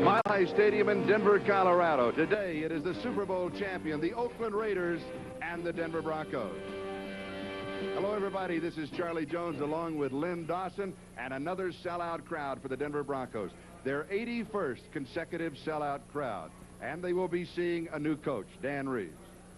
From Mile High Stadium in Denver, Colorado, today it is the Super Bowl champion, the Oakland Raiders, and the Denver Broncos. Hello, everybody. This is Charlie Jones along with Lynn Dawson and another sellout crowd for the Denver Broncos. Their 81st consecutive sellout crowd, and they will be seeing a new coach, Dan Reeves.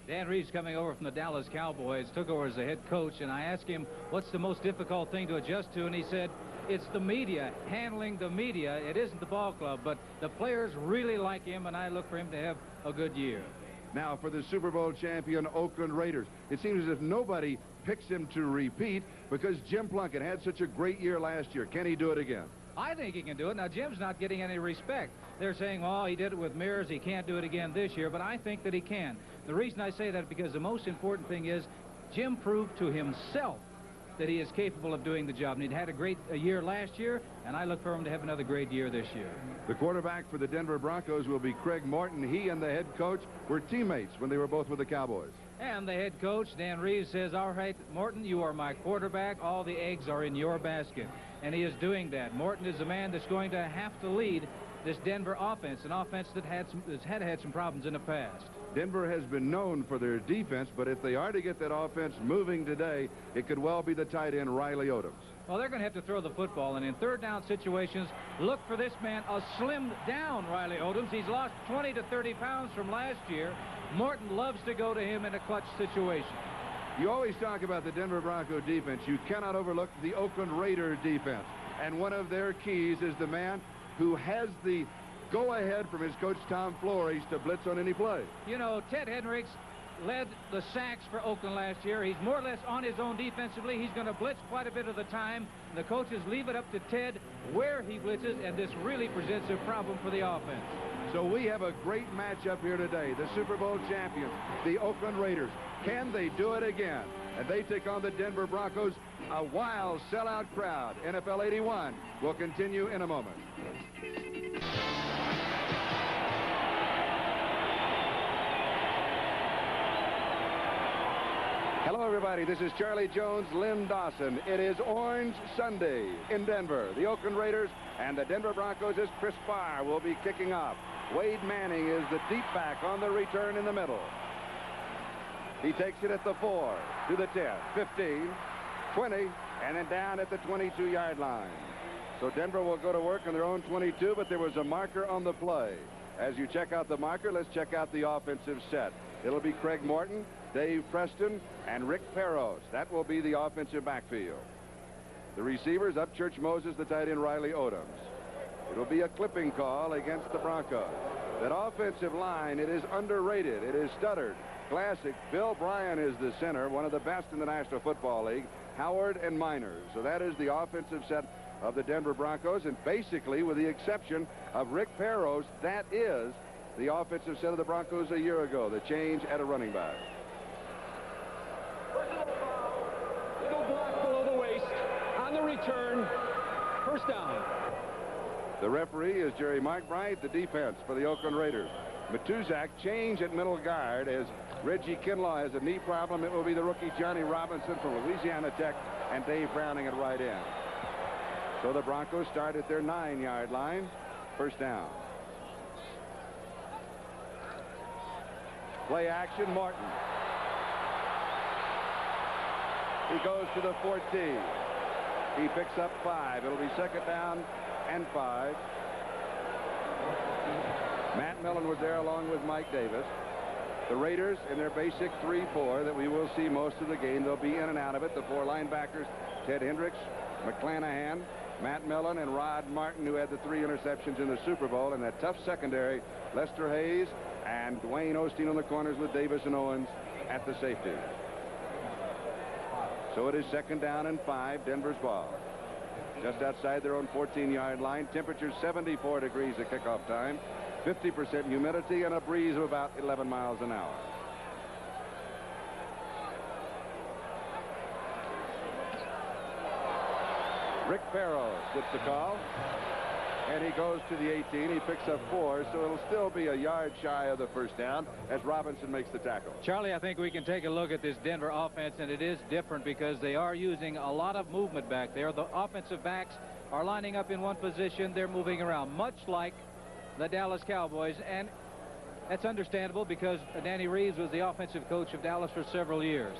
Dan Reeves coming over from the Dallas Cowboys, took over as the head coach, and I asked him what's the most difficult thing to adjust to, and he said it's the media, handling the media. It isn't the ball club, but the players really like him, and I look for him to have a good year. Now for the Super Bowl champion Oakland Raiders. It seems as if nobody picks him to repeat because Jim Plunkett had such a great year last year. Can he do it again? I think he can do it. Now, Jim's not getting any respect. They're saying, well, he did it with mirrors. He can't do it again this year, but I think that he can. The reason I say that is because the most important thing is Jim proved to himself that he is capable of doing the job. And he'd had a great year last year, and I look for him to have another great year this year. The quarterback for the Denver Broncos will be Craig Morton. He and the head coach were teammates when they were both with the Cowboys. And the head coach, Dan Reeves, says, all right, Morton, you are my quarterback. All the eggs are in your basket. And he is doing that. Morton is a man that's going to have to lead this Denver offense, an offense that has had some problems in the past. Denver has been known for their defense, but if they are to get that offense moving today, it could well be the tight end Riley Odoms. Well, they're going to have to throw the football, and in third down situations, look for this man, a slimmed down Riley Odoms. He's lost 20 to 30 pounds from last year. Morton loves to go to him in a clutch situation. You always talk about the Denver Bronco defense. You cannot overlook the Oakland Raider defense. And one of their keys is the man who has the go-ahead from his coach Tom Flores to blitz on any play. You know, Ted Hendricks led the sacks for Oakland last year. He's more or less on his own defensively. He's going to blitz quite a bit of the time. The coaches leave it up to Ted where he blitzes, and this really presents a problem for the offense. So we have a great matchup here today. The Super Bowl champions, the Oakland Raiders. Can they do it again? And they take on the Denver Broncos, a wild sellout crowd. NFL 81 will continue in a moment. Hello, everybody. This is Charlie Jones, Lynn Dawson. It is Orange Sunday in Denver. The Oakland Raiders and the Denver Broncos as Chris Farr will be kicking off. Wade Manning is the deep back on the return in the middle. He takes it at the 4, to the 10, 15, 20, and then down at the 22-yard line. So Denver will go to work on their own 22, but there was a marker on the play. As you check out the marker, let's check out the offensive set. It'll be Craig Morton, Dave Preston, and Rick Perros. That will be the offensive backfield. The receivers, Upchurch Moses, the tight end Riley Odoms. It'll be a clipping call against the Broncos. That offensive line, it is underrated. It is stuttered. Classic. Bill Bryan is the center, one of the best in the National Football League. Howard and Miners. So that is the offensive set of the Denver Broncos, and basically, with the exception of Rick Perros, that is the offensive set of the Broncos a year ago. The change at a running back. Little block below the waist. On the return. First down. The referee is Jerry McBride. The defense for the Oakland Raiders. Matuzak change at middle guard as Reggie Kinlaw has a knee problem. It will be the rookie Johnny Robinson from Louisiana Tech and Dave Browning at right end. So the Broncos start at their 9-yard line. First down. Play action, Morton. He goes to the 14. He picks up 5. It'll be second down and 5. Matt Millen was there along with Mike Davis. The Raiders in their basic 3-4 that we will see most of the game. They'll be in and out of it. The 4 linebackers, Ted Hendricks, McClanahan, Matt Millen, and Rod Martin, who had the 3 interceptions in the Super Bowl. And that tough secondary, Lester Hayes and Dwayne Osteen on the corners with Davis and Owens at the safety. So it is second down and 5, Denver's ball. Just outside their own 14-yard line. Temperature 74 degrees at kickoff time. 50% humidity and a breeze of about 11 miles an hour. Rick Perros gets the call, and he goes to the 18. He picks up 4, so it'll still be a yard shy of the first down as Robinson makes the tackle. Charlie, I think we can take a look at this Denver offense, and it is different because they are using a lot of movement back there. The offensive backs are lining up in one position. They're moving around, much like the Dallas Cowboys, and that's understandable because Danny Reeves was the offensive coach of Dallas for several years.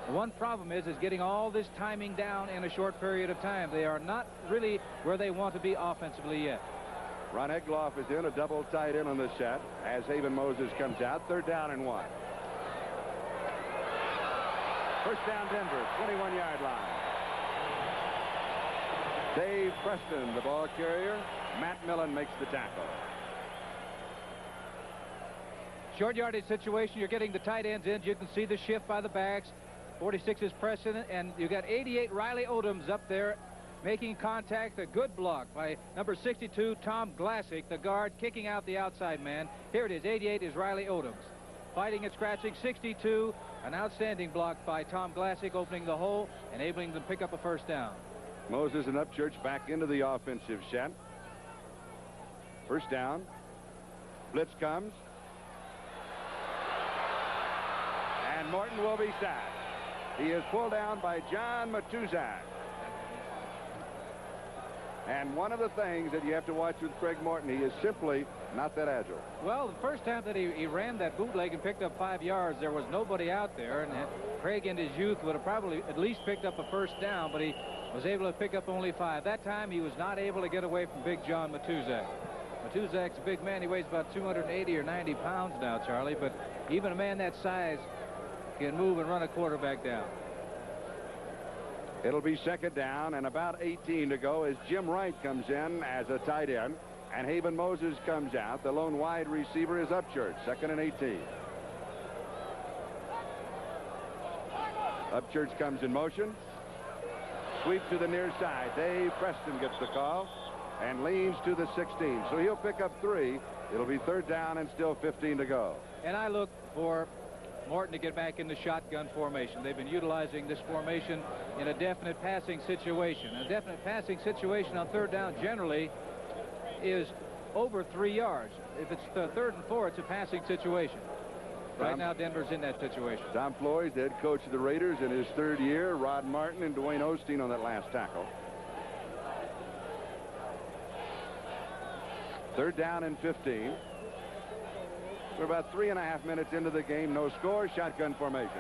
The one problem is getting all this timing down in a short period of time. They are not really where they want to be offensively yet. Ron Egloff is in, a double tight end on the set as Haven Moses comes out. 3rd down and 1. First down Denver, 21-yard line. Dave Preston, the ball carrier. Matt Millen makes the tackle. Short yardage situation. You're getting the tight ends in. You can see the shift by the backs. 46 is Preston, and you got 88 Riley Odoms up there making contact. A good block by number 62 Tom Glassick, the guard, kicking out the outside man. Here it is. 88 is Riley Odoms. Fighting and scratching. 62, an outstanding block by Tom Glassick, opening the hole, enabling them to pick up a first down. Moses and Upchurch back into the offensive set. First down. Blitz comes. And Morton will be sacked. He is pulled down by John Matuzak. And one of the things that you have to watch with Craig Morton, he is simply not that agile. Well, the first time that he ran that bootleg and picked up 5 yards, there was nobody out there, and Craig in his youth would have probably at least picked up a first down, but he was able to pick up only 5. That time he was not able to get away from big John Matuzak. Matuzak's a big man. He weighs about 280 or 90 pounds now, Charlie, but even a man that size can move and run a quarterback down. It'll be 2nd down and about 18 to go as Jim Wright comes in as a tight end, and Haven Moses comes out. The lone wide receiver is Upchurch. 2nd and 18. Upchurch comes in motion. Sweep to the near side. Dave Preston gets the call and leans to the 16. So he'll pick up 3. It'll be 3rd down and still 15 to go. And I look for Morton to get back in the shotgun formation. They've been utilizing this formation in a definite passing situation. A definite passing situation on 3rd down generally is over 3 yards. If it's the 3rd and 4, it's a passing situation. Right now, Denver's in that situation. Tom Floyd, head coach of the Raiders in his 3rd year. Rod Martin and Dwayne Osteen on that last tackle. 3rd down and 15. We're about 3.5 minutes into the game. No score. Shotgun formation.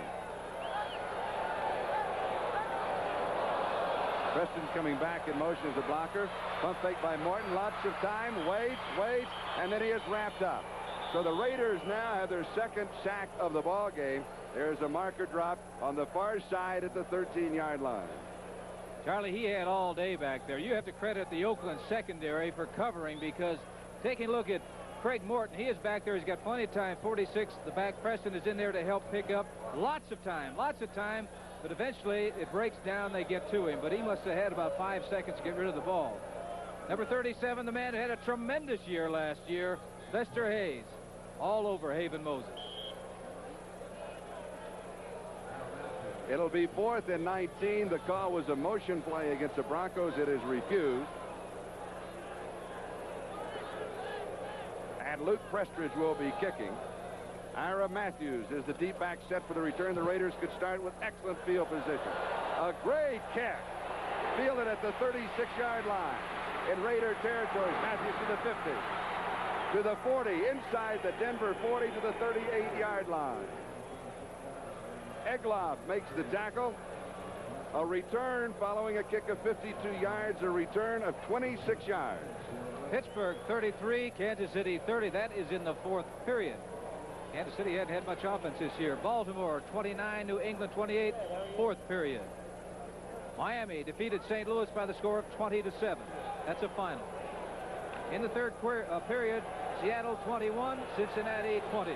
Preston's coming back in motion as a blocker. Pump fake by Morton. Lots of time. Waits, and then he is wrapped up. So the Raiders now have their 2nd sack of the ball game. There's a marker drop on the far side at the 13-yard line. Charlie, he had all day back there. You have to credit the Oakland secondary for covering, because taking a look at Craig Morton, he is back there. He's got plenty of time. 46, the back. Preston is in there to help pick up. Lots of time, but eventually it breaks down. They get to him, but he must have had about 5 seconds to get rid of the ball. Number 37, the man who had a tremendous year last year, Lester Hayes, all over Haven Moses. It'll be 4th and 19. The call was a motion play against the Broncos. It is refused. And Luke Prestridge will be kicking. Ira Matthews is the deep back set for the return. The Raiders could start with excellent field position. A great kick. Fielded at the 36-yard line. In Raider territory. Matthews to the 50. To the 40. Inside the Denver 40 to the 38-yard line. Egloff makes the tackle. A return following a kick of 52 yards. A return of 26 yards. Pittsburgh 33, Kansas City 30. That is in the 4th period. Kansas City hadn't had much offense this year. Baltimore 29, New England 28, 4th period. Miami defeated St. Louis by the score of 20-7. That's a final. In the 3rd period, Seattle 21, Cincinnati 20.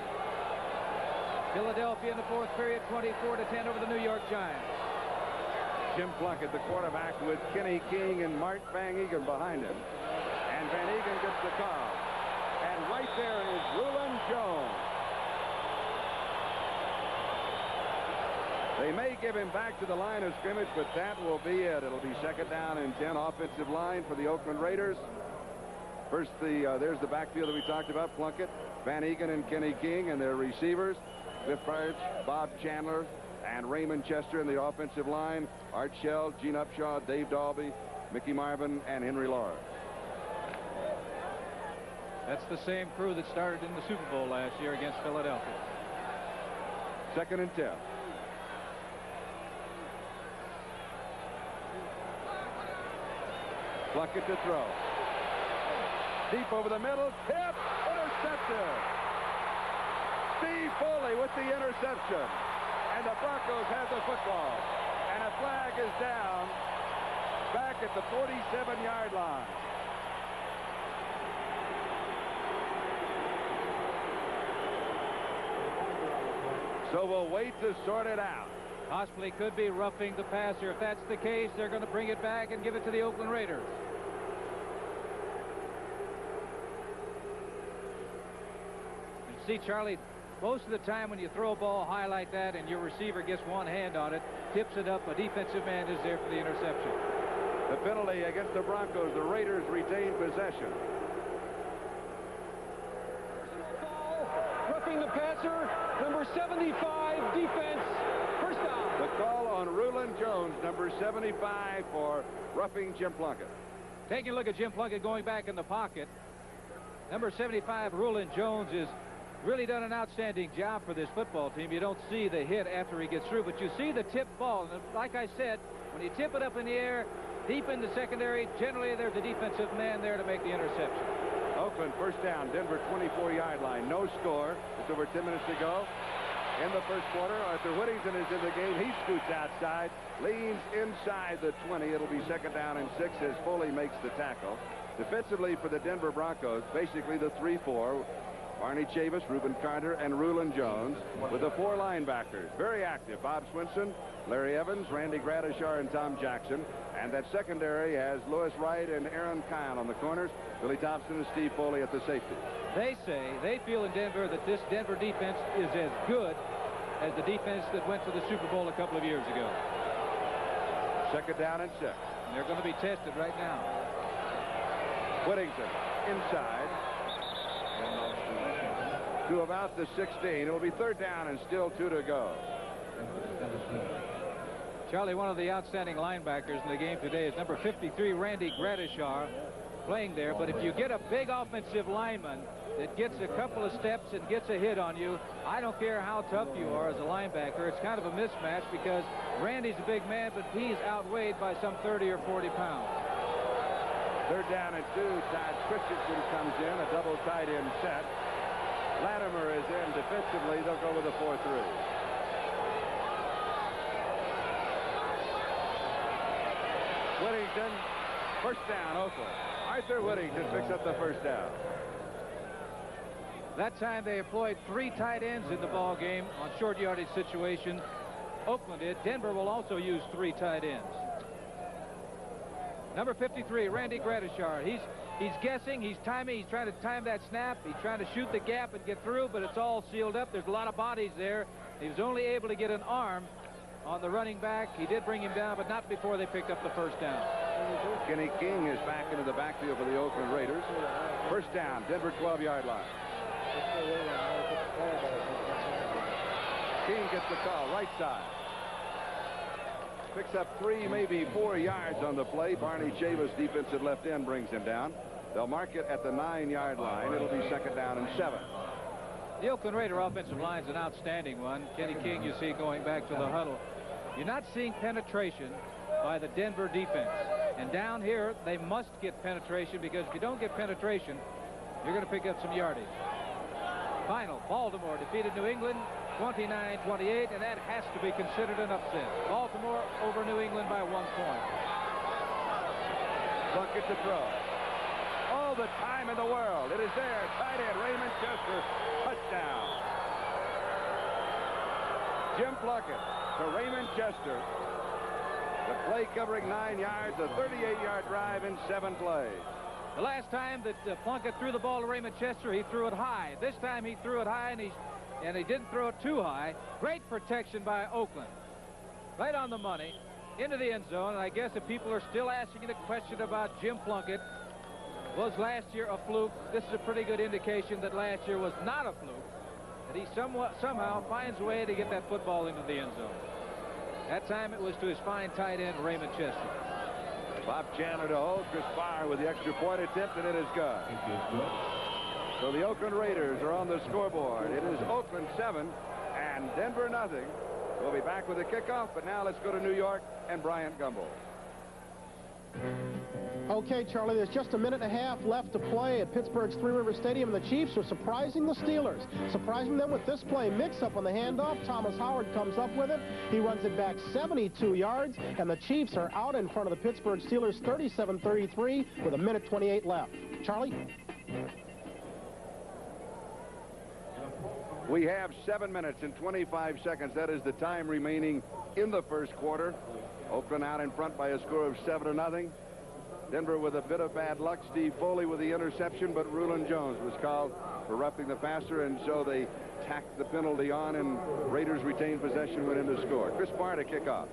Philadelphia in the 4th period, 24-10 over the New York Giants. Jim Plunkett, the quarterback, with Kenny King and Mark Van Egan behind him. And Van Egan gets the call. And right there is Rulon Jones. They may give him back to the line of scrimmage, but that will be it. It'll be 2nd down and 10. Offensive line for the Oakland Raiders. First, there's the backfield that we talked about. Plunkett, Van Egan, and Kenny King, and their receivers. Cliff Birch, Bob Chandler, and Raymond Chester in the offensive line. Art Shell, Gene Upshaw, Dave Dalby, Mickey Marvin, and Henry Laura. That's the same crew that started in the Super Bowl last year against Philadelphia. 2nd and 10. Plunkett to throw. Deep over the middle. Tip. Intercepted. Steve Foley with the interception. And the Broncos have the football. And a flag is down back at the 47-yard line. So we'll wait to sort it out. Possibly could be roughing the passer. If that's the case, they're going to bring it back and give it to the Oakland Raiders. And see, Charlie, most of the time when you throw a ball high like that and your receiver gets one hand on it, tips it up, a defensive man is there for the interception. The penalty against the Broncos. The Raiders retain possession. Roughing the passer, number 75, defense, first down. The call on Rulon Jones, number 75, for roughing Jim Plunkett. Taking a look at Jim Plunkett going back in the pocket. Number 75, Rulon Jones, has really done an outstanding job for this football team. You don't see the hit after he gets through, but you see the tip ball. And like I said, when you tip it up in the air, deep in the secondary, generally there's a defensive man there to make the interception. Oakland first down, Denver 24-yard line. No score. It's over 10 minutes to go in the first quarter. Arthur Whittington is in the game. He scoots outside, leans inside the 20. It'll be 2nd down and 6 as Foley makes the tackle. Defensively for the Denver Broncos, basically the 3-4. Barney Chavis, Reuben Carter, and Rulon Jones with the 4 linebackers. Very active. Bob Swinson, Larry Evans, Randy Gradishar, and Tom Jackson. And that secondary has Lewis Wright and Aaron Kyle on the corners. Billy Thompson and Steve Foley at the safety. They feel in Denver that this Denver defense is as good as the defense that went to the Super Bowl a couple of years ago. 2nd down and 6. And they're going to be tested right now. Whittington inside to about the 16. It'll be 3rd down and still 2 to go. Charlie, one of the outstanding linebackers in the game today is number 53, Randy Gradishar, playing there. But if you get a big offensive lineman that gets a couple of steps and gets a hit on you, I don't care how tough you are as a linebacker. It's kind of a mismatch because Randy's a big man, but he's outweighed by some 30 or 40 pounds. 3rd down and 2. Todd Christensen comes in, a double tight end set. Latimer is in defensively. They'll go with a 4-3. Whittington, first down, Oakland. Arthur Whittington picks up the first down. That time they employed 3 tight ends in the ball game on short yardage situations. Oakland did. Denver will also use 3 tight ends. Number 53, Randy Gradishar. He's guessing, he's timing, he's trying to time that snap, he's trying to shoot the gap and get through, but it's all sealed up. There's a lot of bodies there. He was only able to get an arm on the running back. He did bring him down, but not before they picked up the first down. Kenny King is back into the backfield for the Oakland Raiders. First down, Denver 12-yard line. King gets the call, right side. Picks up 3, maybe 4 yards on the play. Barney Chavis, defensive left end, brings him down. They'll mark it at the 9-yard line. It'll be 2nd down and 7. The Oakland Raider offensive line is an outstanding one. Kenny King, you see, going back to the huddle. You're not seeing penetration by the Denver defense. And down here, they must get penetration, because if you don't get penetration, you're going to pick up some yardage. Final, Baltimore defeated New England 29-28, and that has to be considered an upset. Baltimore over New England by 1 point. Plunkett to throw. All the time in the world. It is there. Tight end Raymond Chester. Touchdown. Jim Plunkett to Raymond Chester. The play covering 9 yards, a 38-yard drive in 7 plays. The last time that Plunkett threw the ball to Raymond Chester, he threw it high. This time he threw it high, and he didn't throw it too high. Great protection by Oakland. Right on the money, into the end zone. And I guess if people are still asking the question about Jim Plunkett, was last year a fluke? This is a pretty good indication that last year was not a fluke. That he somehow finds a way to get that football into the end zone. That time it was to his fine tight end, Raymond Chester. Bob Chandler to hold. Chris Farr with the extra point attempt, and it is good. So the Oakland Raiders are on the scoreboard. It is Oakland 7 and Denver nothing. We'll be back with a kickoff, but now let's go to New York and Bryant Gumbel. Okay, Charlie, there's just a minute and a half left to play at Pittsburgh's Three River Stadium, and the Chiefs are surprising the Steelers. Surprising them with this play. Mix-up on the handoff. Thomas Howard comes up with it. He runs it back 72 yards, and the Chiefs are out in front of the Pittsburgh Steelers 37-33 with a minute 28 left. Charlie? We have 7 minutes and 25 seconds. That is the time remaining in the first quarter. Oakland out in front by a score of 7-0. Denver with a bit of bad luck. Steve Foley with the interception, but Rulon Jones was called for roughing the passer, and so they tacked the penalty on, and Raiders retained possession, went in to score. Chris Barr to kick off.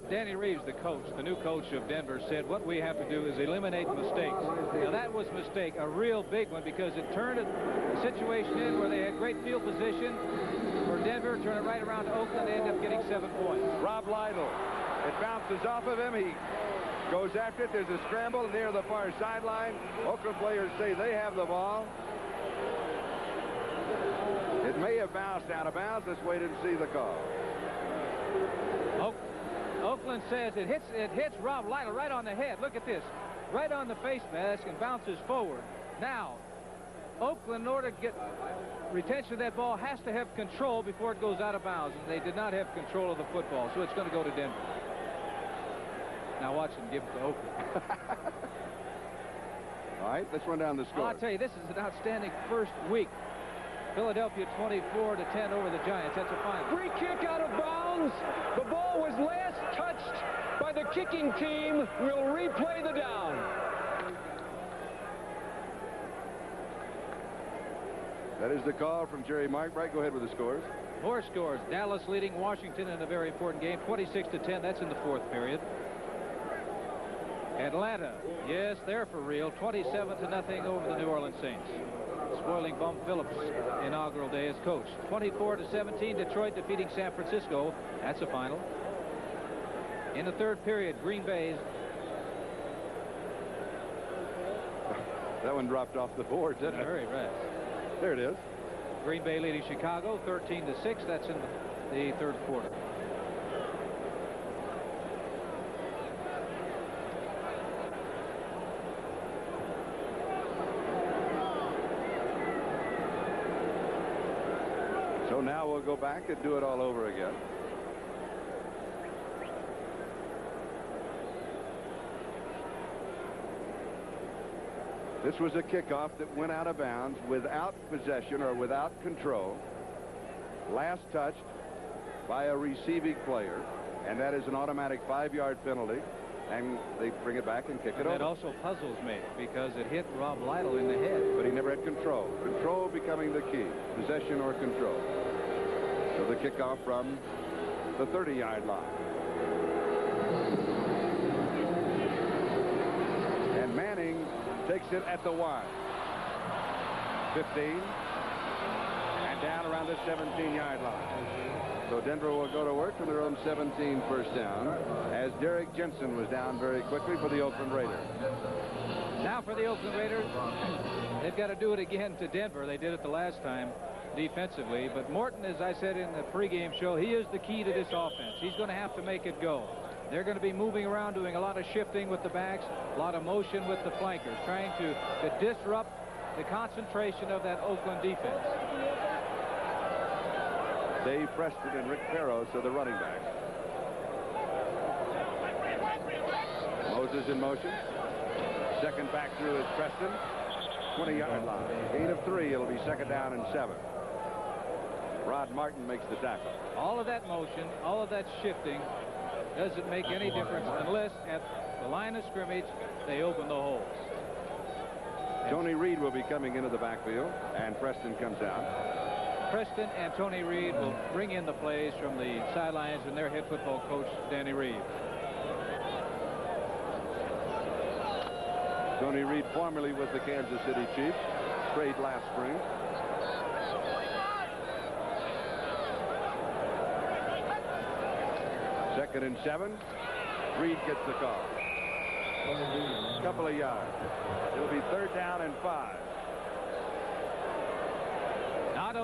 Danny Reeves, the coach, the new coach of Denver, said what we have to do is eliminate mistakes. Now that was a mistake, a real big one, because it turned a situation in where they had great field position for Denver, turn it right around to Oakland, they end up getting 7 points. Rob Lytle. It bounces off of him. He goes after it. There's a scramble near the far sideline. Oakland players say they have the ball. It may have bounced out of bounds. Let's wait and see the call. Oakland says it hits Rob Lytle right on the head. Look at this. Right on the face mask and bounces forward. Now, Oakland, in order to get retention of that ball, has to have control before it goes out of bounds. And they did not have control of the football, so it's going to go to Denver. Now watch him give it to Oakland. All right, let's run down the score. I'll tell you, this is an outstanding first week. Philadelphia 24-10 over the Giants. That's a final. Free kick out of bounds. The ball was last touched by the kicking team. We'll replay the down. That is the call from Jerry Markbright. Go ahead with the scores. More scores. Dallas leading Washington in a very important game, 26-10. That's in the fourth period. Atlanta, yes, they're for real, 27-0 over the New Orleans Saints. Spoiling Bum Phillips' inaugural day as coach. 24-17, Detroit defeating San Francisco. That's a final. In the third period, Green Bay's. That one dropped off the board, didn't it? Very right. There it is. Green Bay leading Chicago 13-6. That's in the third quarter. So now we'll go back and do it all over again. This was a kickoff that went out of bounds without possession or without control. Last touched by a receiving player, and that is an automatic 5-yard penalty. And they bring it back and kick it over. That also puzzles me because it hit Rob Lytle in the head. But he never had control. Control becoming the key. Possession or control. So the kickoff from the 30-yard line. And Manning takes it at the 1. 15. And down around the 17-yard line. So Denver will go to work from their own 17 first down, as Derek Jensen was down very quickly for the Oakland Raiders. Now for the Oakland Raiders, they've got to do it again to Denver. They did it the last time defensively, but Morton, as I said in the pregame show, he is the key to this offense. He's going to have to make it go. They're going to be moving around, doing a lot of shifting with the backs, a lot of motion with the flankers, trying to disrupt the concentration of that Oakland defense. Dave Preston and Rick Perros are the running backs. Moses in motion. Second back through is Preston. 20-yard line. Gain of 3. It'll be second down and 7. Rod Martin makes the tackle. All of that motion, all of that shifting doesn't make any difference unless at the line of scrimmage they open the holes. Tony Reed will be coming into the backfield, and Preston comes out. Preston and Tony Reed will bring in the plays from the sidelines and their head football coach, Danny Reed. Tony Reed formerly with the Kansas City Chiefs, trade last spring. Second and 7. Reed gets the call. Couple of yards. It'll be third down and 5.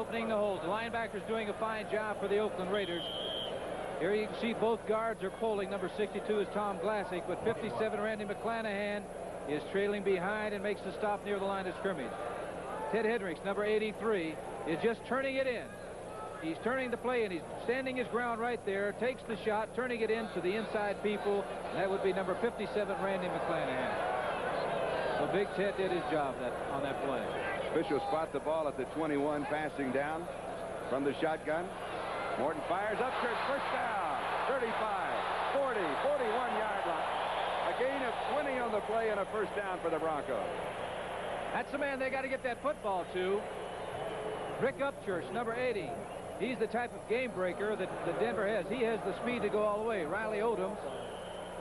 softening the holes. The linebacker's doing a fine job for the Oakland Raiders. Here you can see both guards are pulling. Number 62 is Tom Glassick, but 57, Randy McClanahan, is trailing behind and makes the stop near the line of scrimmage. Ted Hendricks, number 83, is just turning it in. He's turning the play, and he's standing his ground right there, takes the shot, turning it in to the inside people. That would be number 57, Randy McClanahan. So Big Ted did his job on that play. Officials spot the ball at the 21, passing down from the shotgun. Morton fires up, first down, 35, 40, 41-yard line. A gain of 20 on the play and a first down for the Broncos. That's the man they got to get that football to. Rick Upchurch, number 80. He's the type of game breaker that Denver has. He has the speed to go all the way. Riley Odoms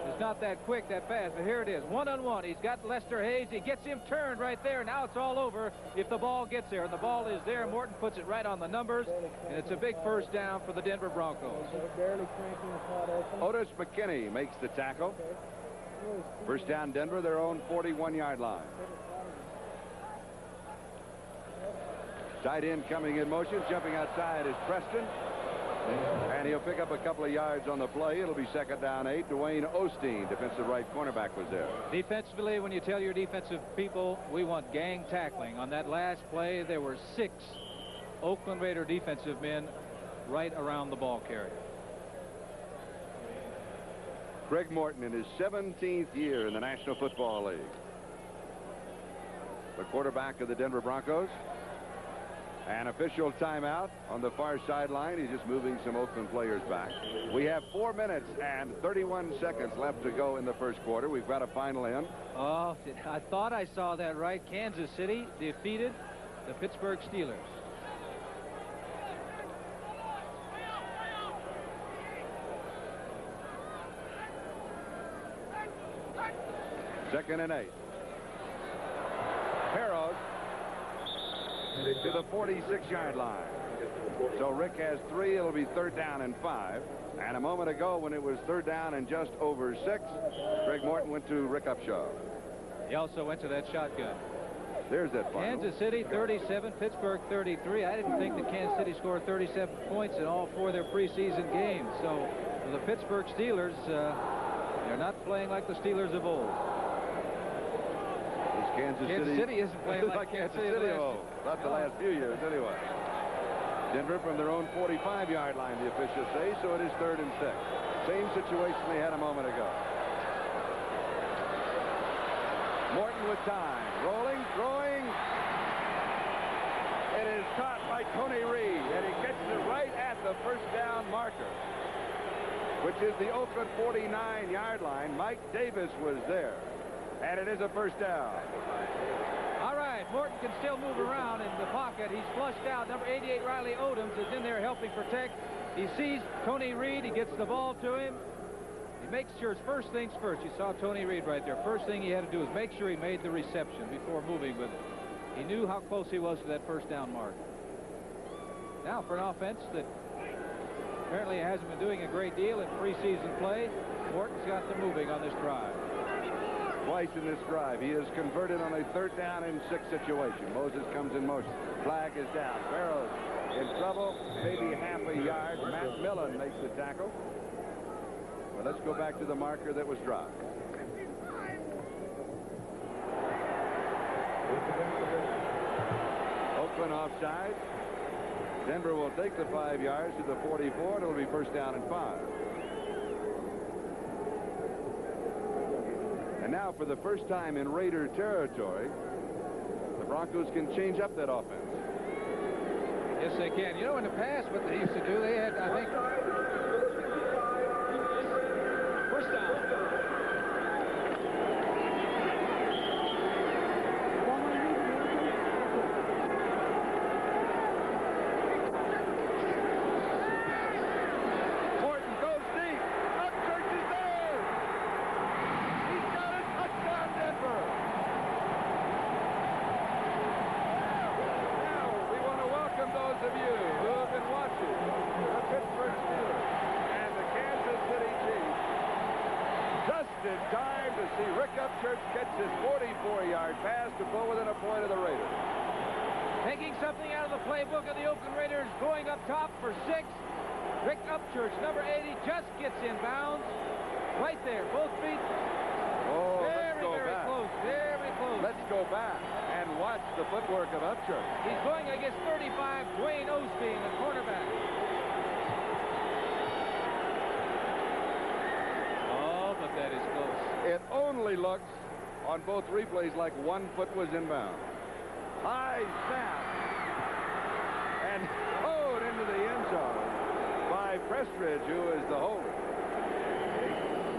is not that quick, that fast, but here it is. One-on-one. He's got Lester Hayes. He gets him turned right there. Now it's all over if the ball gets there. And the ball is there. Morton puts it right on the numbers, and it's a big first down for the Denver Broncos. Otis McKinney makes the tackle. First down, Denver, their own 41-yard line. Tight end coming in motion, jumping outside is Preston. And he'll pick up a couple of yards on the play. It'll be second down 8. Dwayne Osteen, defensive right cornerback, was there. Defensively, when you tell your defensive people we want gang tackling, on that last play there were 6 Oakland Raider defensive men right around the ball carrier. Craig Morton in his 17th year in the National Football League. The quarterback of the Denver Broncos. An official timeout on the far sideline. He's just moving some Oakland players back. We have 4 minutes and 31 seconds left to go in the first quarter. We've got a final in. Oh, I thought I saw that right. Kansas City defeated the Pittsburgh Steelers. Second and 8. Perros to the 46-yard line. So Rick has 3. It'll be third down and 5. And a moment ago, when it was third down and just over 6, Craig Morton went to Rick Upshaw. He also went to that shotgun. There's that final. Kansas City 37, Pittsburgh 33. I didn't think that Kansas City scored 37 points in all 4 of their preseason games. So for the Pittsburgh Steelers, they're not playing like the Steelers of old. Kansas City isn't playing like Kansas City. Not the last few years, anyway. Denver from their own 45-yard line, the officials say, so it is third and 6. Same situation they had a moment ago. Morton with time. Rolling, throwing. It is caught by Tony Reed, and he gets it right at the first down marker, which is the Oakland 49-yard line. Mike Davis was there. And it is a first down. All right, Morton can still move around in the pocket. He's flushed out. Number 88, Riley Odoms, is in there helping protect. He sees Tony Reed. He gets the ball to him. He makes sure it's first things first. You saw Tony Reed right there. First thing he had to do was make sure he made the reception before moving with it. He knew how close he was to that first down mark. Now for an offense that apparently hasn't been doing a great deal in preseason play, Morton's got them moving on this drive. Twice in this drive, he has converted on a third down and 6 situation. Moses comes in motion. Flag is down. Barrows in trouble, maybe half a yard. Matt Millen makes the tackle. Well, let's go back to the marker that was dropped. Oakland offside. Denver will take the 5 yards to the 44. And it'll be first down and 5. And now, for the first time in Raider territory, the Broncos can change up that offense. Yes, they can. You know, in the past, what they used to do, they had, I think, first down. Taking something out of the playbook of the Oakland Raiders, going up top for 6. Rick Upchurch, number 80, just gets in bounds. Right there, both feet. Oh, very close, very close. Let's go back and watch the footwork of Upchurch. He's going against 35, Dwayne Osteen, the cornerback. Oh, but that is close. It only looks on both replays like 1 foot was inbound. High snap. And towed into the end zone by Prestridge, who is the holder.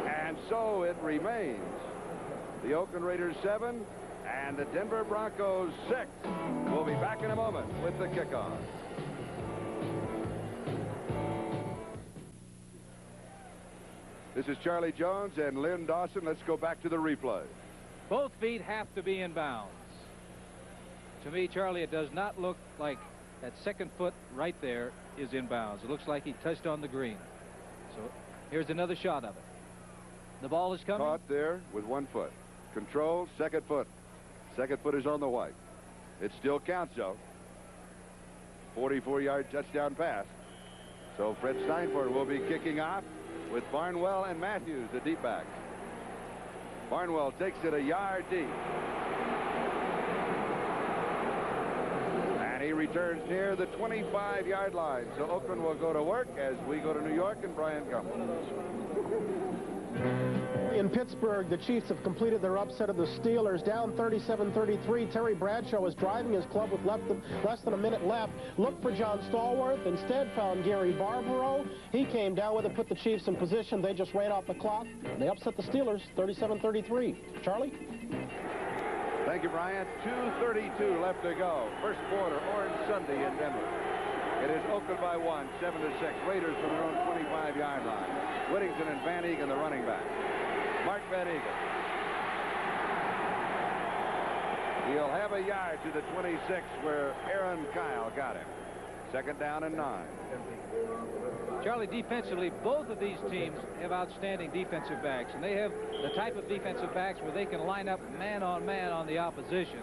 And so it remains. The Oakland Raiders 7 and the Denver Broncos 6. We'll be back in a moment with the kickoff. This is Charlie Jones and Lynn Dawson. Let's go back to the replay. Both feet have to be in bounds. To me, Charlie, it does not look like that second foot right there is in bounds. It looks like he touched on the green. So here's another shot of it. The ball is coming. Caught there with 1 foot. Control, second foot. Second foot is on the white. It still counts, though. 44-yard touchdown pass. So Fred Steinfort will be kicking off with Barnwell and Matthews, the deep backs. Barnwell takes it a yard deep. And he returns near the 25-yard line. So Oakland will go to work as we go to New York and Brian Gumbel. In Pittsburgh, the Chiefs have completed their upset of the Steelers, down 37-33. Terry Bradshaw was driving his club with less than a minute left. Looked for John Stallworth, instead found Gary Barbaro. He came down with it, put the Chiefs in position. They just ran off the clock. They upset the Steelers, 37-33. Charlie? Thank you, Brian. 2:32 left to go. First quarter, Orange Sunday in Denver. It is Oakland by 1, 7-6. Raiders from their own 25-yard line. Whittington and Van Egan, the running back. Mark Van Egan. He'll have a yard to the 26 where Aaron Kyle got him. Second down and 9. Charlie, defensively, both of these teams have outstanding defensive backs, and they have the type of defensive backs where they can line up man on the opposition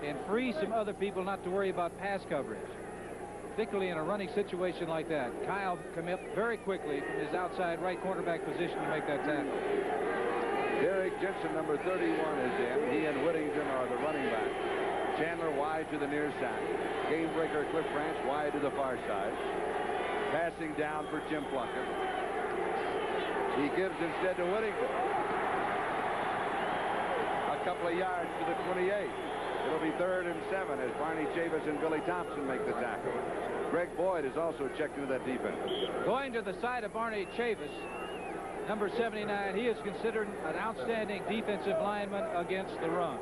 and free some other people not to worry about pass coverage, particularly in a running situation like that. Kyle come up very quickly from his outside right cornerback position to make that tackle. Derek Jensen, number 31, is in. He and Whittington are the running back. Chandler wide to the near side. Game breaker Cliff Branch wide to the far side. Passing down for Jim Plunkett. He gives instead to Whittington. A couple of yards to the 28. It'll be 3rd and 7 as Barney Chavis and Billy Thompson make the tackle. Greg Boyd is also checked into that defense. Going to the side of Barney Chavis, number 79, he is considered an outstanding defensive lineman against the run.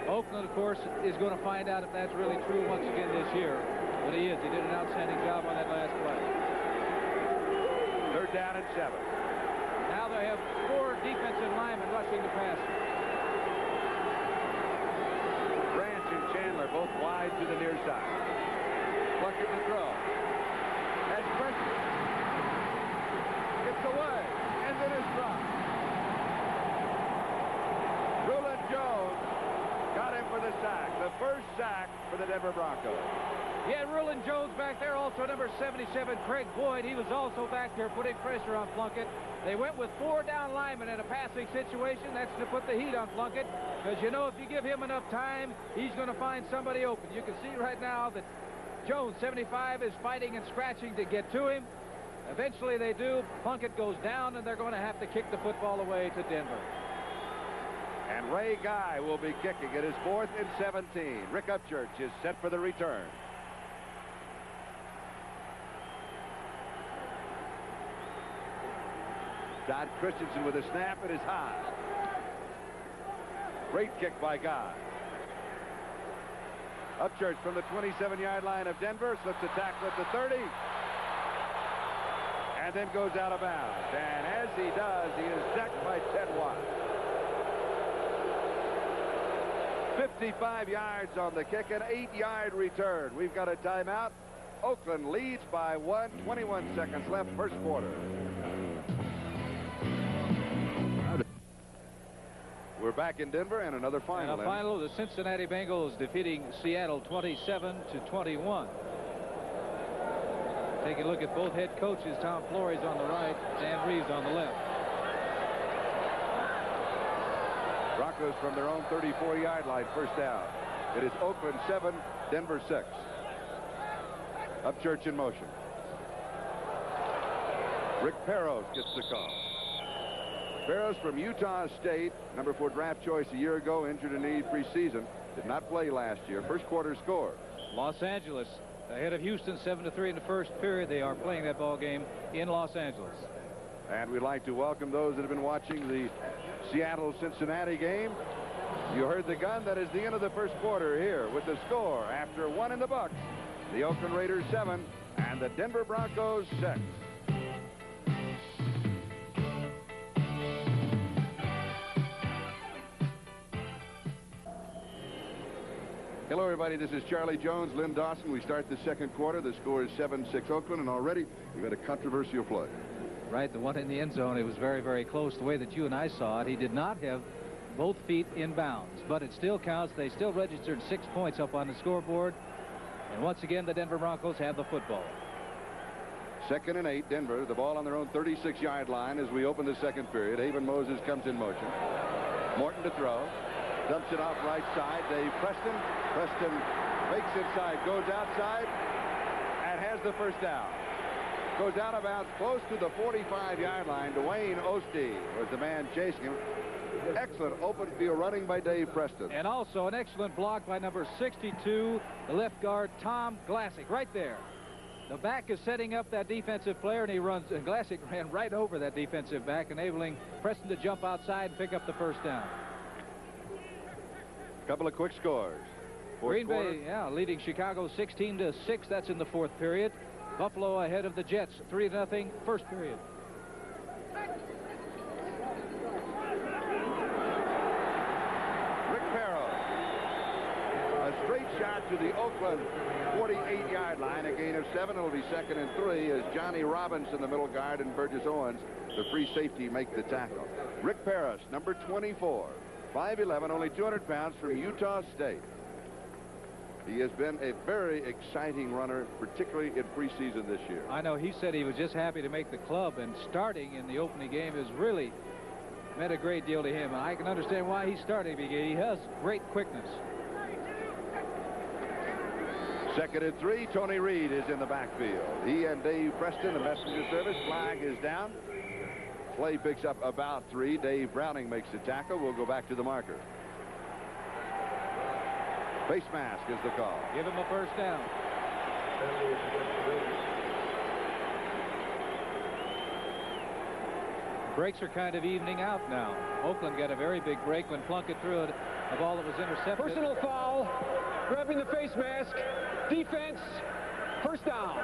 Oakland, of course, is going to find out if that's really true once again this year. But he is. He did an outstanding job on that last play. 3rd down and 7. Now they have 4 defensive linemen rushing the passer. Branch and Chandler both wide to the near side. Plunkett to throw. Has pressure. Gets away. And then is dropped. Rulon Jones got him for the sack. The first sack for the Denver Broncos. Yeah, Rulon Jones back there, also number 77, Craig Boyd. He was also back there putting pressure on Plunkett. They went with 4 down linemen in a passing situation. That's to put the heat on Plunkett, because you know if you give him enough time, he's going to find somebody open. You can see right now that Jones, 75, is fighting and scratching to get to him. Eventually they do. Plunkett goes down, and they're going to have to kick the football away to Denver. And Ray Guy will be kicking. It is 4th and 17. Rick Upchurch is set for the return. Todd Christensen with a snap. It is high. Great kick by Guy. Upchurch from the 27-yard line of Denver slips a tackle at the 30. And then goes out of bounds. And as he does, he is sacked by Ted Watt. 55 yards on the kick, an 8-yard return. We've got a timeout. Oakland leads by 1, 21 seconds left, first quarter. We're back in Denver and another final. And a final, the Cincinnati Bengals defeating Seattle 27-21. Taking a look at both head coaches. Tom Flores on the right, Dan Reeves on the left. Broncos from their own 34-yard line, first down. It is Oakland 7, Denver 6. Upchurch in motion. Rick Peros gets the call. Peros from Utah State, number 4 draft choice a year ago, injured a knee preseason. Did not play last year. First quarter score. Los Angeles ahead of Houston 7-3 in the first period. They are playing that ball game in Los Angeles. And we'd like to welcome those that have been watching the Seattle-Cincinnati game. You heard the gun. That is the end of the first quarter here with the score after 1 in the books. The Oakland Raiders 7 and the Denver Broncos 6. Hello, everybody. This is Charlie Jones, Lynn Dawson. We start the second quarter. The score is 7-6 Oakland, and already we've had a controversial play. Right, the one in the end zone, it was very, very close the way that you and I saw it. He did not have both feet in bounds, but it still counts. They still registered 6 points up on the scoreboard. And once again, the Denver Broncos have the football. 2nd and 8, Denver. The ball on their own 36-yard line as we open the second period. Haven Moses comes in motion. Morton to throw. Dumps it off right side. Dave Preston. Preston fakes inside, goes outside, and has the first down. Goes out about close to the 45-yard line. Dwayne Osteen was the man chasing him. Excellent open field running by Dave Preston. And also an excellent block by number 62, the left guard, Tom Glassick, right there. The back is setting up that defensive player, and he runs, and Glassick ran right over that defensive back, enabling Preston to jump outside and pick up the first down. Couple of quick scores. Green Bay, leading Chicago 16-6. That's in the fourth period. Buffalo ahead of the Jets 3-0 first period. Rick Peros. A straight shot to the Oakland 48-yard line. A gain of 7. It'll be 2nd and 3 as Johnny Robinson, the middle guard, and Burgess Owens, the free safety, make the tackle. Rick Peros, number 24. 5'11", only 200 pounds, from Utah State. He has been a very exciting runner, particularly in preseason this year. I know he said he was just happy to make the club, and starting in the opening game has really meant a great deal to him. And I can understand why he's starting, because he has great quickness. 2nd and 3, Tony Reed is in the backfield. He and Dave Preston, the messenger service. Flag is down. Play picks up about 3. Dave Browning makes the tackle. We'll go back to the marker. Face mask is the call. Give him a first down. Breaks are kind of evening out now. Oakland got a very big break when Plunkett threw a ball that was intercepted. Personal foul, grabbing the face mask, defense, first down.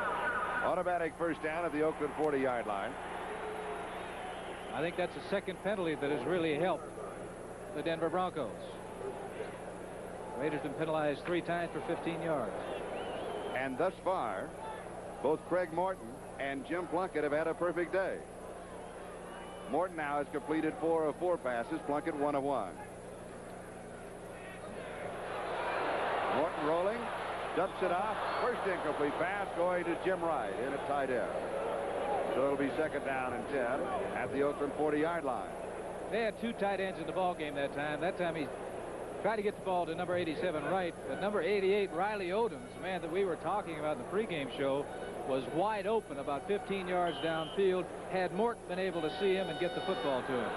Automatic first down at the Oakland 40-yard line. I think that's the second penalty that has really helped the Denver Broncos. Raiders been penalized 3 times for 15 yards. And thus far, both Craig Morton and Jim Plunkett have had a perfect day. Morton now has completed 4 of 4 passes. Plunkett 1 of 1. Morton rolling, dumps it off. First incomplete pass going to Jim Wright in at tight end. So it'll be 2nd down and 10 at the Oakland 40-yard line. They had 2 tight ends in the ball game that time. That time he tried to get the ball to number 87 Wright, but number 88 Riley Odoms, the man that we were talking about in the pregame show, was wide open about 15 yards downfield. Had Morton been able to see him and get the football to him.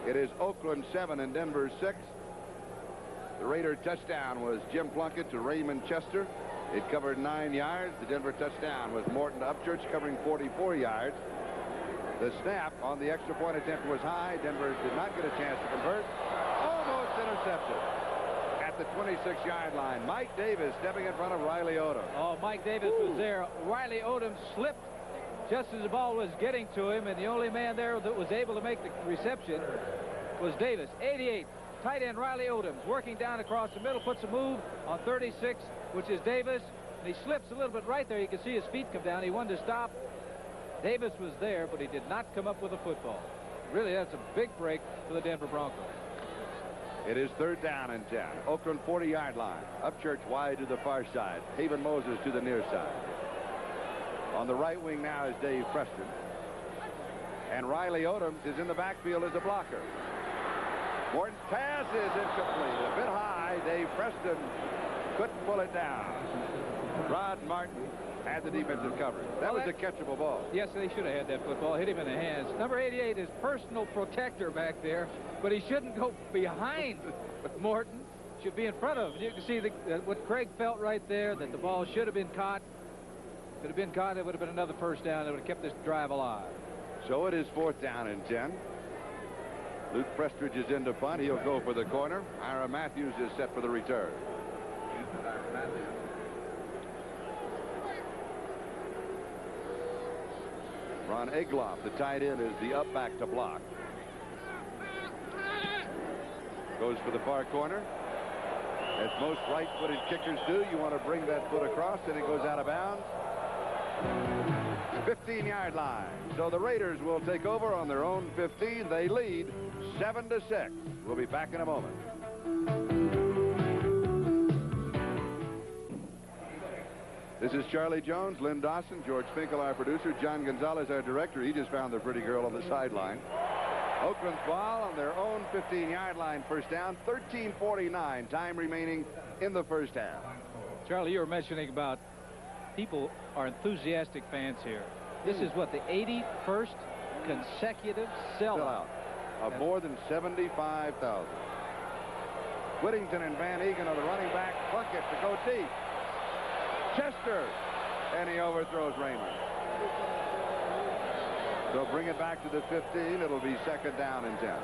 It is Oakland 7 and Denver 6. The Raider touchdown was Jim Plunkett to Raymond Chester. It covered 9 yards. The Denver touchdown was Morton to Upchurch, covering 44 yards. The snap on the extra point attempt was high. Denver did not get a chance to convert. Almost intercepted at the 26-yard line. Mike Davis stepping in front of Riley Odom. Oh, Mike Davis was there. Riley Odom slipped just as the ball was getting to him, and the only man there that was able to make the reception was Davis. 88, tight end Riley Odom, working down across the middle, puts a move on 36, which is Davis, and he slips a little bit right there. You can see his feet come down. He wanted to stop. Davis was there, but he did not come up with a football. Really, that's a big break for the Denver Broncos. It is 3rd down and 10. Oakland 40-yard line. Upchurch wide to the far side. Haven Moses to the near side. On the right wing now is Dave Preston. And Riley Odoms is in the backfield as a blocker. Morton's pass is incomplete. A bit high. Dave Preston couldn't pull it down. Rod Martin had the defensive coverage. That was a catchable ball. Yes, they should have had that football. Hit him in the hands. Number 88 is personal protector back there, but he shouldn't go behind Morton. Should be in front of him. You can see what Craig felt right there, that the ball should have been caught. If it had been caught, it would have been another first down. It would have kept this drive alive. So it is 4th down and 10. Luke Prestridge is in to punt. He'll go for the corner. Ira Matthews is set for the return. Ron Egloff, the tight end, is the up back to block. Goes for the far corner. As most right-footed kickers do, you want to bring that foot across, and it goes out of bounds. 15-yard line. So the Raiders will take over on their own 15. They lead 7-6. We'll be back in a moment. This is Charlie Jones, Lynn Dawson, George Finkel, our producer, John Gonzalez, our director. He just found the pretty girl on the sideline. Oakland's ball on their own 15-yard line. First down, 13:49. Time remaining in the first half. Charlie, you were mentioning about people are enthusiastic fans here. This is what, the 81st consecutive sellout of more than 75,000. Whittington and Van Egan are the running back. Plunkett to go deep. Chester, and he overthrows Raymond. So bring it back to the 15. It'll be 2nd down and 10.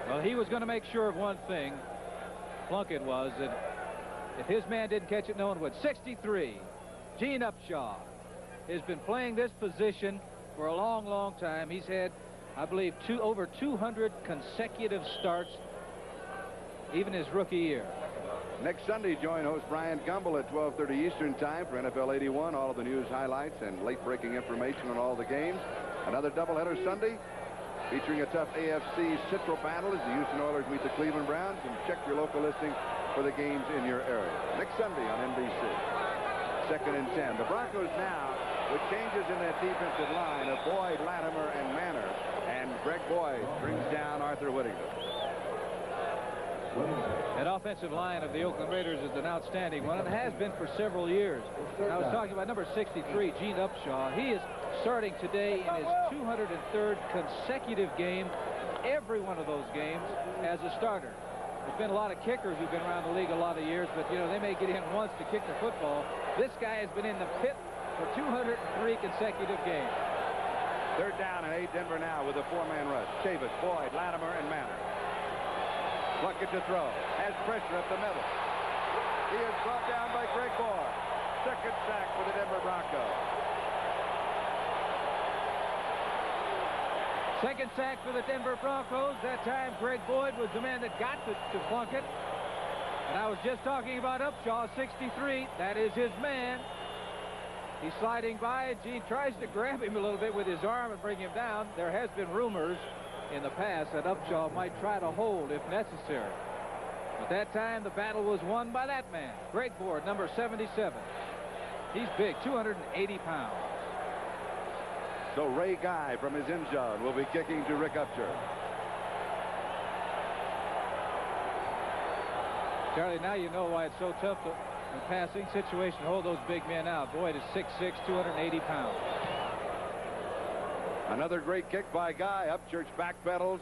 Well, he was going to make sure of one thing. Plunkett was that if his man didn't catch it, no one would. 63. Gene Upshaw has been playing this position for a long, long time. He's had, I believe, over 200 consecutive starts, even his rookie year. Next Sunday, join host Brian Gumbel at 12:30 Eastern Time for NFL 81. All of the news highlights and late-breaking information on all the games. Another doubleheader Sunday featuring a tough AFC Central battle as the Houston Oilers meet the Cleveland Browns. And check your local listing for the games in your area. Next Sunday on NBC. 2nd and 10. The Broncos now with changes in that defensive line of Boyd, Latimer, and Manor. And Greg Boyd brings down Arthur Whittington. That offensive line of the Oakland Raiders is an outstanding one, and it has been for several years. I was talking about number 63, Gene Upshaw. He is starting today in his 203rd consecutive game, every one of those games as a starter. There's been a lot of kickers who've been around the league a lot of years, but, you know, they may get in once to kick the football. This guy has been in the pit for 203 consecutive games. 3rd down and 8. Denver now with a 4-man rush. Chavis, Boyd, Latimer, and Manor. Plunkett to throw. Has pressure up the middle. He is brought down by Greg Boyd. 2nd sack for the Denver Broncos. 2nd sack for the Denver Broncos. That time Greg Boyd was the man that got to Plunkett. And I was just talking about Upshaw, 63. That is his man. He's sliding by. Gene tries to grab him a little bit with his arm and bring him down. There has been rumors in the past that Upshaw might try to hold if necessary. But that time the battle was won by that man, Greg Boyd, number 77. He's big, 280 pounds. So Ray Guy from his end zone will be kicking to Rick Upchurch. Charlie, now you know why it's so tough to, in a passing situation, to hold those big men out. Boyd is 6'6", 280 pounds. Another great kick by Guy. Upchurch backpedals,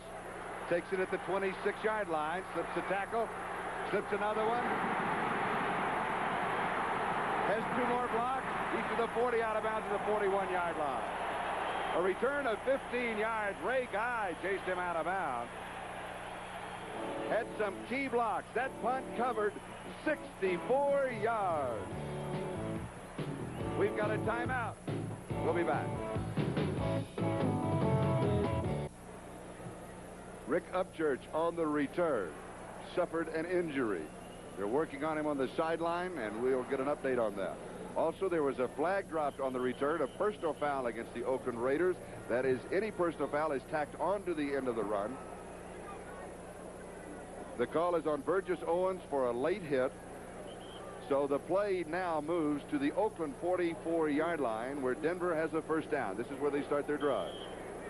takes it at the 26-yard line, slips a tackle, slips another one. Has 2 more blocks. He's to the 40, out of bounds to the 41-yard line. A return of 15 yards. Ray Guy chased him out of bounds. Had some key blocks. That punt covered 64 yards. We've got a timeout. We'll be back. Rick Upchurch on the return suffered an injury. They're working on him on the sideline, and we'll get an update on that. Also, there was a flag dropped on the return, a personal foul against the Oakland Raiders. That is, any personal foul is tacked onto the end of the run. The call is on Burgess Owens for a late hit. So the play now moves to the Oakland 44-yard line, where Denver has a first down. This is where they start their drive.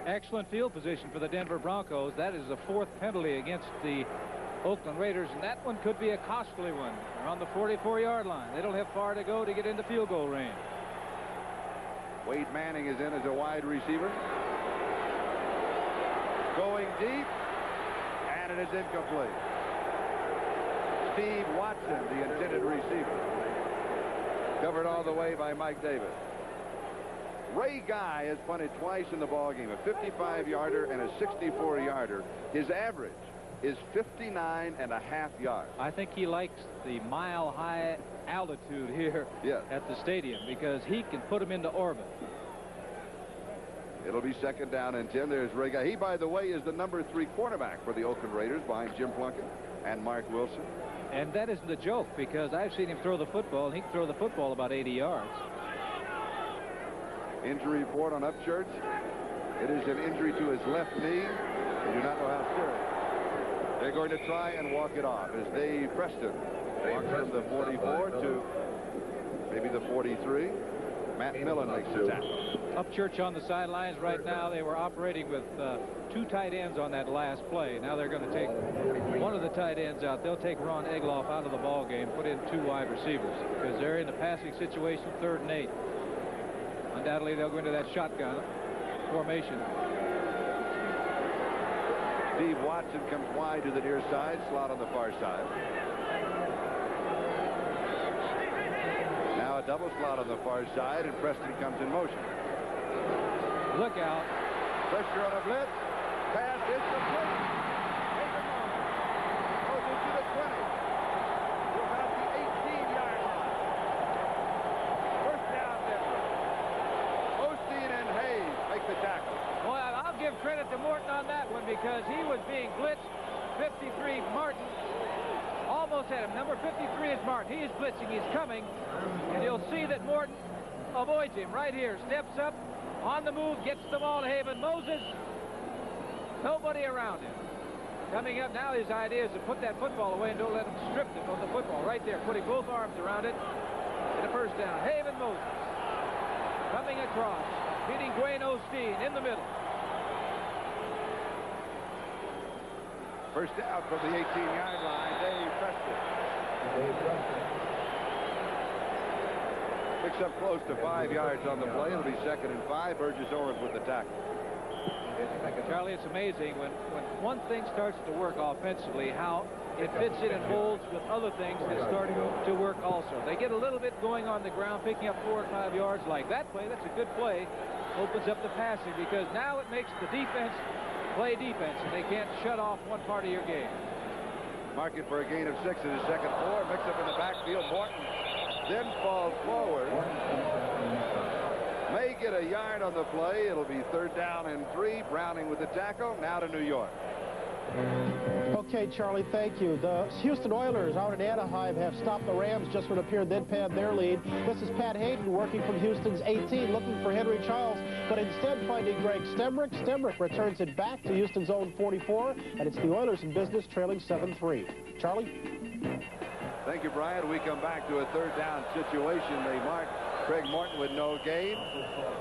Excellent field position for the Denver Broncos. That is the 4th penalty against the Oakland Raiders, and that one could be a costly one. They're on the 44-yard line. They don't have far to go to get into field goal range. Wade Manning is in as a wide receiver. Going deep, and it is incomplete. Steve Watson, the intended receiver. Covered all the way by Mike Davis. Ray Guy has punted twice in the ballgame, a 55-yarder and a 64-yarder. His average is 59.5 yards. I think he likes the mile-high altitude here at the stadium because he can put him into orbit. It'll be second down and 10. There's Ray Guy. He, by the way, is the number 3 quarterback for the Oakland Raiders behind Jim Plunkett and Mark Wilson. And that isn't a joke because I've seen him throw the football, and he can throw the football about 80 yards. Injury report on Upchurch. It is an injury to his left knee. We do not know how serious. They're going to try and walk it off as Dave Preston walks from the 44 to maybe the 43. Matt Millen makes the tackle. Upchurch on the sidelines right now. They were operating with 2 tight ends on that last play. Now they're going to take one of the tight ends out. They'll take Ron Egloff out of the ball game, put in 2 wide receivers because they're in a passing situation, 3rd and 8. Undoubtedly, they'll go into that shotgun formation. Steve Watson comes wide to the near side, slot on the far side. Now a double slot on the far side, and Preston comes in motion. Look out. Pressure on a blitz. Pass is complete. Goes into the 20. To about the 18-yard line. First down, Denver. Osteen and Hayes make the tackle. Well, I'll give credit to Morton on that one because he was being blitzed. 53, Martin almost had him. Number 53 is Martin. He is blitzing. He's coming. And you'll see that Morton avoids him right here. Steps up. On the move, gets the ball to Haven. Moses, nobody around him. Coming up now, his idea is to put that football away and don't let him strip it from the football. Right there, putting both arms around it. And a first down. Haven Moses coming across, beating Dwayne Osteen in the middle. First down from the 18-yard line, Dave Preston. Picks up close to 5 yards on the play. It'll be 2nd and 5. Burgess Owens with the tackle. Charlie, it's amazing when one thing starts to work offensively, how it fits in and holds with other things that start to work also. They get a little bit going on the ground, picking up 4 or 5 yards like that play. That's a good play. Opens up the passing because now it makes the defense play defense, and they can't shut off one part of your game. Market for a gain of 6 in his second 4. Mix up in the backfield. Morton then falls forward. May get a yard on the play. It'll be 3rd down and 3. Browning with the tackle. Now to New York. Okay, Charlie, thank you. The Houston Oilers out in Anaheim have stopped the Rams just when it appeared they'd pad their lead. This is Pat Hayden working from Houston's 18, looking for Henry Charles, but instead finding Greg Stemrick. Stemrick returns it back to Houston's own 44, and it's the Oilers in business trailing 7-3. Charlie? Thank you, Brian. We come back to a 3rd down situation. They mark Craig Morton with no gain.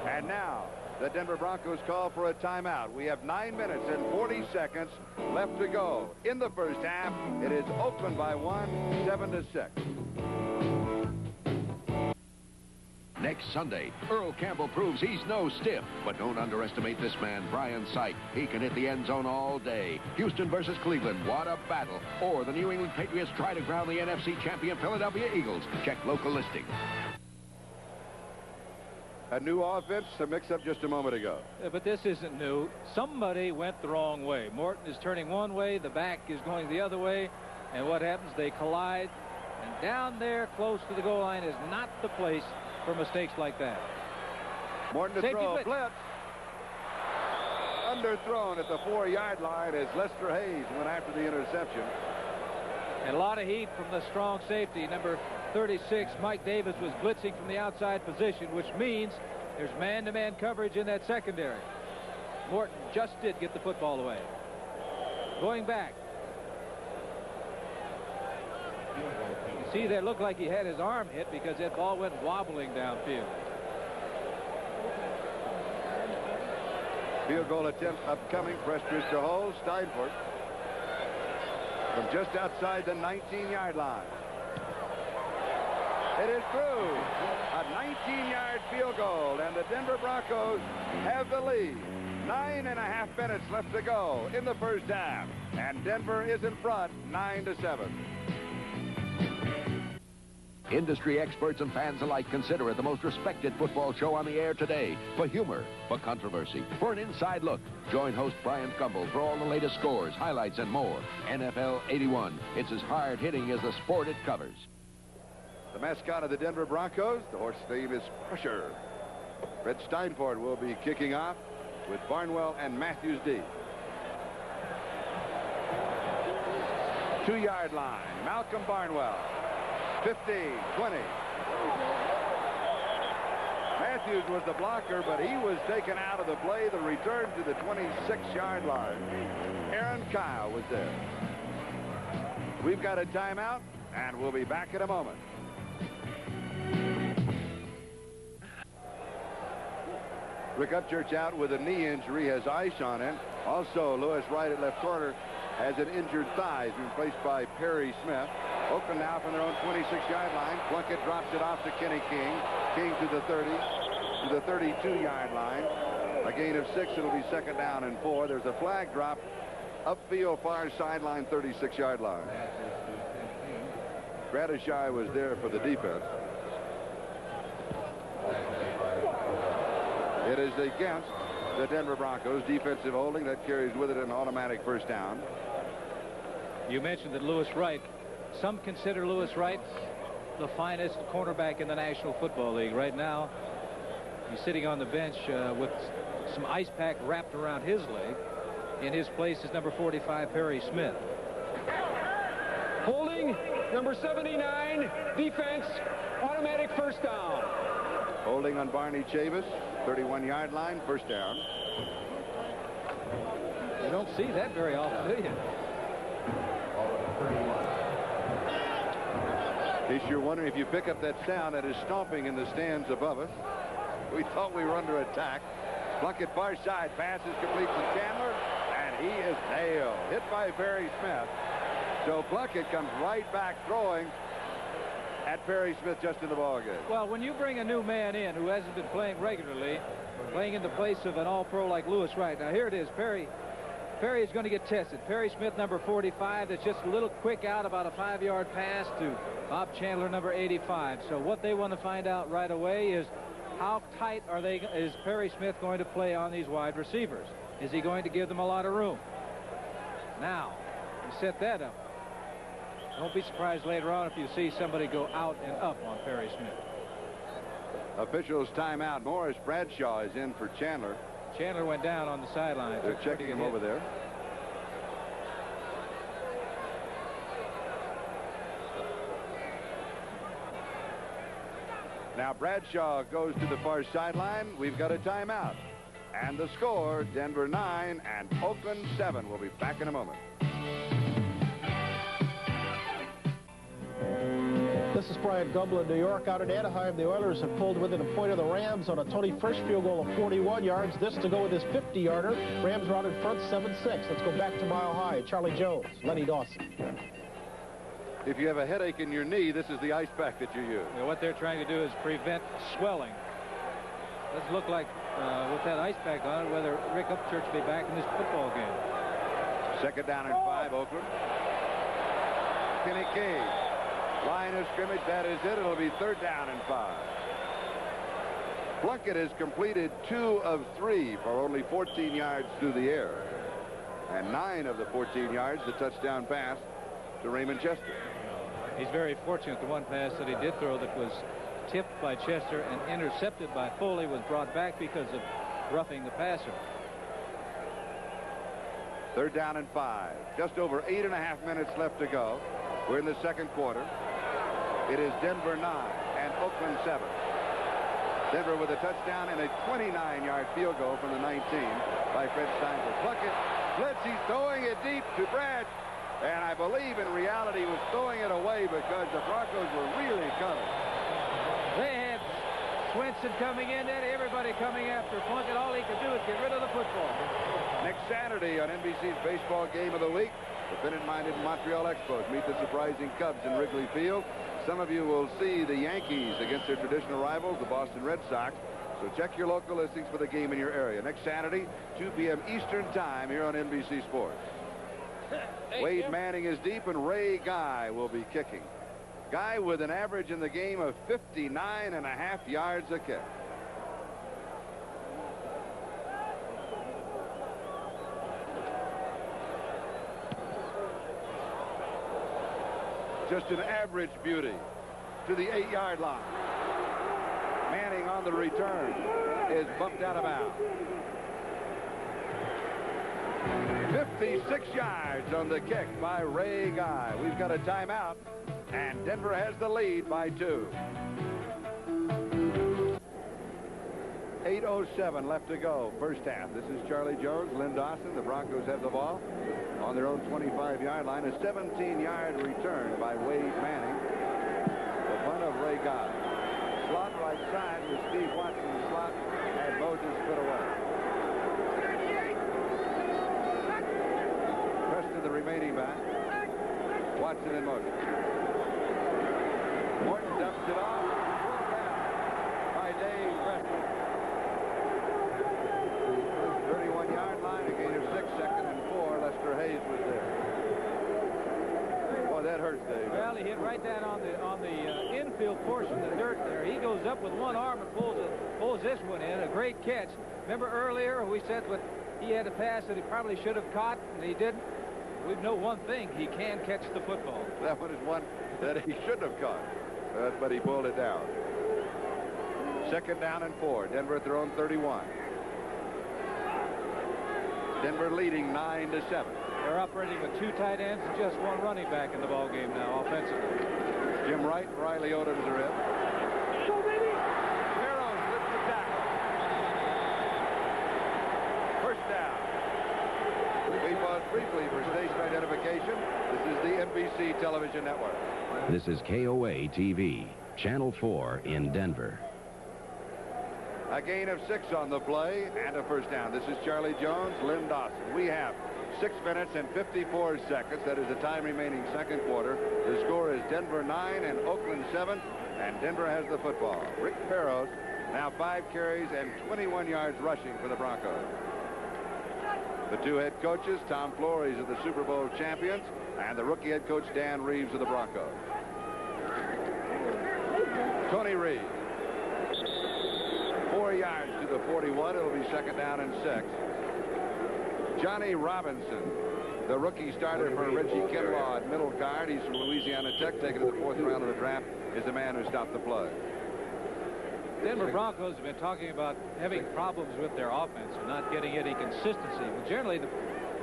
And now the Denver Broncos call for a timeout. We have 9 minutes and 40 seconds left to go. In the first half, it is Oakland by 1, 7-6. Next Sunday, Earl Campbell proves he's no stiff. But don't underestimate this man, Brian Syke. He can hit the end zone all day. Houston versus Cleveland, what a battle. Or the New England Patriots try to crown the NFC champion Philadelphia Eagles. Check local listing. A new offense, a mix-up just a moment ago. But this isn't new. Somebody went the wrong way. Morton is turning one way, the back is going the other way, and what happens? They collide, and down there close to the goal line is not the place for mistakes like that. Morton to Safety throw, blitz. Underthrown at the 4-yard line as Lester Hayes went after the interception. And a lot of heat from the strong safety. Number 36, Mike Davis, was blitzing from the outside position, which means there's man-to-man coverage in that secondary. Morton just did get the football away. Going back. See, that looked like he had his arm hit because that ball went wobbling downfield. Field goal attempt upcoming. Pressures to hold. Steinfort from just outside the 19-yard line. It is through. A 19-yard field goal, and the Denver Broncos have the lead. 9.5 minutes left to go in the first half, and Denver is in front 9-7. Industry experts and fans alike consider it the most respected football show on the air today. For humor, for controversy, for an inside look. Join host Brian Fumbles for all the latest scores, highlights, and more. NFL 81. It's as hard-hitting as the sport it covers. The mascot of the Denver Broncos, the horse name is Crusher. Fred Steinfort will be kicking off with Barnwell and Matthews D. 2-yard line. Malcolm Barnwell. 15, 20. Matthews was the blocker, but he was taken out of the play. The return to the 26-yard line. Aaron Kyle was there. We've got a timeout, and we'll be back in a moment. Rick Upchurch out with a knee injury, has ice on him. Also, Lewis Wright at left corner has an injured thigh. He's been replaced by Perry Smith. Oakland now from their own 26-yard line. Plunkett drops it off to Kenny King. King to the 30, to the 32-yard line. A gain of 6. It'll be 2nd down and 4. There's a flag drop upfield, far sideline, 36-yard line. Gradishai was there for the defense. It is against the Denver Broncos. Defensive holding that carries with it an automatic first down. You mentioned that Lewis Wright. Some consider Lewis Wright the finest cornerback in the National Football League. Right now, he's sitting on the bench with some ice pack wrapped around his leg. In his place is number 45, Perry Smith. Holding, number 79, defense, automatic first down. Holding on Barney Chavis, 31-yard line, first down. You don't see that very often, do you? In case you're wondering, if you pick up that sound, that is stomping in the stands above us. We thought we were under attack. Plunkett far side, passes complete to Chandler, and he is nailed. Hit by Perry Smith. So Plunkett comes right back throwing at Perry Smith just in the ballgame. Well, when you bring a new man in who hasn't been playing regularly, playing in the place of an all-pro like Lewis Wright. Now, here it is. Perry is going to get tested. Perry Smith, number 45. That's just a little quick out, about a 5-yard pass to Bob Chandler, number 85. So what they want to find out right away is how tight is Perry Smith going to play on these wide receivers? Is he going to give them a lot of room? Now, you set that up. Don't be surprised later on if you see somebody go out and up on Perry Smith. Officials timeout. Morris Bradshaw is in for Chandler. Chandler went down on the sideline. They're checking him over there. Now Bradshaw goes to the far sideline. We've got a timeout. And the score, Denver 9 and Oakland 7. We'll be back in a moment. This is Brian Gumble in New York. Out in Anaheim, the Oilers have pulled within a point of the Rams on a Tony Fresh field goal of 41 yards. This to go with his 50-yarder. Rams are out in front 7-6. Let's go back to Mile High. Charlie Jones, Lenny Dawson. If you have a headache in your knee, this is the ice pack that you use. You know, what they're trying to do is prevent swelling. Doesn't look like with that ice pack on it whether Rick Upchurch will be back in this football game. 2nd down and 5, Oakland. Kenny King. Line of scrimmage, that is it. It'll be 3rd down and 5. Plunkett has completed 2 of 3 for only 14 yards through the air. And 9 of the 14 yards, the touchdown pass to Raymond Chester. He's very fortunate. The one pass that he did throw that was tipped by Chester and intercepted by Foley was brought back because of roughing the passer. 3rd down and 5. Just over 8.5 minutes left to go. We're in the 2nd quarter. It is Denver 9 and Oakland 7. Denver with a touchdown and a 29-yard field goal from the 19 by Fred Steinfort. Plunkett blitz. He's throwing it deep to Brad. And I believe in reality was throwing it away because the Broncos were really coming. They had Swinson coming in, and everybody coming after Plunkett. All he could do is get rid of the football. Next Saturday on NBC's Baseball Game of the Week, the Bennett-minded Montreal Expos meet the surprising Cubs in Wrigley Field. Some of you will see the Yankees against their traditional rivals, the Boston Red Sox. So check your local listings for the game in your area. Next Saturday, 2 p.m. Eastern Time here on NBC Sports. Wade Manning is deep, and Ray Guy will be kicking. Guy with an average in the game of 59.5 yards a kick. Just an average beauty to the 8-yard line. Manning on the return is bumped out of bounds. 56 yards on the kick by Ray Guy. We've got a timeout, and Denver has the lead by 2. 8:07 left to go, first half. This is Charlie Jones, Lynn Dawson. The Broncos have the ball on their own 25-yard line. A 17-yard return by Wade Manning. The punt of Ray Guy. Slot right side with Steve Watson. The slot had Moses put away. Preston, the remaining back. Watson in motion. Morton dumps it off. Pulled down by Dave Preston. 31-yard line, a gain of 6, second and 4. Lester Hayes was there. Boy, that hurts, Dave. Well, he hit right down on the infield portion of the dirt there. He goes up with one arm and pulls this one in. A great catch. Remember earlier we said that he had a pass that he probably should have caught, and he didn't. We know one thing: he can catch the football. That one is one that he shouldn't have caught, but he pulled it down. Second down and 4. Denver at their own 31. Denver leading 9-7. They're operating with 2 tight ends and just 1 running back in the ball game now offensively. Jim Wright and Riley Odoms are in. Barrows lifts the tackle. First down. We pause briefly for station identification. This is the NBC Television Network. This is KOA TV, Channel 4 in Denver. A gain of 6 on the play and a first down. This is Charlie Jones, Lynn Dawson. We have 6 minutes and 54 seconds. That is the time remaining second quarter. The score is Denver 9 and Oakland 7, and Denver has the football. Rick Barrows now 5 carries and 21 yards rushing for the Broncos. The 2 head coaches, Tom Flores of the Super Bowl champions, and the rookie head coach Dan Reeves of the Broncos. Tony Reeves. 4 yards to the 41. It'll be second down and 6. Johnny Robinson, the rookie starter for Reggie Kinlaw at middle guard. He's from Louisiana Tech, taken to the 4th round of the draft, is the man who stopped the play. Denver Broncos have been talking about having problems with their offense and not getting any consistency. Well, generally,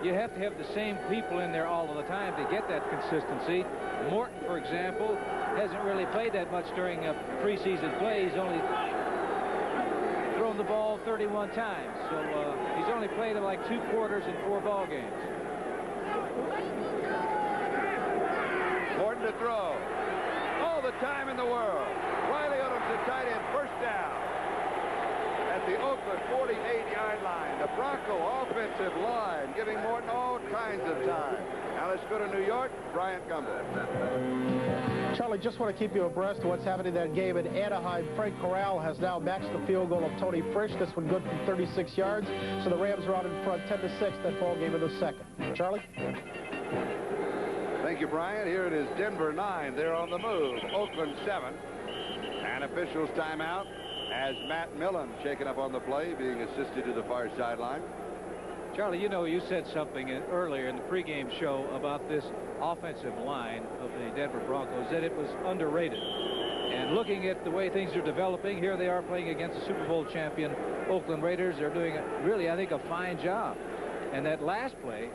you have to have the same people in there all of the time to get that consistency. Morton, for example, hasn't really played that much during preseason play. He's only thrown the ball 31 times, so he's only played in like 2 quarters in 4 ball games. Morton to throw. All the time in the world. Riley Odoms the tight end, first down at the Oakland 48-yard line. The Bronco offensive line giving Morton all kinds of time. Now let's go to New York. Bryant Gumbel. Charlie, just want to keep you abreast of what's happening in that game in Anaheim. Frank Corral has now matched the field goal of Tony Frisch. This one good from 36 yards. So the Rams are out in front 10-6 that ball game in the second. Charlie? Thank you, Brian. Here it is Denver 9. They're on the move. Oakland 7. And officials timeout as Matt Millen shaken up on the play, being assisted to the far sideline. Charlie, you know, you said something earlier in the pregame show about this offensive line of the Denver Broncos, that it was underrated. And looking at the way things are developing, here they are playing against the Super Bowl champion Oakland Raiders. They're doing really, I think, a fine job. And that last play,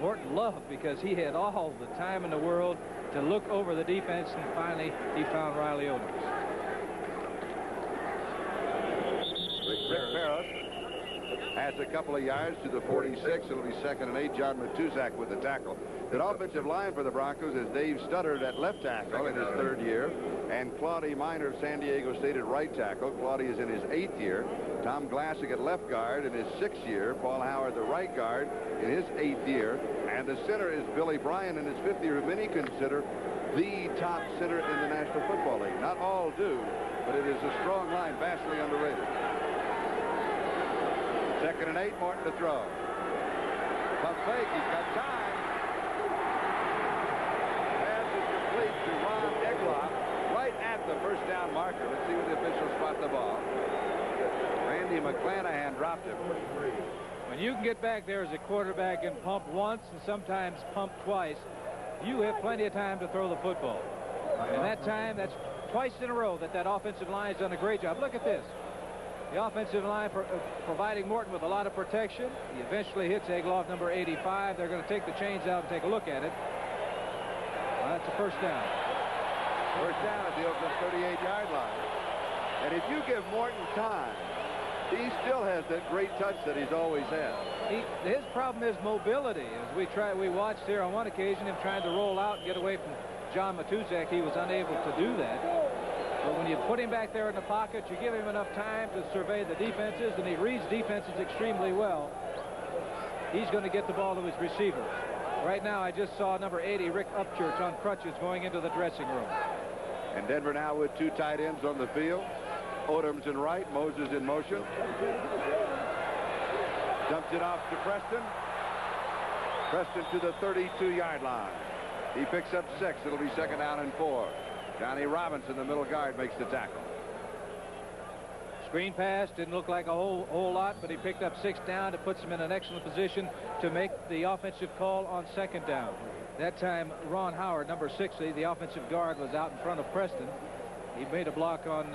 Morton loved because he had all the time in the world to look over the defense, and finally he found Riley Odoms. Rick Barrows adds a couple of yards to the 46. It'll be 2nd and 8. John Matuzak with the tackle. The offensive line for the Broncos is Dave Studdard at left tackle in his 3rd year, and Claudie Miner of San Diego State at right tackle. Claudie is in his 8th year. Tom Glassick at left guard in his 6th year. Paul Howard, the right guard, in his 8th year. And the center is Billy Bryan in his 5th year, who many consider the top center in the National Football League. Not all do, but it is a strong line, vastly underrated. 2nd and 8, Morton to throw. Pump fake, he's got time. Pass is complete to Ron Egloff, right at the first down marker. Let's see when the officials spot the ball. Randy McClanahan dropped him. When you can get back there as a quarterback and pump once and sometimes pump twice, you have plenty of time to throw the football. And that time, that's twice in a row that offensive line has done a great job. Look at this. The offensive line providing Morton with a lot of protection. He eventually hits Egloff, number 85. They're going to take the chains out and take a look at it. Well, that's a first down. First down at the Oakland 38-yard line. And if you give Morton time, he still has that great touch that he's always had. His problem is mobility. As we watched here on one occasion him trying to roll out and get away from John Matuzak. He was unable to do that. But when you put him back there in the pocket, you give him enough time to survey the defenses, and he reads defenses extremely well. He's going to get the ball to his receivers. Right now, I just saw number 80, Rick Upchurch, on crutches going into the dressing room. And Denver now with 2 tight ends on the field. Odom's in right, Moses in motion. Dumps it off to Preston. Preston to the 32-yard line. He picks up 6. It'll be 2nd down and 4. Johnny Robinson, the middle guard, makes the tackle. Screen pass didn't look like a whole lot, but he picked up 6 down. It puts him in an excellent position to make the offensive call on 2nd down. That time, Ron Howard, number 60, the offensive guard, was out in front of Preston. He made a block on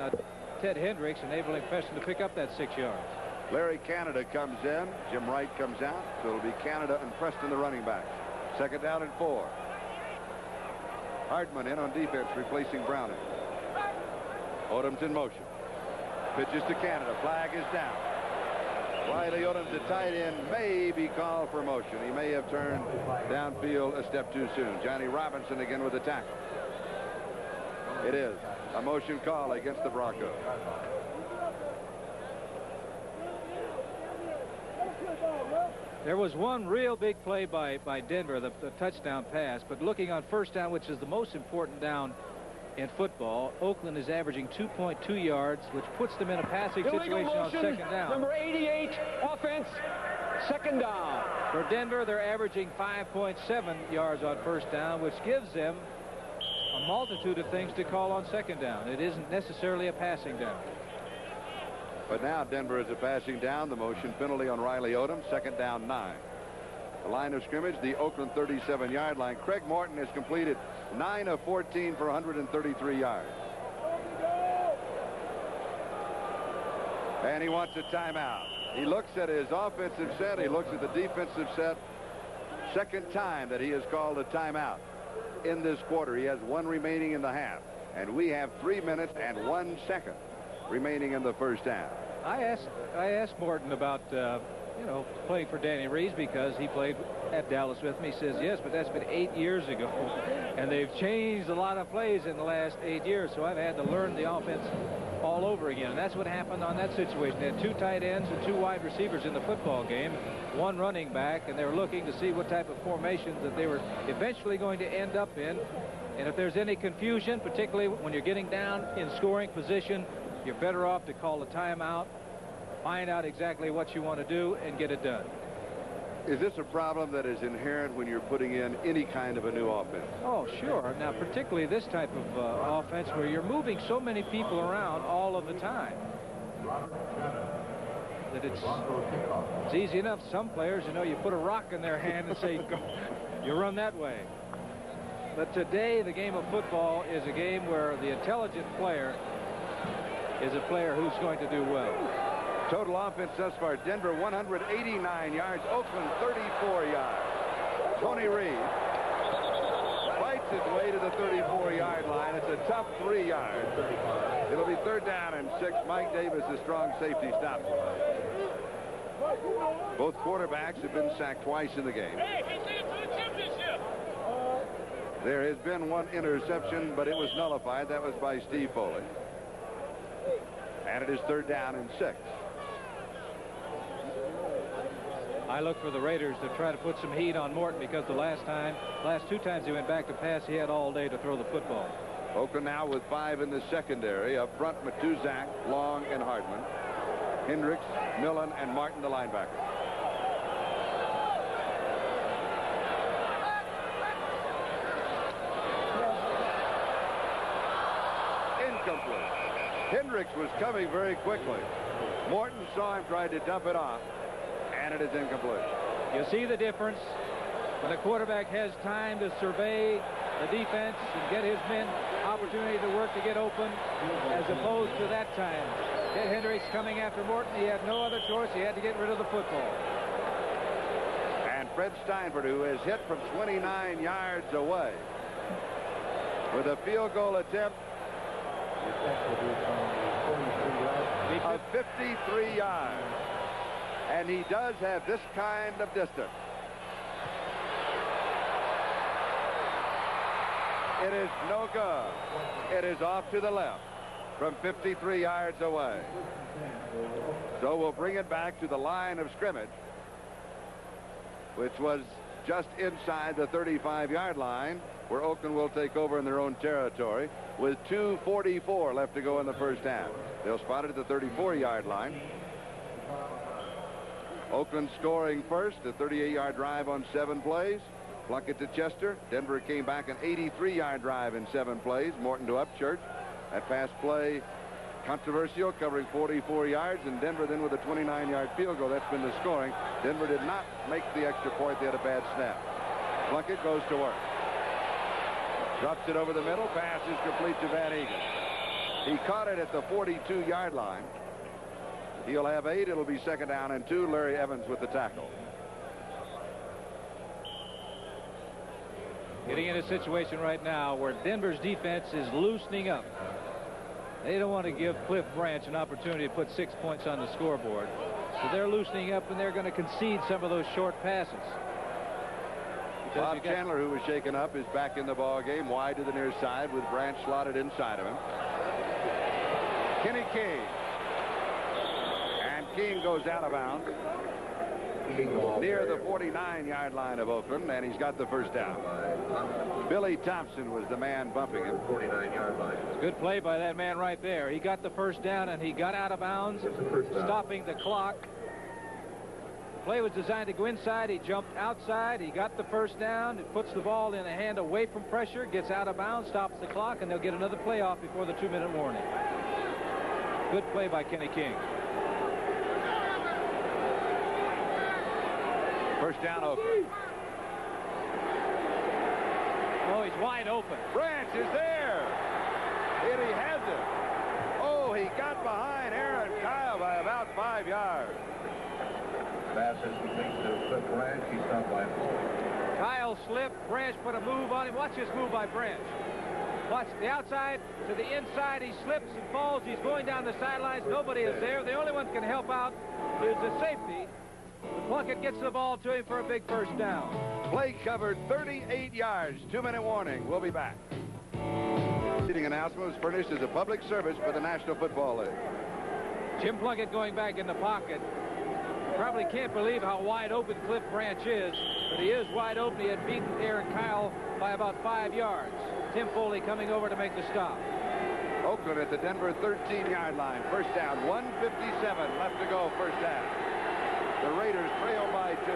Ted Hendricks, enabling Preston to pick up that 6 yards. Larry Canada comes in. Jim Wright comes out. So it'll be Canada and Preston, the running backs. 2nd down and 4. Hardman in on defense, replacing Browning. Odom's in motion. Pitches to Canada. Flag is down. Riley Odom, the tight end, may be called for motion. He may have turned downfield a step too soon. Johnny Robinson again with the tackle. It is a motion call against the Broncos. There was one real big play by Denver, the touchdown pass, but looking on 1st down, which is the most important down in football, Oakland is averaging 2.2 yards, which puts them in a passing situation on 2nd down. Number 88, offense, 2nd down. For Denver, they're averaging 5.7 yards on 1st down, which gives them a multitude of things to call on 2nd down. It isn't necessarily a passing down. But now Denver is a passing down. The motion penalty on Riley Odom. 2nd down, 9. The line of scrimmage, the Oakland 37-yard line. Craig Morton has completed 9 of 14 for 133 yards. And he wants a timeout. He looks at his offensive set. He looks at the defensive set. 2nd time that he has called a timeout in this quarter. He has 1 remaining in the half. And we have 3 minutes and 1 second remaining in the 1st half. I asked Morton about playing for Danny Reeves, because he played at Dallas with me. He says yes, but that's been 8 years ago, and they've changed a lot of plays in the last 8 years, so I've had to learn the offense all over again. And that's what happened on that situation. They had 2 tight ends and 2 wide receivers in the football game, 1 running back, and they were looking to see what type of formations that they were eventually going to end up in. And if there's any confusion, particularly when you're getting down in scoring position, you're better off to call a timeout, find out exactly what you want to do, and get it done. Is this a problem that is inherent when you're putting in any kind of a new offense? Oh, sure. Now, particularly this type of offense where you're moving so many people around all of the time that it's easy enough. Some players, you put a rock in their hand and say, go, you run that way. But today, the game of football is a game where the intelligent player is a player who's going to do well. Total offense thus far, Denver 189 yards, Oakland 34 yards. Tony Reeves fights his way to the 34-yard line. It's a tough 3 yards. It'll be 3rd down and 6. Mike Davis, the strong safety, stops. Both quarterbacks have been sacked twice in the game. There has been one interception, but it was nullified. That was by Steve Foley. And it is 3rd down and 6. I look for the Raiders to try to put some heat on Morton, because the last 2 times he went back to pass, he had all day to throw the football. Oakland now with 5 in the secondary. Up front, Matuzak, Long, and Hardman. Hendricks, Millen, and Martin, the linebacker. Incomplete. Hendricks was coming very quickly. Morton saw him, tried to dump it off, and it is incomplete. You see the difference when a quarterback has time to survey the defense and get his men opportunity to work to get open, as opposed to that time. Ted Hendricks coming after Morton. He had no other choice. He had to get rid of the football. And Fred Steinford, who has hit from 29 yards away with a field goal attempt of 53 yards. And he does have this kind of distance. It is no good. It is off to the left from 53 yards away. So we'll bring it back to the line of scrimmage, which was just inside the 35-yard line, where Oakland will take over in their own territory with 2:44 left to go in the first half. They'll spot it at the 34-yard line. Oakland scoring first, a 38-yard drive on 7 plays. Plunkett to Chester. Denver came back an 83-yard drive in 7 plays. Morton to Upchurch. That pass play controversial, covering 44 yards, and Denver then with a 29-yard field goal. That's been the scoring. Denver did not make the extra point. They had a bad snap. Plunkett goes to work. Drops it over the middle. Pass is complete to Van Egan. He caught it at the 42-yard line. He'll have 8. It'll be 2nd down and 2. Larry Evans with the tackle. Getting in a situation right now where Denver's defense is loosening up. They don't want to give Cliff Branch an opportunity to put 6 points on the scoreboard. So they're loosening up, and they're going to concede some of those short passes. Bob Chandler, who was shaken up, is back in the ball game, wide to the near side with Branch slotted inside of him. Kenny King. And King goes out of bounds near the 49-yard line of Oakland, and he's got the first down. Billy Thompson was the man bumping him. 49-yard line. Good play by that man right there. He got the first down, and he got out of bounds, stopping the clock. The play was designed to go inside. He jumped outside. He got the first down. It puts the ball in a hand away from pressure, gets out of bounds, stops the clock, and they'll get another play off before the 2-minute warning. Good play by Kenny King. First down, Oakland. Oh, he's wide open. Branch is there. And he has it. Oh, he got behind Aaron Kyle by about 5 yards. Pass is complete to Cliff Branch. He's stopped by 4. Kyle slipped. Branch put a move on him. Watch this move by Branch. Watch the outside to the inside. He slips and falls. He's going down the sidelines. Nobody is there. The only one that can help out is the safety. Plunkett gets the ball to him for a big first down. Play covered 38 yards. 2-minute warning. We'll be back. Seating announcement was furnished as a public service for the National Football League. Jim Plunkett going back in the pocket. Probably can't believe how wide open Cliff Branch is, but he is wide open. He had beaten Aaron Kyle by about 5 yards. Tim Foley coming over to make the stop. Oakland at the Denver 13-yard line. First down, 1:57 left to go first half. The Raiders trail by 2.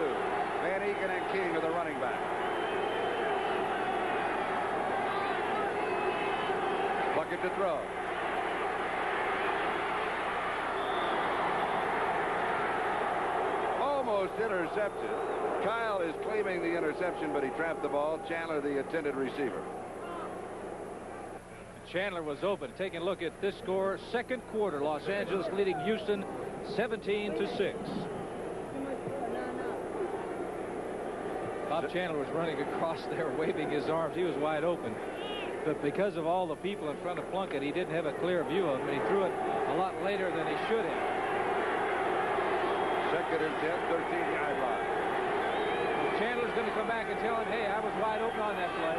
Van Egan and King are the running back. Plunkett to throw. Almost intercepted. Kyle is claiming the interception, but he trapped the ball. Chandler, the intended receiver. Chandler was open. Taking a look at this score. Second quarter, Los Angeles leading Houston 17-6. Bob Chandler was running across there, waving his arms. He was wide open. But because of all the people in front of Plunkett, he didn't have a clear view of him, and he threw it a lot later than he should have. 2nd Plunkett and 10, 13-yard line. Chandler's going to come back and tell him, hey, I was wide open on that play.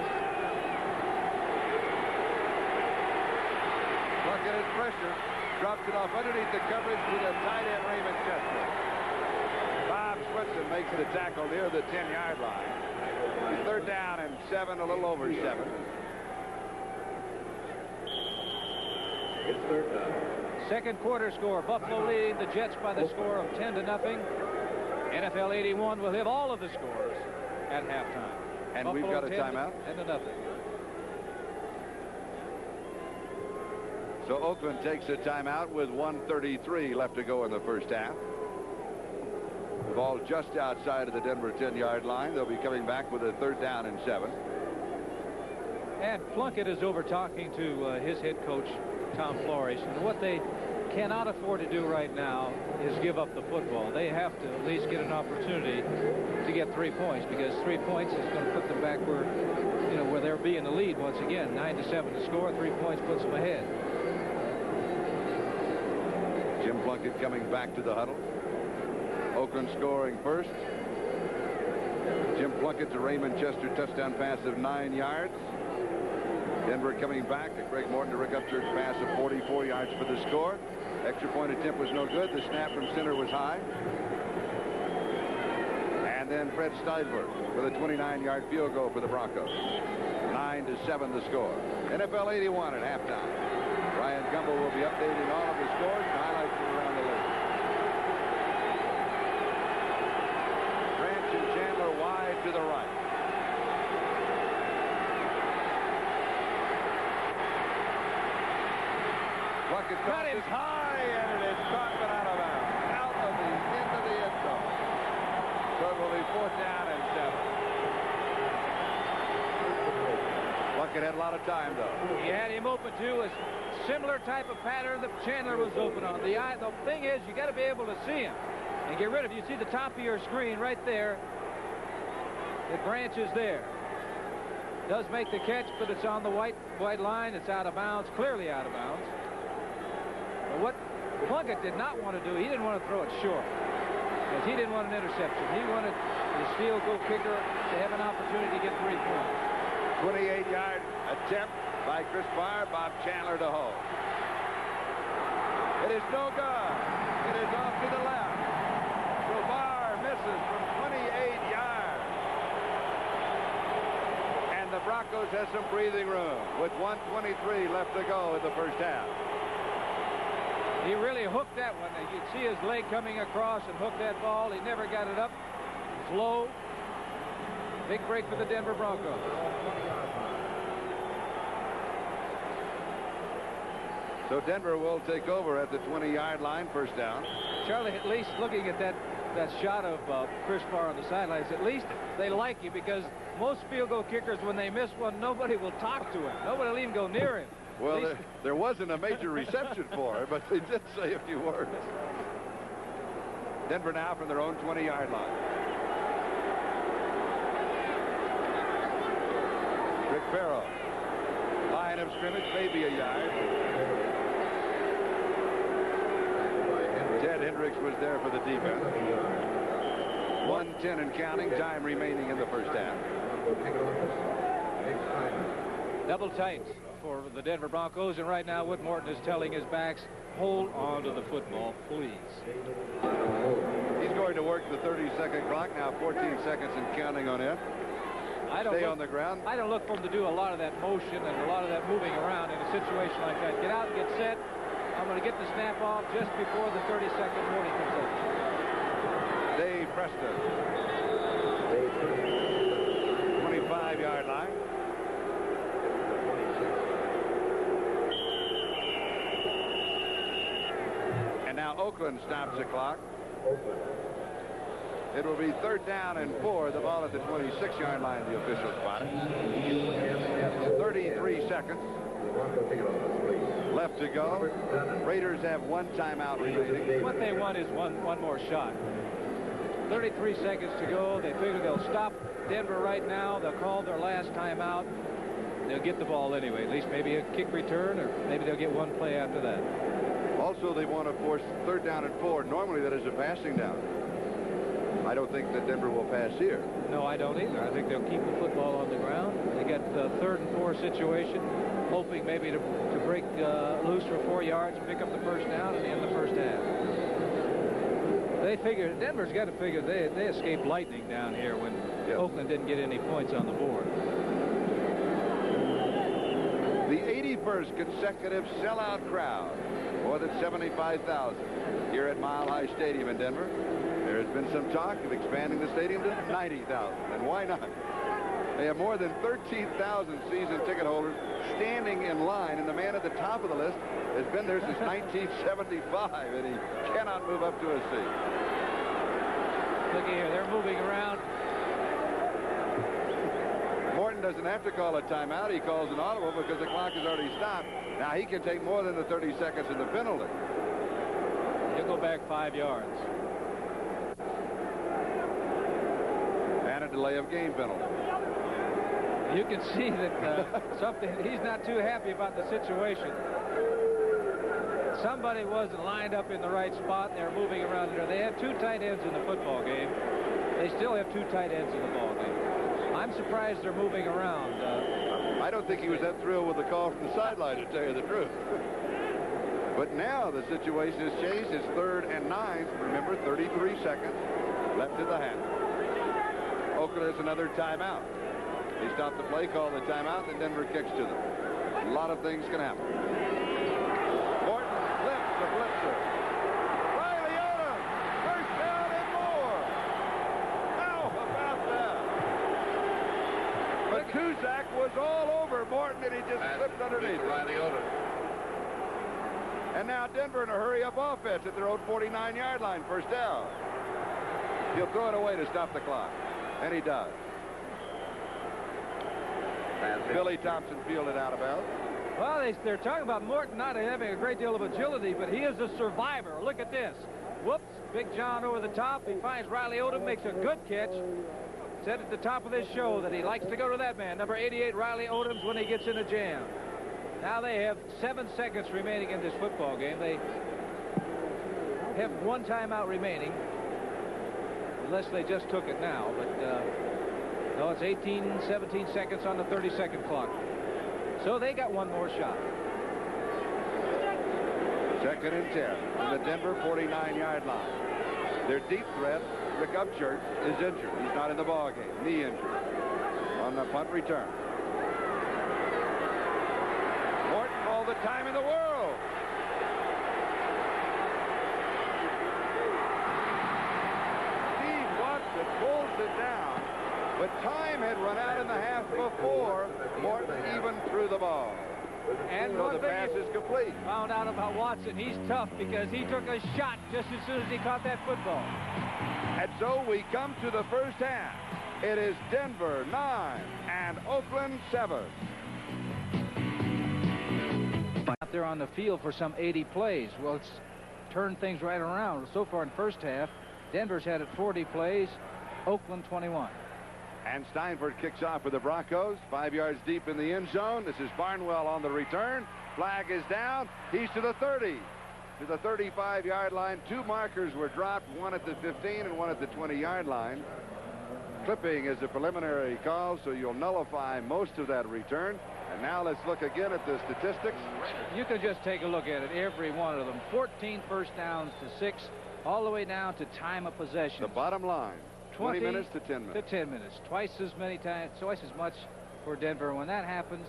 Plunkett is pressure. Drops it off underneath the coverage to the tight end, Raymond Chester. Bob Switson makes the tackle near the 10-yard line. Third down and 7, a little over 7. It's third down. Second quarter score. Buffalo leading the Jets by the score of 10-0. NFL 81 will have all of the scores at halftime. And Buffalo we've got a 10 timeout. 10-0. So Oakland takes a timeout with 1:33 left to go in the first half. The ball just outside of the Denver 10-yard line. They'll be coming back with a third down and 7. And Plunkett is over talking to his head coach, Tom Flores. And what they cannot afford to do right now is give up the football. They have to at least get an opportunity to get 3 points, because 3 points is going to put them back where, you know, where they'll be in the lead once again. 9-7 to score. 3 points puts them ahead. Jim Plunkett coming back to the huddle. Oakland scoring first. Jim Plunkett to Raymond Chester, touchdown pass of 9 yards. Denver coming back. Greg Morton to Rick Upchurch pass of 44 yards for the score. Extra point attempt was no good. The snap from center was high. And then Fred Steidler with a 29-yard field goal for the Broncos. 9-7 the score. NFL 81 at halftime. Ryan Gumbel will be updating all of the scores and highlights from around the league. Branch and Chandler wide to the right. Plunkett got it high, and it is caught but out of bounds. Out of the end of the end zone. So it will be fourth down and 7. Plunkett had a lot of time, though. He had him open to a similar type of pattern that Chandler was open on. The thing is, you got to be able to see him and get rid of. You see the top of your screen right there. The Branch is there. Does make the catch, but it's on the white line. It's out of bounds, clearly out of bounds. But what Plunkett did not want to do, he didn't want to throw it short, because he didn't want an interception. He wanted his field goal kicker to have an opportunity to get 3 points. 28-yard attempt by Chris Barr. Bob Chandler to hold. It is no good. It is off to the left. So Barr misses from 28 yards. And the Broncos have some breathing room with 1:23 left to go in the first half. He really hooked that one. You could see his leg coming across and hooked that ball. He never got it up. It was low. Big break for the Denver Broncos. So Denver will take over at the 20-yard line, first down. Charlie, at least looking at that shot of Chris Barr on the sidelines, at least they like you, because most field goal kickers, when they miss one, nobody will talk to him. Nobody will even go near him. Well, there wasn't a major reception for it, but they did say a few words. Denver now from their own 20-yard line. Rick Farrell. Line of scrimmage, maybe a yard. Ted Hendricks was there for the defense. 1:10 and counting, time remaining in the first half. Double tights for the Denver Broncos, and right now Whit Morton is telling his backs, hold on to the football, please. He's going to work the 30-second clock now, 14 seconds and counting on it. Stay on the ground. I don't look for him to do a lot of that motion and a lot of that moving around in a situation like that. Get out and get set. I'm going to get the snap off just before the 30-second warning comes up. Dave Preston. 25-yard line. And now Oakland stops the clock. It will be third down and 4. The ball at the 26-yard line, the official spotted. 33 seconds left to go. Raiders have one timeout remaining. What they want is one more shot. 33 seconds to go. They figure they'll stop Denver right now. They'll call their last timeout. They'll get the ball anyway. At least maybe a kick return, or maybe they'll get one play after that. Also, they want to force third down and 4. Normally, that is a passing down. I don't think that Denver will pass here. No, I don't either. I think they'll keep the football on the ground. They get the 3rd and 4 situation, hoping maybe to break loose for 4 yards, pick up the first down, and end the first half. They figure, Denver's got to figure they escaped lightning down here when Oakland didn't get any points on the board. The 81st consecutive sellout crowd, more than 75,000 here at Mile High Stadium in Denver. There has been some talk of expanding the stadium to 90,000, and why not? They have more than 13,000 season ticket holders standing in line, and the man at the top of the list has been there since 1975, and he cannot move up to a seat. Look here, they're moving around. Morton doesn't have to call a timeout. He calls an audible because the clock has already stopped. Now he can take more than the 30 seconds in the penalty. He'll go back 5 yards. And a delay of game penalty. You can see that he's not too happy about the situation. Somebody wasn't lined up in the right spot. They're moving around there. They have 2 tight ends in the football game. They still have 2 tight ends in the ball game. I'm surprised they're moving around. I don't think he was that thrilled with the call from the sideline, to tell you the truth. But now the situation has changed. It's 3rd and 9. Remember, 33 seconds left in the half. Oakland has another timeout. They stop the play, call the timeout, and Denver kicks to them. A lot of things can happen. Morton lifts the blitzer. Riley Odom, first down and more. How about that? But Cusack was all over Morton, and he just slipped underneath. Riley Odom. And now Denver in a hurry-up offense at their own 49-yard line, first down. He'll throw it away to stop the clock, and he does. Billy Thompson fielded out of bounds. Well, they're talking about Morton not having a great deal of agility, but he is a survivor. Look at this. Whoops, Big John over the top. He finds Riley Odom, makes a good catch. Said at the top of this show that he likes to go to that man, number 88, Riley Odom, when he gets in a jam. Now they have 7 seconds remaining in this football game. They have 1 timeout remaining, unless they just took it now. But no, it's 17 seconds on the 30-second clock. So they got 1 more shot. 2nd and 10 from the Denver 49-yard line. Their deep threat, Rick Upchurch, is injured. He's not in the ball game. Knee injury on the punt return. Morton all the time in the world. Steve Watson pulls it down, but time had run out in the half before Morton even threw the ball. And so the pass is complete. Found out about Watson. He's tough because he took a shot just as soon as he caught that football. And so we come to the first half. It is Denver 9 and Oakland 7. Out there on the field for some 80 plays. Well, it's turned things right around. So far in first half, Denver's had it 40 plays, Oakland 21. And Steinford kicks off for the Broncos, 5 yards deep in the end zone. This is Barnwell on the return. Flag is down. He's to the 30, to the 35-yard line. 2 markers were dropped, one at the 15 and one at the 20-yard line. Clipping is a preliminary call, so you'll nullify most of that return. And now let's look again at the statistics. You can just take a look at it, every one of them. 14 first downs to 6, all the way down to time of possession. The bottom line. 20 minutes to 10 minutes. To 10 minutes. Twice as much for Denver. When that happens,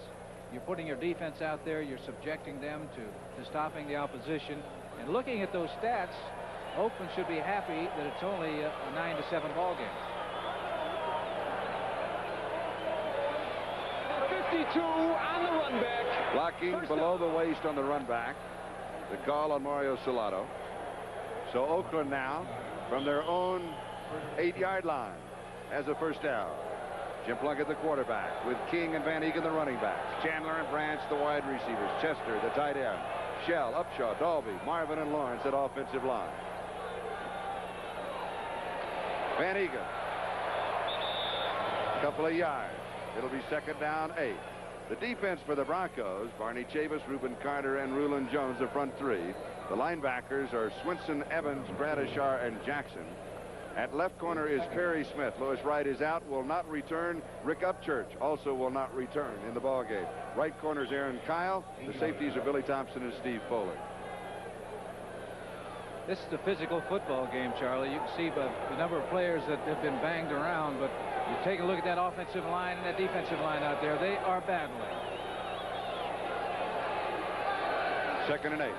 you're putting your defense out there. You're subjecting them to stopping the opposition. And looking at those stats, Oakland should be happy that it's only a 9-7 ball game. 52 on the run back. Blocking below the waist on the run back. The call on Mario Salato. So Oakland now, from their own 8-yard line, has a first down. Jim Plunkett, the quarterback, with King and Van Eegen, the running backs. Chandler and Branch, the wide receivers. Chester, the tight end. Shell, Upshaw, Dalby, Marvin, and Lawrence at offensive line. Van Eegen. A couple of yards. It'll be 2nd down, 8. The defense for the Broncos, Barney Chavis, Reuben Carter, and Rulon Jones, the front 3. The linebackers are Swinson, Evans, Bradishar, and Jackson. At left corner is Perry Smith. Lewis Wright is out, will not return. Rick Upchurch also will not return in the ball game. Right corner is Aaron Kyle. The safeties are Billy Thompson and Steve Foley. This is a physical football game, Charlie. You can see by the number of players that have been banged around, but you take a look at that offensive line and that defensive line out there. They are battling. 2nd and 8.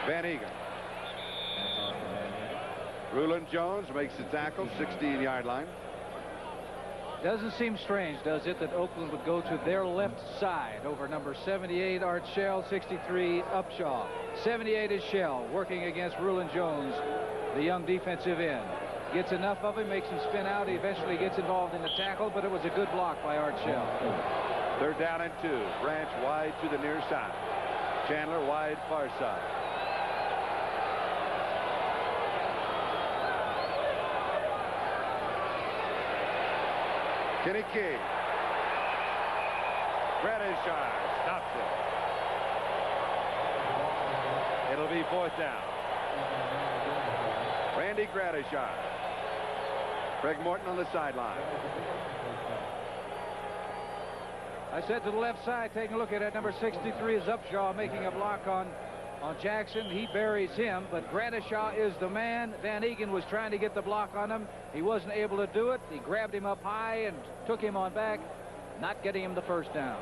Van Egan. Rulon Jones makes the tackle, 16-yard line. Doesn't seem strange, does it, that Oakland would go to their left side over number 78, Art Shell, 63, Upshaw. 78 is Shell, working against Rulon Jones, the young defensive end. Gets enough of him, makes him spin out. He eventually gets involved in the tackle, but it was a good block by Art Shell. 3rd down and 2. Branch wide to the near side. Chandler wide far side. Kenny King. Gradishar stops it. It'll be 4th down. Randy Gradishar. Craig Morton on the sideline. I said to the left side, taking a look at it, number 63 is Upshaw making a block on Jackson. He buries him, but Gradishaw is the man. Van Egan was trying to get the block on him. He wasn't able to do it. He grabbed him up high and took him on back, not getting him the 1st down.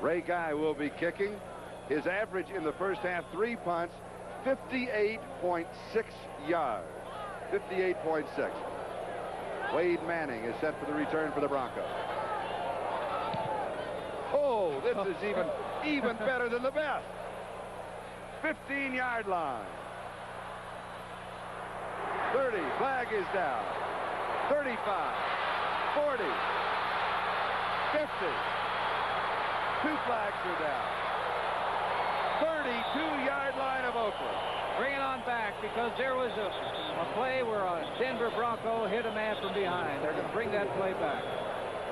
Ray Guy will be kicking. His average in the first half, 3 punts, 58.6 yards. 58.6. Wade Manning is set for the return for the Broncos. Oh, this is even better than the best. 15-yard line. 30. Flag is down. 35. 40. 50. 2 flags are down. 32-yard line of Oakland. Bring it on back, because there was a play where a Denver Bronco hit a man from behind. They're going to bring that play back.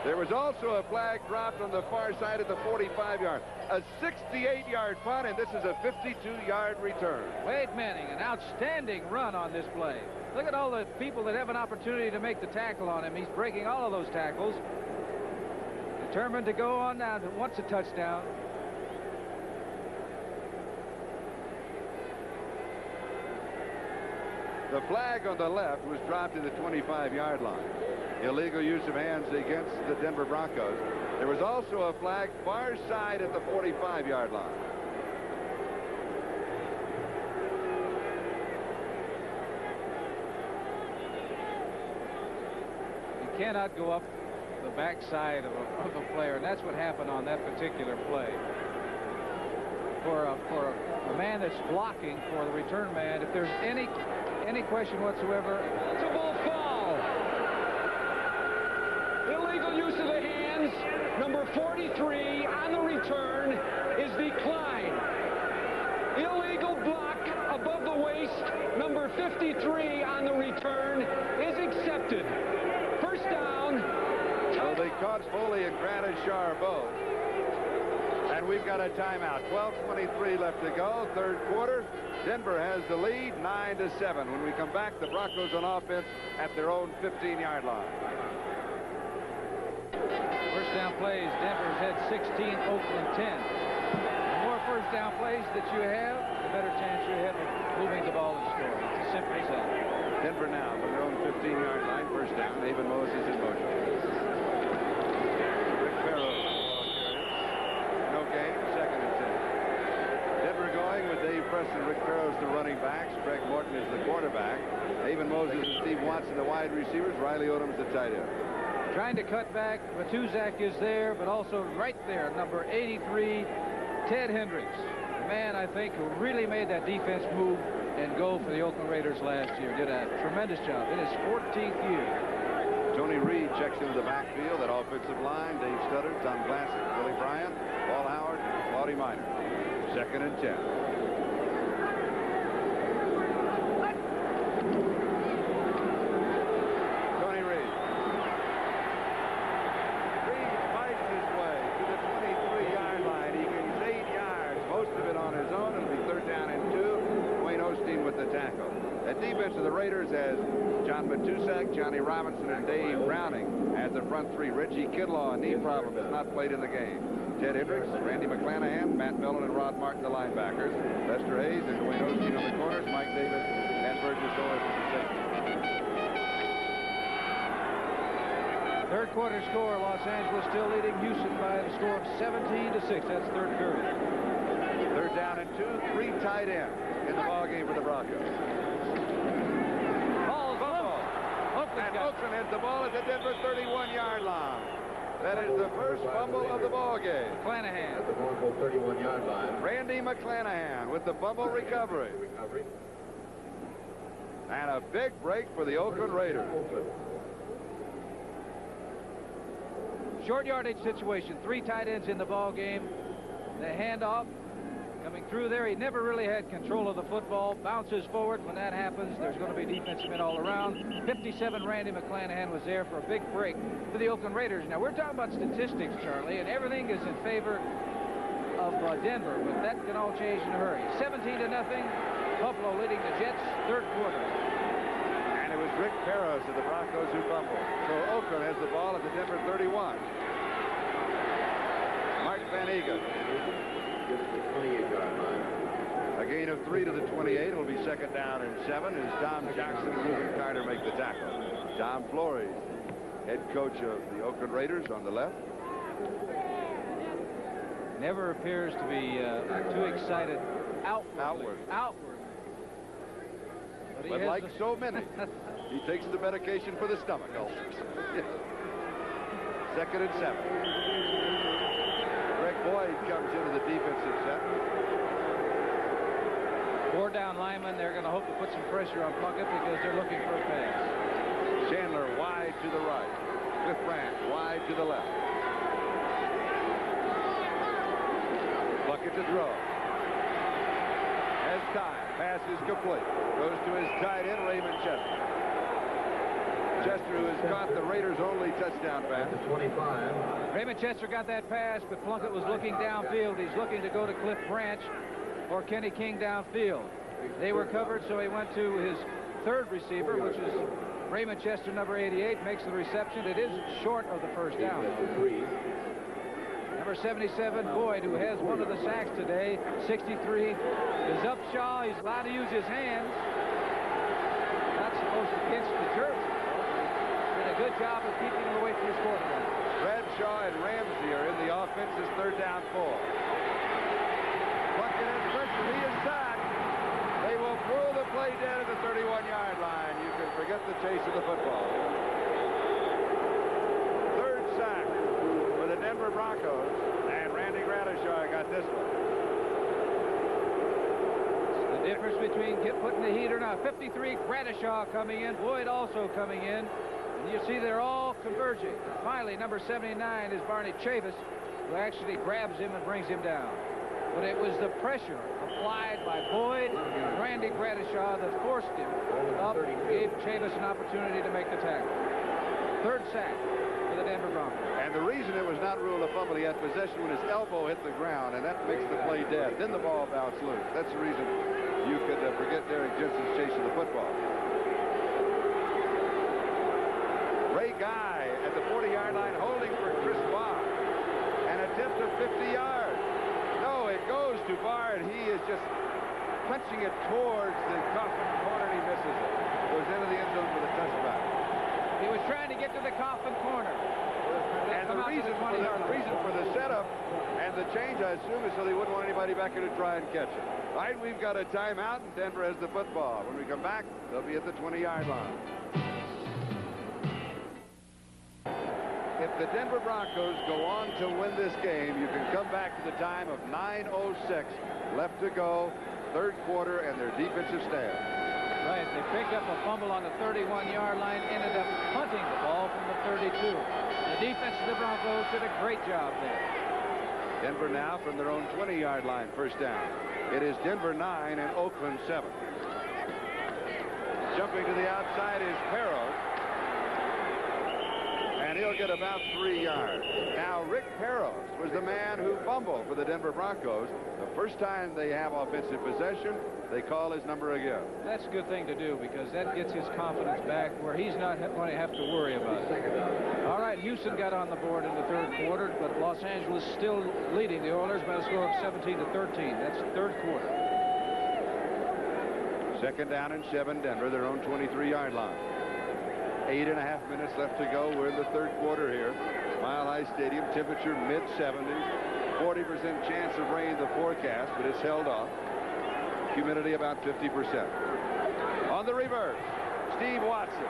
There was also a flag dropped on the far side of the 45-yard. A 68-yard punt, and this is a 52-yard return. Wade Manning, an outstanding run on this play. Look at all the people that have an opportunity to make the tackle on him. He's breaking all of those tackles. Determined to go on now. Wants a touchdown. The flag on the left was dropped to the 25-yard line. Illegal use of hands against the Denver Broncos. There was also a flag far side at the 45-yard line. You cannot go up the backside of a player, and that's what happened on that particular play. For a man that's blocking for the return man, if there's any question whatsoever, It's a ball foul. Illegal use of the hands. Number 43 on the return is declined. Illegal block above the waist. Number 53 on the return is accepted. 1st down. So they caught Foley and Gradishar both. And we've got a timeout. 12:23 left to go. 3rd quarter. Denver has the lead, 9-7. When we come back, the Broncos on offense at their own 15-yard line. first down plays, Denver's had 16, Oakland 10. The more first down plays that you have, the better chance you have of moving the ball and scoring. It's as simple as that. Denver now from their own 15-yard line. 1st down. Haven Moses in motion. Rick Farrow. No gain. 2nd and 10. Denver going with Dave Preston, Rick Farrow as the running backs. Craig Morton is the quarterback. Haven Moses and Steve Watson the wide receivers. Riley Odom's the tight end. Trying to cut back. Matuzak is there, but also right there, number 83, Ted Hendricks. The man, I think, who really made that defense move and go for the Oakland Raiders last year. Did a tremendous job in his 14th year. Tony Reed checks into the backfield. That offensive line, Dave Stutter, Tom Glassick, Billy Bryant, Paul Howard, Claudia Minor. 2nd and 10. Tony Reed. Reed fights his way to the 23-yard line. He gains 8 yards, most of it on his own. It'll be 3rd down and 2. Wayne Osteen with the tackle. That defense of the Raiders has John Matusak, Johnny Robinson, and Dave Browning as the front three. Reggie Kidlaw, a knee problem, has not played in the game. Ted Hendricks, Randy McClanahan, Matt Mellon, and Rod Martin, the linebackers. Lester Hayes and Dwayne Osteen on the corners. Mike Davis and Burgess Owens at the safety. Third quarter score, Los Angeles still leading Houston by the score of 17-6. That's third period. Third down and 2, 3 tight ends in the ball game for the Broncos. And Oakland has the ball at the Denver 31-yard line. That is the first fumble of the ball game. McClanahan. At the Broncos 31-yard line. Randy McClanahan with the fumble recovery. And a big break for the Oakland Raiders. Short yardage situation. 3 tight ends in the ball game. The handoff coming through there. He never really had control of the football. Bounces forward. When that happens, there's going to be defensive men all around. 57 Randy McClanahan was there for a big break for the Oakland Raiders. Now, we're talking about statistics, Charlie, and everything is in favor of Denver, but that can all change in a hurry. 17-0. Buffalo leading the Jets, third quarter. And it was Rick Parros of the Broncos who fumbled. So Oakland has the ball at the Denver 31. Mark Van Eegen. A gain of 3 to the 28. It'll be second down and 7 as Tom Jackson and Reuben Carter make the tackle. Tom Flores, head coach of the Oakland Raiders, on the left. Never appears to be too excited outward. But like so many, he takes the medication for the stomach ulcers. Second and 7. Greg Boyd comes into the defensive set. 4 down linemen. They're going to hope to put some pressure on Plunkett because they're looking for a pass. Chandler wide to the right. Cliff Branch wide to the left. Plunkett to throw. Has time. Pass is complete. Goes to his tight end, Raymond Chester. Chester, who has caught the Raiders' only touchdown pass. 25. Raymond Chester got that pass, but Plunkett was looking downfield. He's looking to go to Cliff Branch or Kenny King downfield. They were covered, so he went to his third receiver, which is Raymond Chester, number 88, makes the reception. It is short of the first down. Number 77, Boyd, who has one of the sacks today. 63 is Upshaw. He's allowed to use his hands. Not supposed to pinch the jersey. Did a good job of keeping him away from his quarterback. Bradshaw and Ramsey are in the offense. It's third down 4. Plunkett has pressure. He is sacked. They will throw the play dead at the 31-yard line. You can forget the chase of the football. Third sack for the Denver Broncos, and Randy Gradishaw got this one. The difference between putting the heat or not. 53, Gradishaw coming in. Boyd also coming in. And you see they're all converging. Finally, number 79 is Barney Chavis, who actually grabs him and brings him down. But it was the pressure applied by Boyd and Randy Gradishaw that forced him up, gave Chavis an opportunity to make the tackle. Third sack for the Denver Broncos. And the reason it was not ruled a fumble, he had possession when his elbow hit the ground, and that makes the play dead. Then the ball bounced loose. That's the reason you could forget Derek Jensen's chase of the football. Ray Guy at the 40-yard line holding for Chris Barr. An attempt of 50 yards. No, it goes to Barr, and he is just punching it towards the coffin corner, and he misses it. Goes into the end zone for the touchback. He was trying to get to the coffin corner. And the reason for the setup and the change, I assume, is so they wouldn't want anybody back here to try and catch it. All right, we've got a timeout, and Denver has the football. When we come back, they'll be at the 20-yard line. If the Denver Broncos go on to win this game, you can come back to the time of 9:06 left to go, third quarter, and their defensive staff. Right, they picked up a fumble on the 31-yard line, ended up punting the ball from the 32. The defense of the Broncos did a great job there. Denver now from their own 20-yard line, first down. It is Denver 9 and Oakland 7. Jumping to the outside is Parros. And and he'll get about 3 yards. Now, Rick Peros was the man who fumbled for the Denver Broncos. The first time they have offensive possession, they call his number again. That's a good thing to do because that gets his confidence back where he's not going to have to worry about it. All right, Houston got on the board in the third quarter, but Los Angeles still leading the Oilers by a score of 17-13. That's the third quarter. 2nd down and 7, Denver, their own 23-yard line. 8.5 minutes left to go. We're in the third quarter here. Mile High Stadium, temperature mid-70s. 40% chance of rain in the forecast, but it's held off. Humidity about 50%. On the reverse, Steve Watson.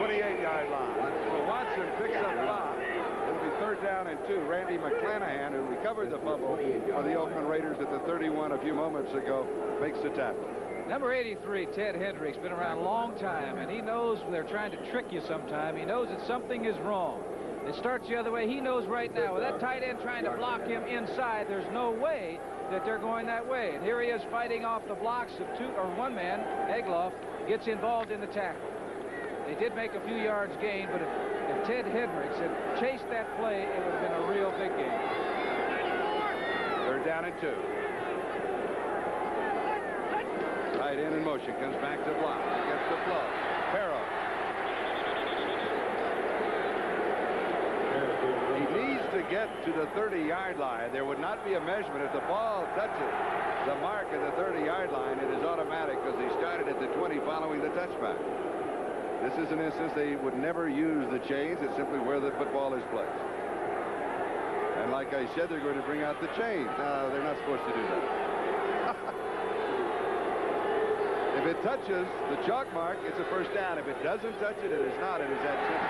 28-yard line. So Watson picks up 5. It'll be 3rd down and 2. Randy McClanahan, who recovered the fumble for the Oakland Raiders at the 31 a few moments ago, makes the tackle. Number 83, Ted Hendricks, been around a long time, and he knows they're trying to trick you sometime. He knows that something is wrong. It starts the other way. He knows right now, with that tight end trying to block him inside, there's no way that they're going that way. And here he is fighting off the blocks of one man. Egloff gets involved in the tackle. They did make a few yards gain, but if Ted Hendricks had chased that play, it would have been a real big game. 3rd down and 2. Tight end in motion, comes back to block, gets the flow. Farrow. He needs to get to the 30-yard line. There would not be a measurement. If the ball touches the mark at the 30-yard line, it is automatic because he started at the 20 following the touchback. This is an instance they would never use the chains. It's simply where the football is placed. And like I said, they're going to bring out the chains. No, they're not supposed to do that. If it touches the chalk mark, it's a 1st down. If it doesn't touch it, it is not. It is that simple.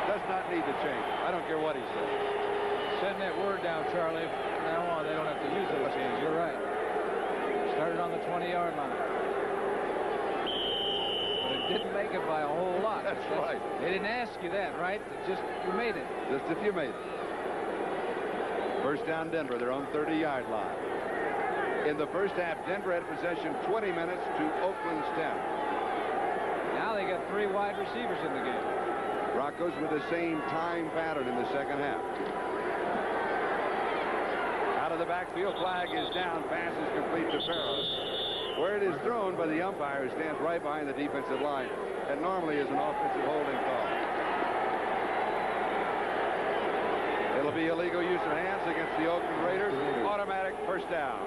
Does not need the chain. I don't care what he says. Send that word down, Charlie. From now on, they don't have to use those chains. You're right. Started on the 20-yard line. But it didn't make it by a whole lot. That's right. They didn't ask you that, right? It just, you made it. Just if you made it. 1st down, Denver, their own 30-yard line. In the first half, Denver had possession 20 minutes to Oakland's 10. Now they got 3 wide receivers in the game. Broncos with the same time pattern in the second half. Out of the backfield, flag is down. Pass is complete to Farrow. Where it is thrown by the umpire, who stands right behind the defensive line. And normally is an offensive holding call. It'll be illegal use of hands against the Oakland Raiders. Automatic 1st down.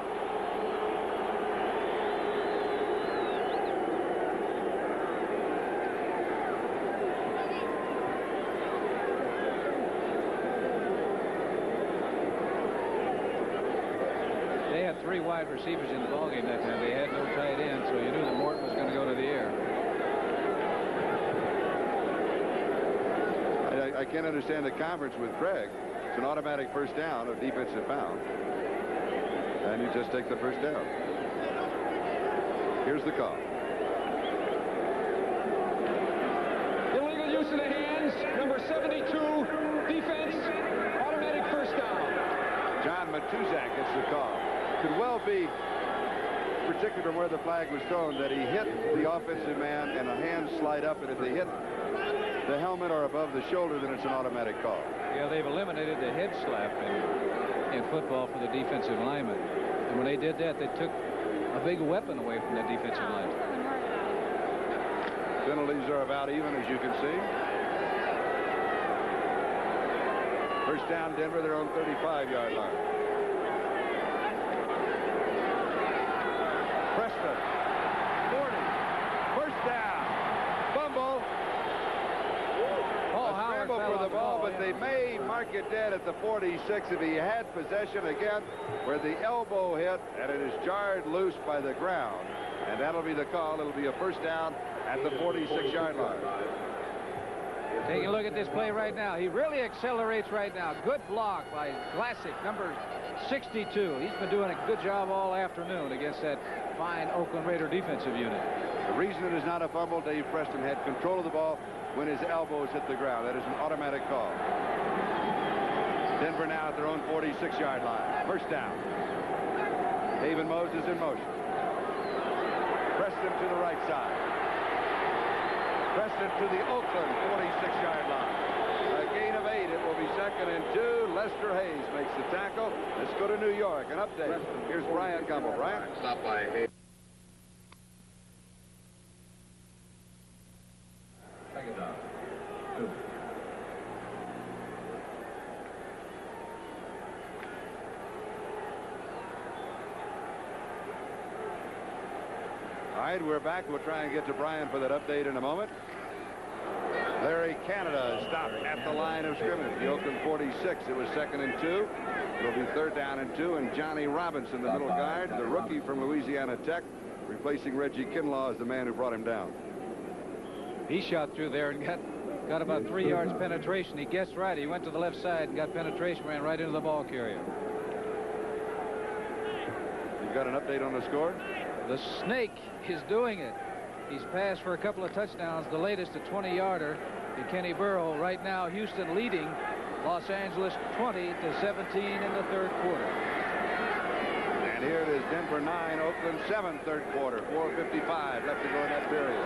They had 3 wide receivers in the ballgame that time. They had no tight end, so you knew that Morton was going to go to the air. I can't understand the conference with Craig. It's an automatic 1st down, a defensive foul. And you just take the 1st down. Here's the call. Illegal use of the hands. Number 72, defense, automatic 1st down. John Matuzak gets the call. Could well be, particularly from where the flag was thrown, that he hit the offensive man and a hand slide up, and if they hit the helmet or above the shoulder, then it's an automatic call. Yeah, they've eliminated the head slap in football for the defensive lineman. And when they did that, they took a big weapon away from the defensive lineman. Penalties are about even, as you can see. 1st down, Denver, their own 35-yard line. Preston, 40, 1st down, fumble. A scramble for the ball, but they may mark it dead at the 46 if he had possession again, where the elbow hit, and it is jarred loose by the ground. And that'll be the call. It'll be a 1st down at the 46-yard line. Taking a look at this play right now. He really accelerates right now. Good block by Classic, number 62. He's been doing a good job all afternoon against that fine Oakland Raider defensive unit. The reason it is not a fumble, Dave Preston had control of the ball when his elbows hit the ground. That is an automatic call. Denver now at their own 46-yard line. 1st down. David Moses in motion. Preston to the right side. Pressed it to the Oakland 46-yard line. A gain of 8. It will be 2nd and 2. Lester Hayes makes the tackle. Let's go to New York. An update. Here's Brian Gumbel. Brian? Stop by Hayes. Second down. 2. All right, we're back. We'll try and get to Brian for that update in a moment. Larry Canada stopped at the line of scrimmage. The Oakland 46. It was 2nd and 2. It'll be 3rd down and 2. And Johnny Robinson, the middle guard, the rookie from Louisiana Tech, replacing Reggie Kinlaw as the man who brought him down. He shot through there and got about 3 yards penetration. He guessed right. He went to the left side and got penetration, ran right into the ball carrier. You've got an update on the score? The Snake is doing it. He's passed for a couple of touchdowns, the latest a 20-yarder to Kenny Burrow. Right now, Houston leading Los Angeles 20-17 in the 3rd quarter. And here it is, Denver 9, Oakland 7, 3rd quarter. 4:55 left to go in that period.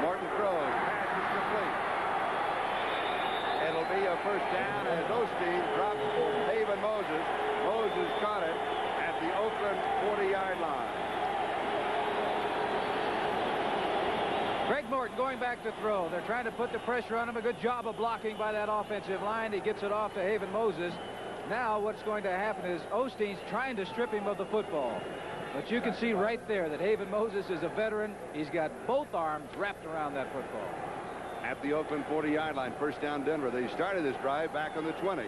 Morton throws, pass is complete. It'll be a 1st down as Osteen drops Haven Moses. Moses caught it at the Oakland 40-yard line. Greg Morton going back to throw. They're trying to put the pressure on him. A good job of blocking by that offensive line. He gets it off to Haven Moses. Now what's going to happen is Osteen's trying to strip him of the football. But you can see right there that Haven Moses is a veteran. He's got both arms wrapped around that football. At the Oakland 40-yard line, 1st down Denver. They started this drive back on the 20.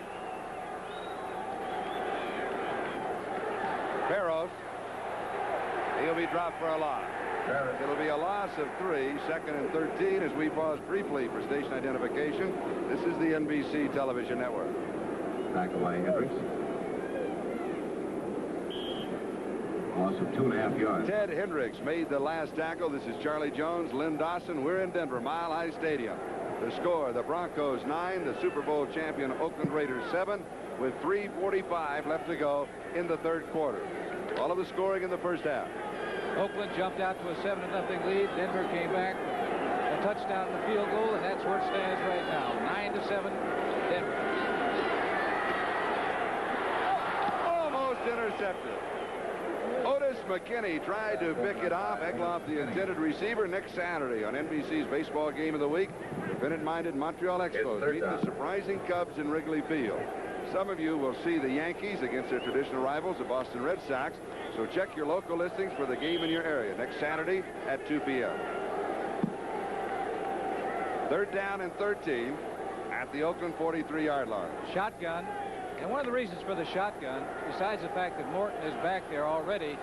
Barrows. He'll be dropped for a loss. It'll be a loss of 3, 2nd and 13 as we pause briefly for station identification. This is the NBC television network. Tackle by Hendricks. Loss of 2.5 yards. Ted Hendricks made the last tackle. This is Charlie Jones, Lynn Dawson. We're in Denver, Mile High Stadium. The score, the Broncos 9, the Super Bowl champion Oakland Raiders 7, with 3:45 left to go in the 3rd quarter. All of the scoring in the 1st half. Oakland jumped out to a 7-0 lead. Denver came back with a touchdown and a field goal, and that's where it stands right now. 9-7, Denver. Almost intercepted. Otis McKinney tried to pick it off. Egloff, the intended receiver, next Saturday on NBC's Baseball Game of the Week. Defendant-minded Montreal Expos beat the surprising Cubs in Wrigley Field. Some of you will see the Yankees against their traditional rivals, the Boston Red Sox. So check your local listings for the game in your area next Saturday at 2 p.m. 3rd down and 13 at the Oakland 43-yard line. Shotgun. And one of the reasons for the shotgun, besides the fact that Morton is back there already,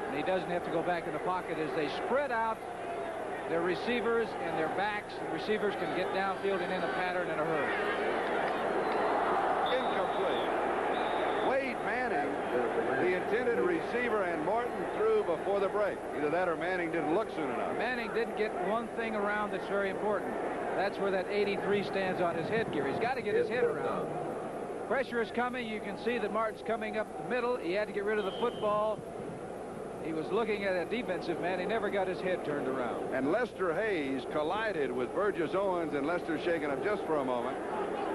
and he doesn't have to go back in the pocket, is they spread out their receivers and their backs. The receivers can get downfield and in a pattern in a hurry. Incomplete. Wade Manning, the intended receiver, and Morton threw before the break. Either that or Manning didn't look soon enough. Manning didn't get one thing around that's very important. That's where that 83 stands on his headgear. He's got to get his head around. Pressure is coming. You can see that Martin's coming up the middle. He had to get rid of the football. He was looking at a defensive man. He never got his head turned around. And Lester Hayes collided with Burgess Owens, and Lester shaking up just for a moment.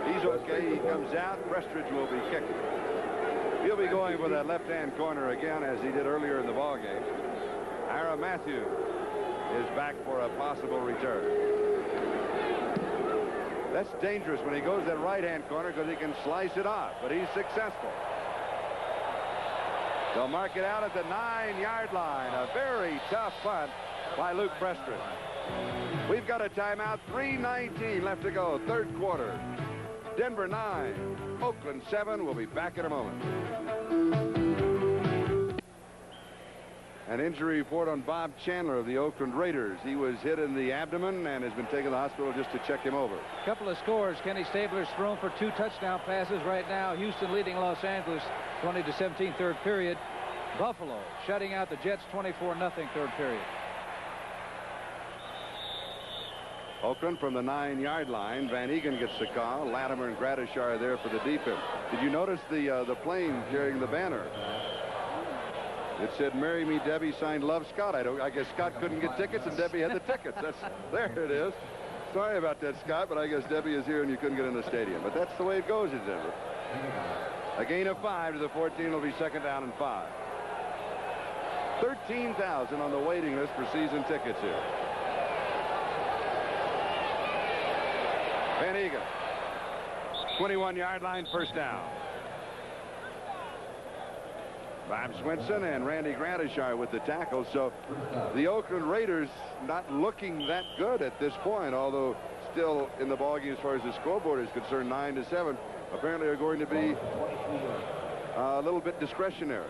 He's okay. He comes out. Prestridge will be kicking. He'll be going for that left-hand corner again, as he did earlier in the ballgame. Ira Matthew is back for a possible return. That's dangerous when he goes that right-hand corner because he can slice it off, but he's successful. They'll mark it out at the 9-yard line. A very tough punt by Luke Prestridge. We've got a timeout. 3:19 left to go. 3rd quarter. Denver 9, Oakland 7. We'll be back in a moment. An injury report on Bob Chandler of the Oakland Raiders. He was hit in the abdomen and has been taken to the hospital just to check him over. A couple of scores. Kenny Stabler's thrown for 2 touchdown passes right now. Houston leading Los Angeles 20-17 3rd period. Buffalo shutting out the Jets 24-0 3rd period. Oakland from the 9-yard line. Van Egan gets the call. Latimer and Gradishar are there for the defense. Did you notice the plane carrying the banner? It said, "Marry Me, Debbie," signed Love Scott. I guess Scott couldn't get tickets, and Debbie had the tickets. There it is. Sorry about that, Scott, but I guess Debbie is here, and you couldn't get in the stadium. But that's the way it goes in Denver. A gain of 5 to the 14 will be second down and 5. 13,000 on the waiting list for season tickets here. Van Egan, 21-yard line, first down. Bob Swinson and Randy Gradishar with the tackle. So the Oakland Raiders not looking that good at this point, although still in the ballgame as far as the scoreboard is concerned, 9-7. Apparently are going to be a little bit discretionary.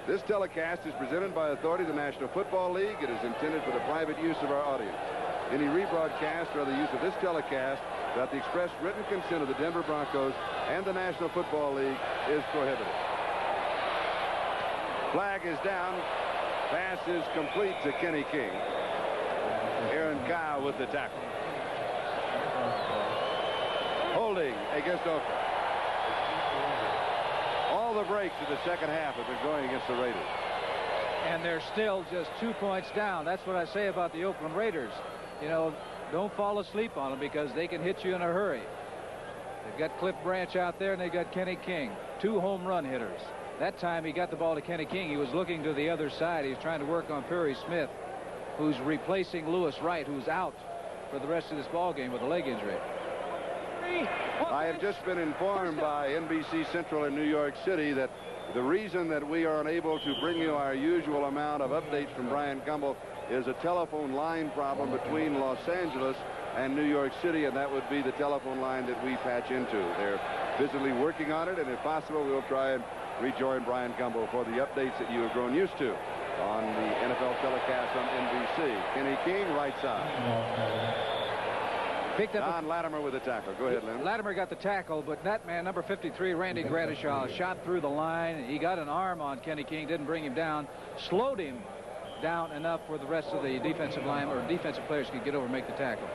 This telecast is presented by authority of the National Football League. It is intended for the private use of our audience. Any rebroadcast or other use of this telecast without the express written consent of the Denver Broncos and the National Football League is prohibited. Flag is down. Pass is complete to Kenny King. Aaron Kyle with the tackle. Holding against Oakland. All the breaks of the second half have been going against the Raiders. And they're still just 2 points down. That's what I say about the Oakland Raiders. You know, don't fall asleep on them because they can hit you in a hurry. They've got Cliff Branch out there, and they got Kenny King, 2 home run hitters. That time he got the ball to Kenny King. He was looking to the other side. He was trying to work on Perry Smith, who's replacing Lewis Wright, who's out for the rest of this ball game with a leg injury. I have just been informed by NBC Central in New York City that the reason that we are unable to bring you our usual amount of updates from Brian Gumbel is a telephone line problem between Los Angeles and New York City, and that would be the telephone line that we patch into. They're busily working on it, and if possible, we'll try and rejoin Brian Gumbel for the updates that you have grown used to on the NFL telecast on NBC. Kenny King, right side. Picked up Don Latimer with the tackle. Go ahead, Lynn. Latimer got the tackle, but that man, number 53, Randy Gradishar, shot through the line. He got an arm on Kenny King, didn't bring him down, slowed him down enough where the rest of the defensive line or defensive players could get over and make the tackle.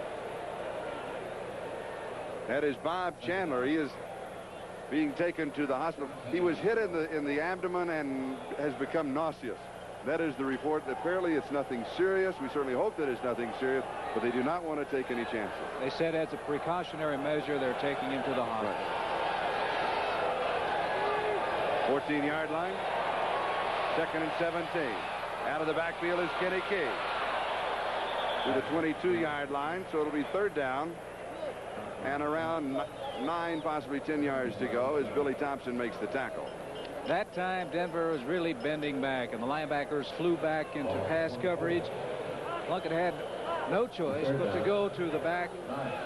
That is Bob Chandler. He is being taken to the hospital. He was hit in the abdomen and has become nauseous. That is the report. Apparently it's nothing serious. We certainly hope that it's nothing serious, but they do not want to take any chances. They said as a precautionary measure they're taking him to the hospital. Right. 14-yard line. Second and 17. Out of the backfield is Kenny King. To the 22-yard line, so it'll be third down. And around 9, possibly 10 yards to go as Billy Thompson makes the tackle. That time Denver was really bending back, and the linebackers flew back into pass coverage. Plunkett had no choice but to go to the back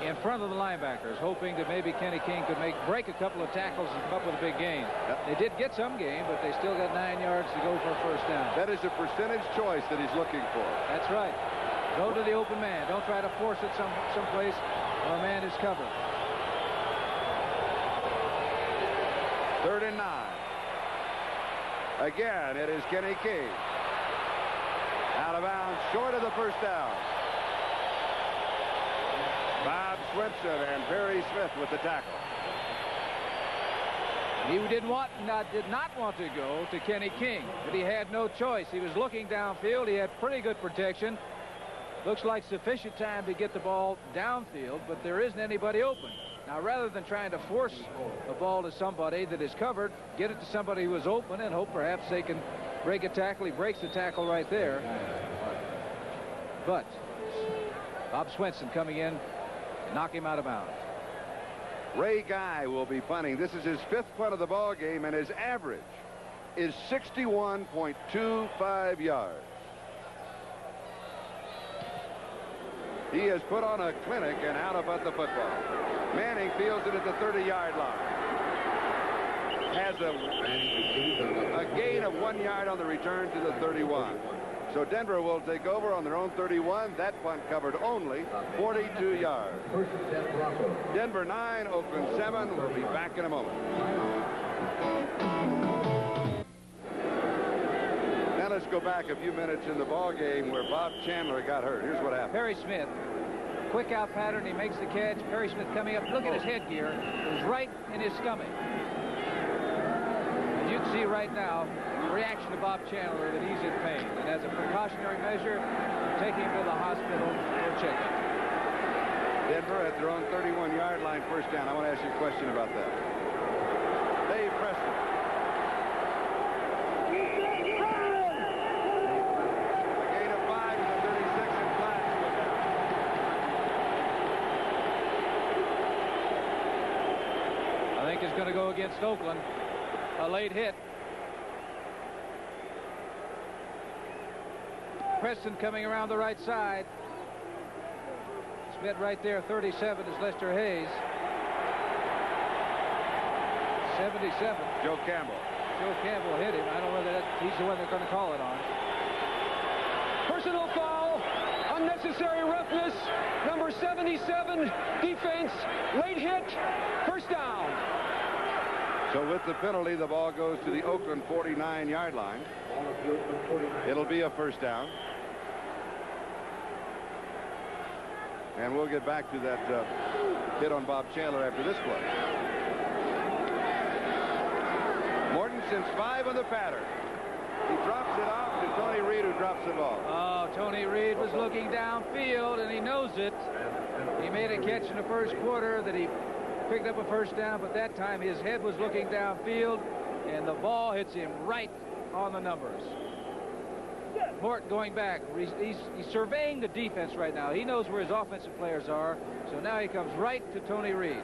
in front of the linebackers, hoping that maybe Kenny King could break a couple of tackles and come up with a big gain. Yep. They did get some gain, but they still got 9 yards to go for a first down. That is a percentage choice that he's looking for. That's right. Go to the open man. Don't try to force it someplace where a man is covered. 3rd and 9. Again, it is Kenny King. Out of bounds, short of the first down. Bob Swinson and Perry Smith with the tackle. He did not want to go to Kenny King, but he had no choice. He was looking downfield. He had pretty good protection. Looks like sufficient time to get the ball downfield, but there isn't anybody open. Now, rather than trying to force a ball to somebody that is covered, get it to somebody who is open and hope perhaps they can break a tackle. He breaks the tackle right there. But Bob Swinson coming in, knock him out of bounds. Ray Guy will be punting. This is his 5th punt of the ball game, and his average is 61.25 yards. He has put on a clinic and out about the football. Manning fields it at the 30-yard line. Has a gain of 1 yard on the return to the 31. So Denver will take over on their own 31. That punt covered only 42 yards. Denver 9, Oakland 7. We'll be back in a moment. Now let's go back a few minutes in the ball game where Bob Chandler got hurt. Here's what happened. Perry Smith, quick out pattern. He makes the catch. Perry Smith coming up. Look at his headgear. It was right in his stomach. And you can see right now, reaction to Bob Chandler, that he's in pain. And as a precautionary measure, taking him to the hospital for a checkup. Denver at their own 31-yard line, first down. I want to ask you a question about that. Dave Preston. A gain of 5 in the 36 and flat. I think it's going to go against Oakland. A late hit. Preston coming around the right side. Smith right there, 37 is Lester Hayes. 77. Joe Campbell. Joe Campbell hit him. I don't know whether he's the one they're going to call it on. Personal foul, unnecessary roughness, number 77, defense, late hit, first down. So with the penalty, the ball goes to the Oakland 49-yard line. It'll be a first down. And we'll get back to that hit on Bob Chandler after this play. Mortensen's 5 on the pattern. He drops it off to Tony Reed, who drops the ball. Oh, Tony Reed was looking downfield, and he knows it. He made a catch in the first quarter that he picked up a first down, but that time his head was looking downfield, and the ball hits him right on the numbers. Morton going back. He's surveying the defense right now. He knows where his offensive players are, so now he comes right to Tony Reed.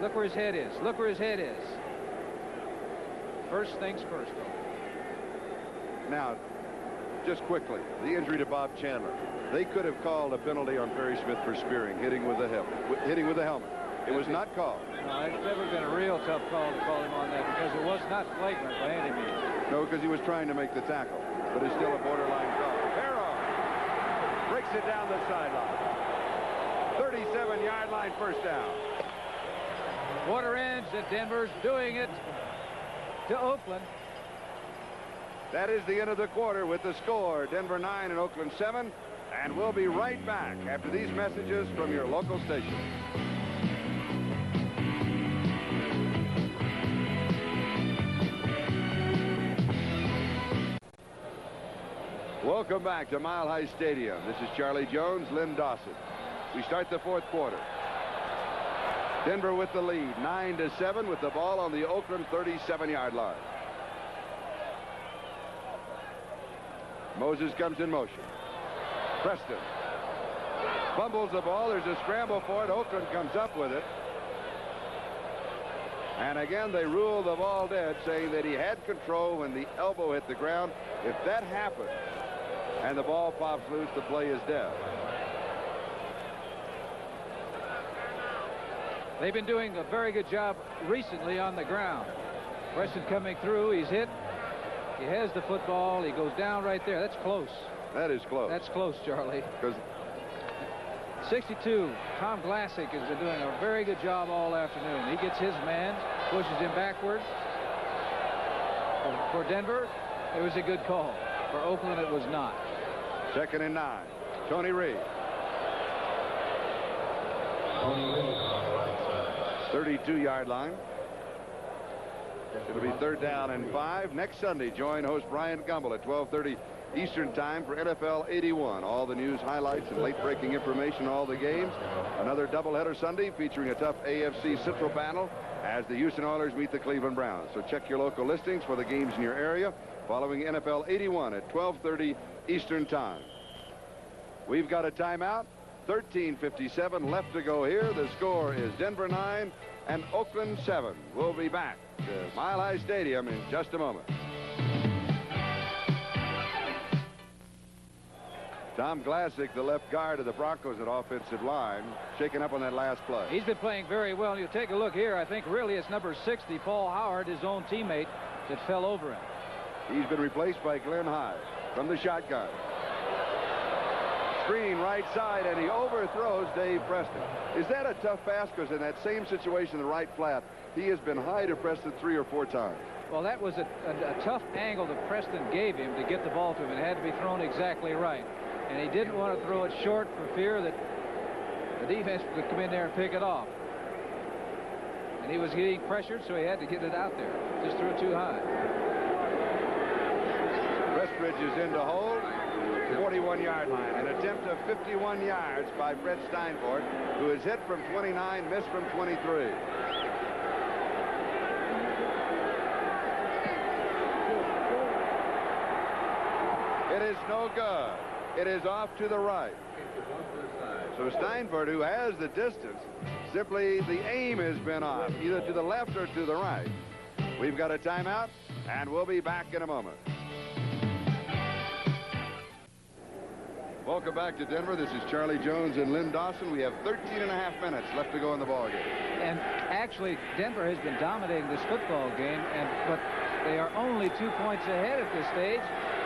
Look where his head is. Look where his head is. First things first, though. Now, just quickly, the injury to Bob Chandler. They could have called a penalty on Perry Smith for spearing, hitting with the helmet. It was not called. No, it's never been a real tough call to call him on that, because it was not flagrant by any means. No, because he was trying to make the tackle, but it's still a borderline call. Barrow breaks it down the sideline. 37-yard line, first down. Quarter ends that Denver's doing it to Oakland. That is the end of the quarter with the score, Denver 9 and Oakland 7. And we'll be right back after these messages from your local station. Welcome back to Mile High Stadium. This is Charlie Jones, Lynn Dawson. We start the fourth quarter. Denver with the lead, 9-7, with the ball on the Oakland 37-yard line. Moses comes in motion. Preston fumbles the ball. There's a scramble for it. Oakland comes up with it. And again, they rule the ball dead, saying that he had control when the elbow hit the ground. If that happens and the ball pops loose, the play is dead. They've been doing a very good job recently on the ground. Preston coming through. He's hit. He has the football. He goes down right there. That's close. That is close. That's close, Charlie. Because 62, Tom Glassick has been doing a very good job all afternoon. He gets his man, pushes him backward. For Denver, it was a good call. For Oakland, it was not. 2nd and 9. Tony Reed. 32-yard line. It'll be 3rd down and 5. Next Sunday, join host Brian Gumbel at 12:30 Eastern Time for NFL 81. All the news, highlights, and late-breaking information on all the games. Another doubleheader Sunday featuring a tough AFC Central battle as the Houston Oilers meet the Cleveland Browns. So check your local listings for the games in your area following NFL 81 at 12:30 Eastern Time. We've got a timeout. 13:57 left to go here. The score is Denver 9 and Oakland 7. We'll be back to Mile High Stadium in just a moment. Tom Glassick, the left guard of the Broncos at offensive line, shaking up on that last play. He's been playing very well. You take a look here. I think really it's number 60, Paul Howard, his own teammate, that fell over him. He's been replaced by Glenn Hyde from the shotgun. Screen right side, and he overthrows Dave Preston. Is that a tough pass? Because in that same situation, the right flat, he has been high to Preston 3 or 4 times. Well, that was a tough angle that Preston gave him to get the ball to him. It had to be thrown exactly right. And he didn't want to throw it short for fear that the defense would come in there and pick it off. And he was getting pressured, so he had to get it out there. Just threw it too high. Westridge is in to hold. 41-yard line. An attempt of 51 yards by Fred Steinfort, who is hit from 29, missed from 23. It is no good. It is off to the right. So Steinfort, who has the distance, simply the aim has been off, either to the left or to the right. We've got a timeout, and we'll be back in a moment. Welcome back to Denver. This is Charlie Jones and Lynn Dawson. We have 13 and a half minutes left to go in the ball game. And actually, Denver has been dominating this football game, but they are only 2 points ahead at this stage.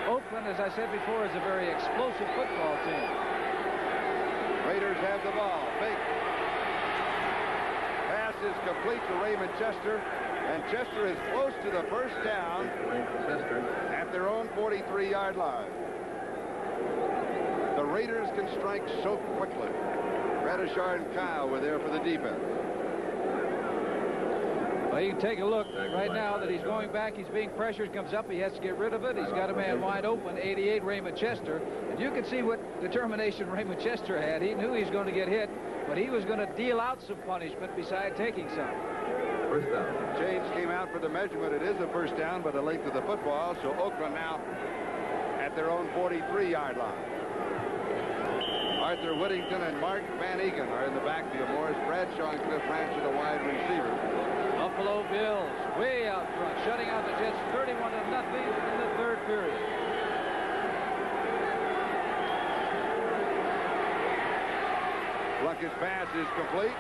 Oakland, as I said before, is a very explosive football team. Raiders have the ball. Fake. Pass is complete to Raymond Chester, and Chester is close to the first down at their own 43-yard line. The Raiders can strike so quickly. Radishar and Kyle were there for the defense. Well, you can take a look right now that he's going back. He's being pressured, comes up. He has to get rid of it. He's got a man wide open, 88, Raymond Chester. And you can see what determination Raymond Chester had. He knew he was going to get hit, but he was going to deal out some punishment beside taking some. First down. James came out for the measurement. It is a first down by the length of the football, so Oakland now at their own 43-yard line. Arthur Whittington and Mark Van Egan are in the backfield. Morris Bradshaw and Cliff Branch are the wide receivers. Buffalo Bills way out front, shutting out the Jets 31-0 in the third period. Plunkett's pass is complete.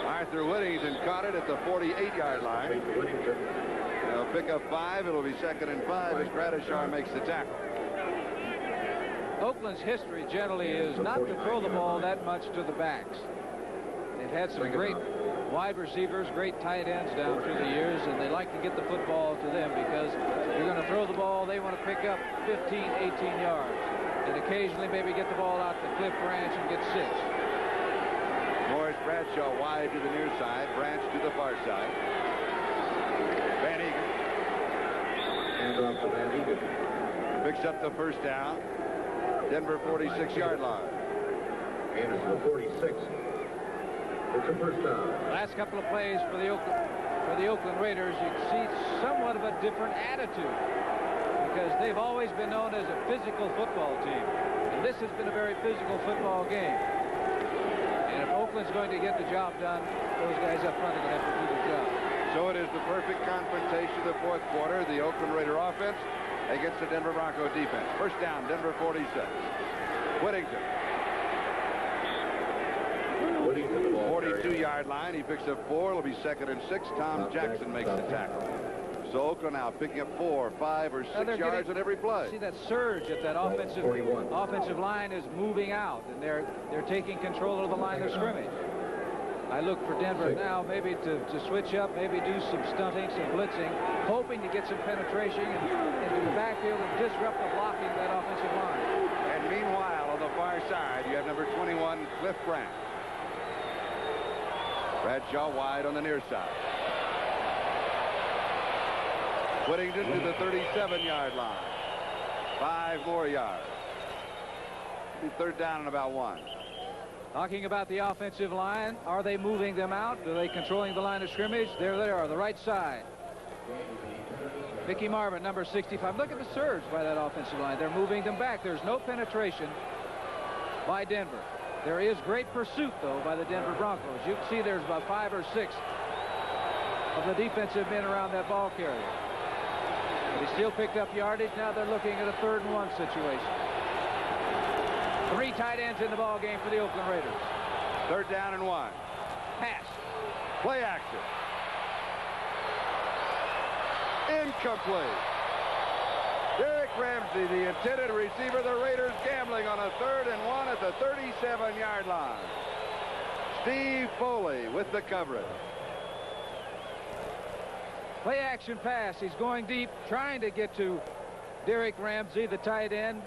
Arthur Whittington caught it at the 48-yard line. They'll pick up 5. It'll be 2nd and 5 as Bradshaw makes the tackle. Oakland's history generally is not to throw the ball that much to the backs. They've had some great wide receivers, great tight ends down through the years, and they like to get the football to them because if you're going to throw the ball, they want to pick up 15, 18 yards, and occasionally maybe get the ball out to Cliff Branch and get 6. Morris Bradshaw wide to the near side, Branch to the far side. Van Egan. Hand off to Van Egan. Picks up the first down. Denver 46-yard line. Anderson, 46. It's a first down. Last couple of plays for the Oakland Raiders, you can see somewhat of a different attitude because they've always been known as a physical football team. And this has been a very physical football game. And if Oakland's going to get the job done, those guys up front are going to have to do the job. So it is the perfect confrontation of the fourth quarter. The Oakland Raider offense against the Denver Bronco defense. First down, Denver 46. Whittington. 42-yard line. He picks up 4. It'll be 2nd and 6. Tom Jackson makes the tackle. So Oakland now picking up 4, 5, or 6 yards on every play. See that surge at that offensive line is moving out, and they're taking control of the line of scrimmage. I look for Denver now maybe to switch up, maybe do some stunting, some blitzing, hoping to get some penetration into the backfield and disrupt the blocking of that offensive line. And meanwhile, on the far side, you have number 21, Cliff Branch. Bradshaw wide on the near side. Whittington to the 37-yard line. 5 more yards. It'll be 3rd down and about 1. Talking about the offensive line, are they moving them out? Are they controlling the line of scrimmage? There they are, the right side. Mickey Marvin, number 65. Look at the surge by that offensive line. They're moving them back. There's no penetration by Denver. There is great pursuit, though, by the Denver Broncos. You can see there's about 5 or 6 of the defensive men around that ball carrier. But he still picked up yardage. Now they're looking at a 3rd and 1 situation. 3 tight ends in the ball game for the Oakland Raiders. 3rd down and 1. Pass. Play action. Incomplete. Derek Ramsey, the intended receiver. The Raiders gambling on a 3rd and 1 at the 37-yard line. Steve Foley with the coverage. Play action pass. He's going deep, trying to get to Derek Ramsey, the tight end.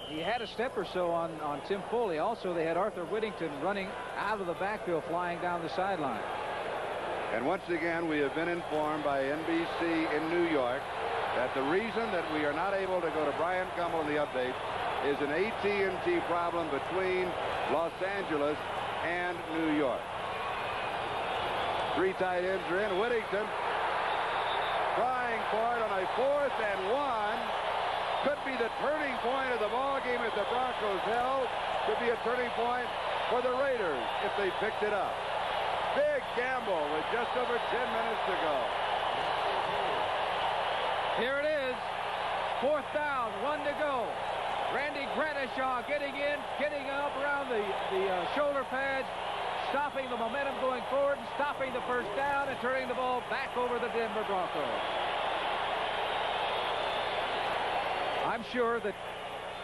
He had a step or so on Tim Foley. Also, they had Arthur Whittington running out of the backfield, flying down the sideline. And once again, we have been informed by NBC in New York that the reason that we are not able to go to Brian Gumbel in the update is an AT&T problem between Los Angeles and New York. 3 tight ends are in. Whittington trying for it on a 4th and 1. Could be the turning point of the ball game if the Broncos held. Could be a turning point for the Raiders if they picked it up. Big gamble with just over 10 minutes to go. Here it is. 4th down, 1 to go. Randy Gradishaw getting in, getting up around the shoulder pads, stopping the momentum going forward, and stopping the first down, and turning the ball back over the Denver Broncos. I'm sure that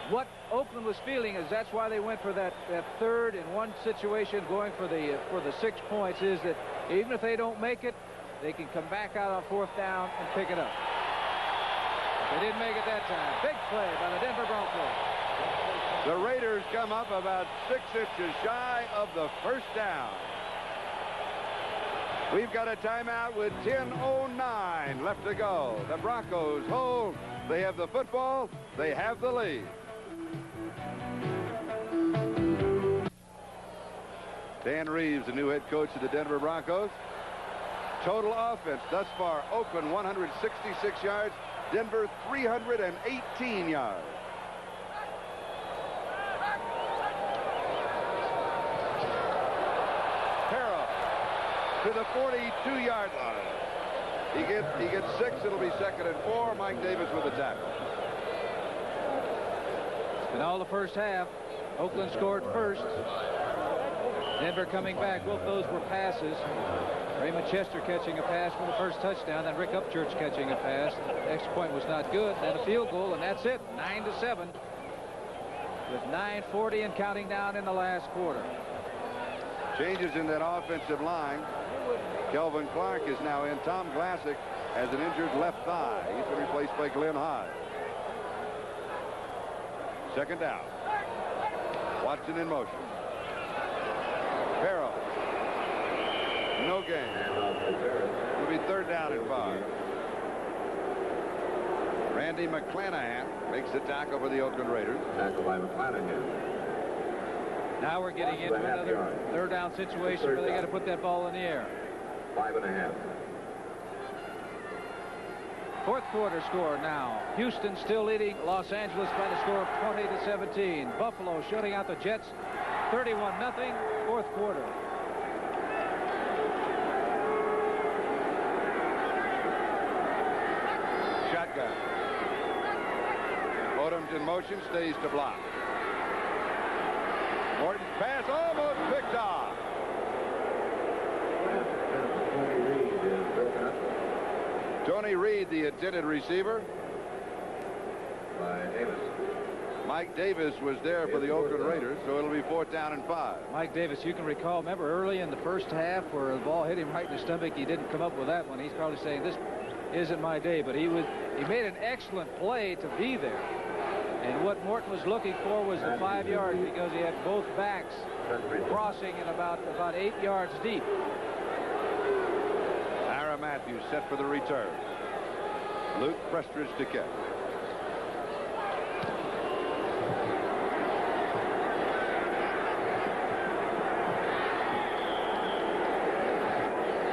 what Oakland was feeling is that's why they went for that 3rd and 1 situation, going for the 6 points, is that even if they don't make it, they can come back out on 4th down and pick it up. But they didn't make it that time. Big play by the Denver Broncos. The Raiders come up about 6 inches shy of the first down. We've got a timeout with 10:09 left to go. The Broncos hold. They have the football. They have the lead. Dan Reeves, the new head coach of the Denver Broncos. Total offense thus far: Oakland 166 yards, Denver 318 yards. Harrell to the 42-yard line. He gets 6. It'll be 2nd and 4. Mike Davis with the tackle. In all the first half, Oakland scored first. Denver coming back. Both those were passes. Raymond Chester catching a pass for the first touchdown, then Rick Upchurch catching a pass. The extra point was not good. Then a field goal, and that's it. 9-7. With 9:40 and counting down in the last quarter. Changes in that offensive line. Kelvin Clark is now in. Tom Glassick has an injured left thigh. He's been replaced by Glenn Hyde. 2nd down. Watson in motion. Farrell. No gain. It'll be 3rd down and 5. Randy McClanahan makes the tackle for the Oakland Raiders. Tackle by McClanahan. Now we're getting into another 3rd down situation where they got to put that ball in the air. 5.5. 4th quarter score now. Houston still leading Los Angeles by the score of 20-17. Buffalo shutting out the Jets 31-0. 4th quarter. Shotgun. Odom's in motion, stays to block. Morton's pass almost picked off. Tony Reed, the intended receiver. By Davis. Mike Davis was there for the Oakland Raiders, so it'll be 4th down and 5. Mike Davis, you can recall, remember early in the first half where the ball hit him right in the stomach. He didn't come up with that one. He's probably saying this isn't my day, but he made an excellent play to be there. And what Morton was looking for was the 5 yards, because he had both backs crossing in about 8 yards deep. Ira Matthews set for the return. Luke Prestridge to catch.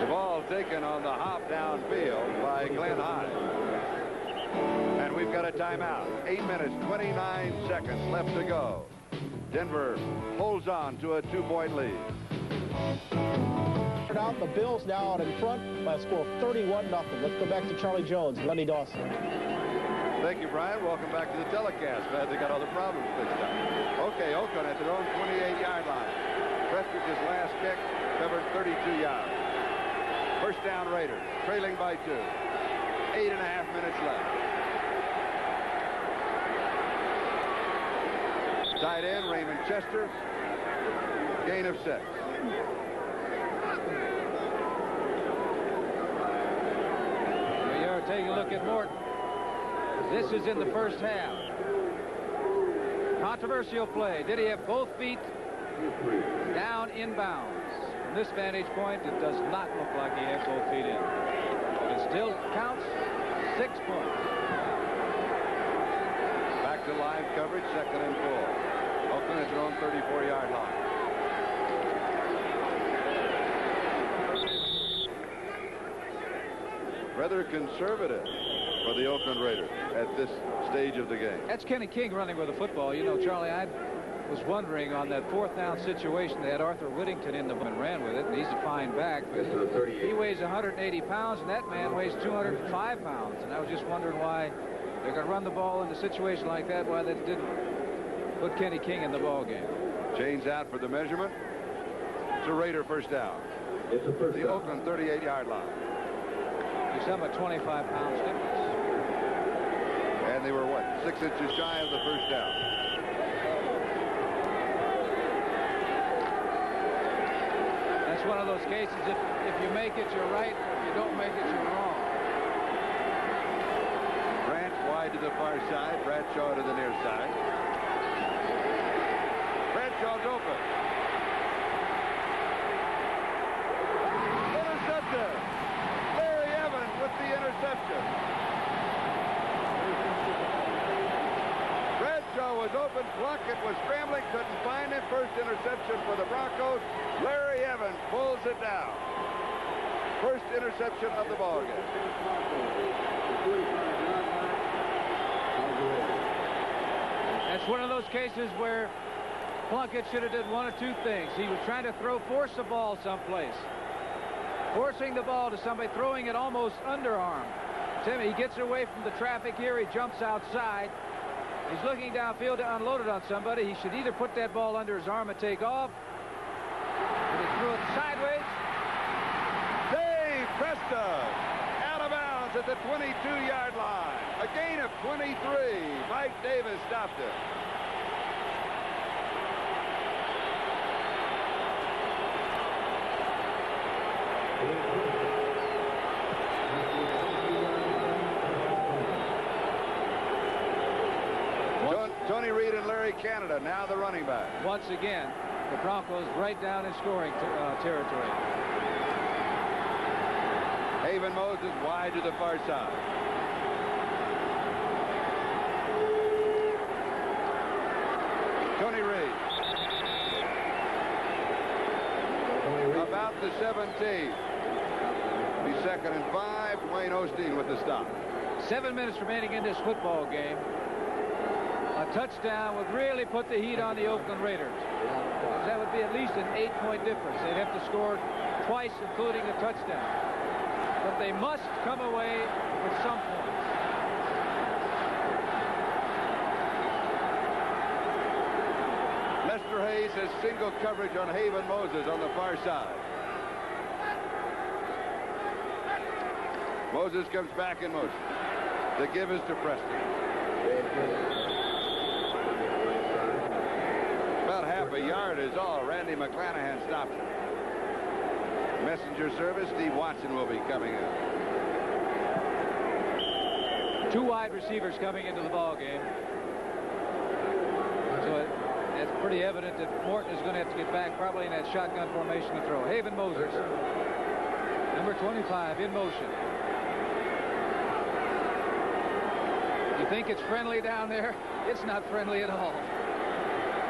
The ball taken on the hop downfield by Glenn Hyde. And we've got a timeout. 8 minutes, 29 seconds left to go. Denver holds on to a 2-point lead. Out, the Bills now out in front by a score of 31-0. Let's go back to Charlie Jones and Lenny Dawson. Thank you, Brian. Welcome back to the telecast. Glad they got all the problems fixed up. Okay, Oakland at their own 28-yard line. Prestridge's last kick covered 32 yards. First down Raiders, trailing by 2. 8.5 minutes left. Tight end Raymond Chester. Gain of 6. Take a look at Morton. This is in the first half. Controversial play. Did he have both feet down inbounds? From this vantage point, it does not look like he had both feet in. But it still counts 6 points. Back to live coverage, 2nd and 4. Oakland has their own 34-yard line. Rather conservative for the Oakland Raiders at this stage of the game. That's Kenny King running with the football. You know, Charlie, I was wondering on that 4th down situation, they had Arthur Whittington in the and ran with it, and he's a fine back. But he weighs 180 pounds, and that man weighs 205 pounds. And I was just wondering why they're going to run the ball in a situation like that, why they didn't put Kenny King in the ball game. Chains out for the measurement. It's a Raider first down. It's a first The down. Oakland 38-yard line. There's some 25 pounds difference. And they were, what, 6 inches shy of the first down. That's one of those cases, if you make it, you're right. If you don't make it, you're wrong. Grant wide to the far side. Bradshaw to the near side. Bradshaw's open. Intercepted. Larry Evans with the interception. Bradshaw was open. Plunkett was scrambling, couldn't find him. First interception for the Broncos. Larry Evans pulls it down. First interception of the ball game. That's one of those cases where Plunkett should have done one of two things. He was trying to force the ball someplace. Forcing the ball to somebody, throwing it almost underarm. Timmy, he gets away from the traffic here. He jumps outside. He's looking downfield to unload it on somebody. He should either put that ball under his arm and take off. But he threw it sideways. Dave Preston out of bounds at the 22-yard line. A gain of 23. Mike Davis stopped it. Tony Reed and Larry Canada, now the running back. Once again, the Broncos right down in scoring territory. Haven Moses wide to the far side. Tony Reed. About the 17. Be 2nd and 5. Dwayne Osteen with the stop. 7 minutes remaining in this football game. A touchdown would really put the heat on the Oakland Raiders. That would be at least an 8-point difference. They'd have to score twice, including a touchdown. But they must come away with some points. Lester Hayes has single coverage on Haven Moses on the far side. Moses comes back in motion. The give is to Preston. About half a yard is all. Randy McClanahan stopped it. Messenger service, Steve Watson will be coming in. 2 wide receivers coming into the ball game. So it's pretty evident that Morton is going to have to get back probably in that shotgun formation to throw. Haven Moses, number 25, in motion. You think it's friendly down there? It's not friendly at all.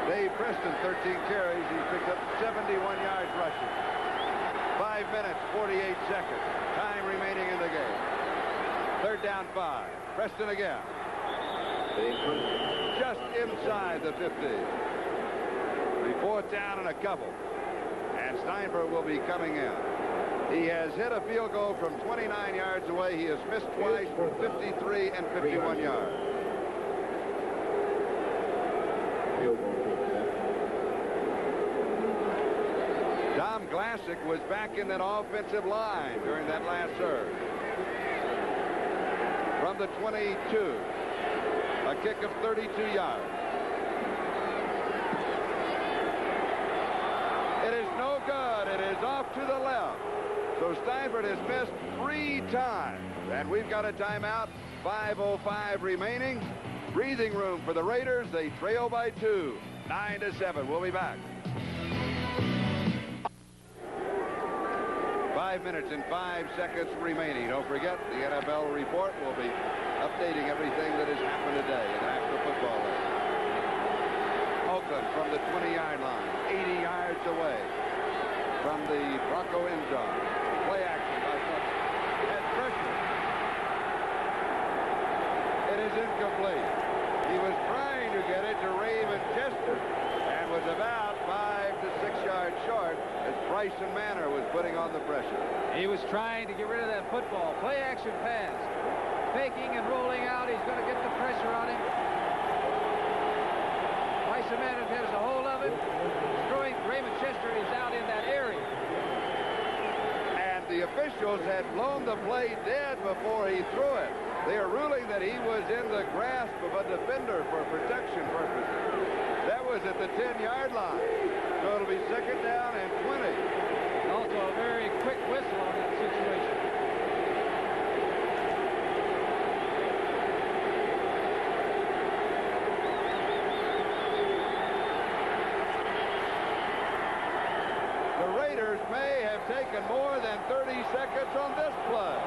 Dave Preston, 13 carries. He's picked up 71 yards rushing. 5 minutes, 48 seconds. Time remaining in the game. 3rd down 5. Preston again. Just inside the 50. The 4th down and a couple. And Steinberg will be coming in. He has hit a field goal from 29 yards away. He has missed twice from 53 and 51 yards. Tom Glassick was back in that offensive line during that last serve. From the 22. A kick of 32 yards. It is no good. It is off to the left. So Steinberg has missed 3 times. And we've got a timeout. 5:05 remaining. Breathing room for the Raiders. They trail by 2. 9-7. We'll be back. 5 minutes and 5 seconds remaining. Don't forget, the NFL report will be updating everything that has happened today in the National Football League. Oakland from the 20-yard line, 80 yards away from the Bronco end zone. Play action by Fumbles. And pressure. It is incomplete. He was trying to get it to Raven Chester and was about 5 to 6 yards short as Bryson Manor was putting on the pressure. He was trying to get rid of that football. Play action pass. Faking and rolling out. He's going to get the pressure on him. Bryson Manor has a hold of it. Throwing Raymond Chester is out in that area. And the officials had blown the play dead before he threw it. They are ruling that he was in the grasp of a defender for protection purposes. That was at the 10-yard line. So it'll be second down and 20. Also a very quick whistle on that situation. The Raiders may have taken more than 30 seconds on this play.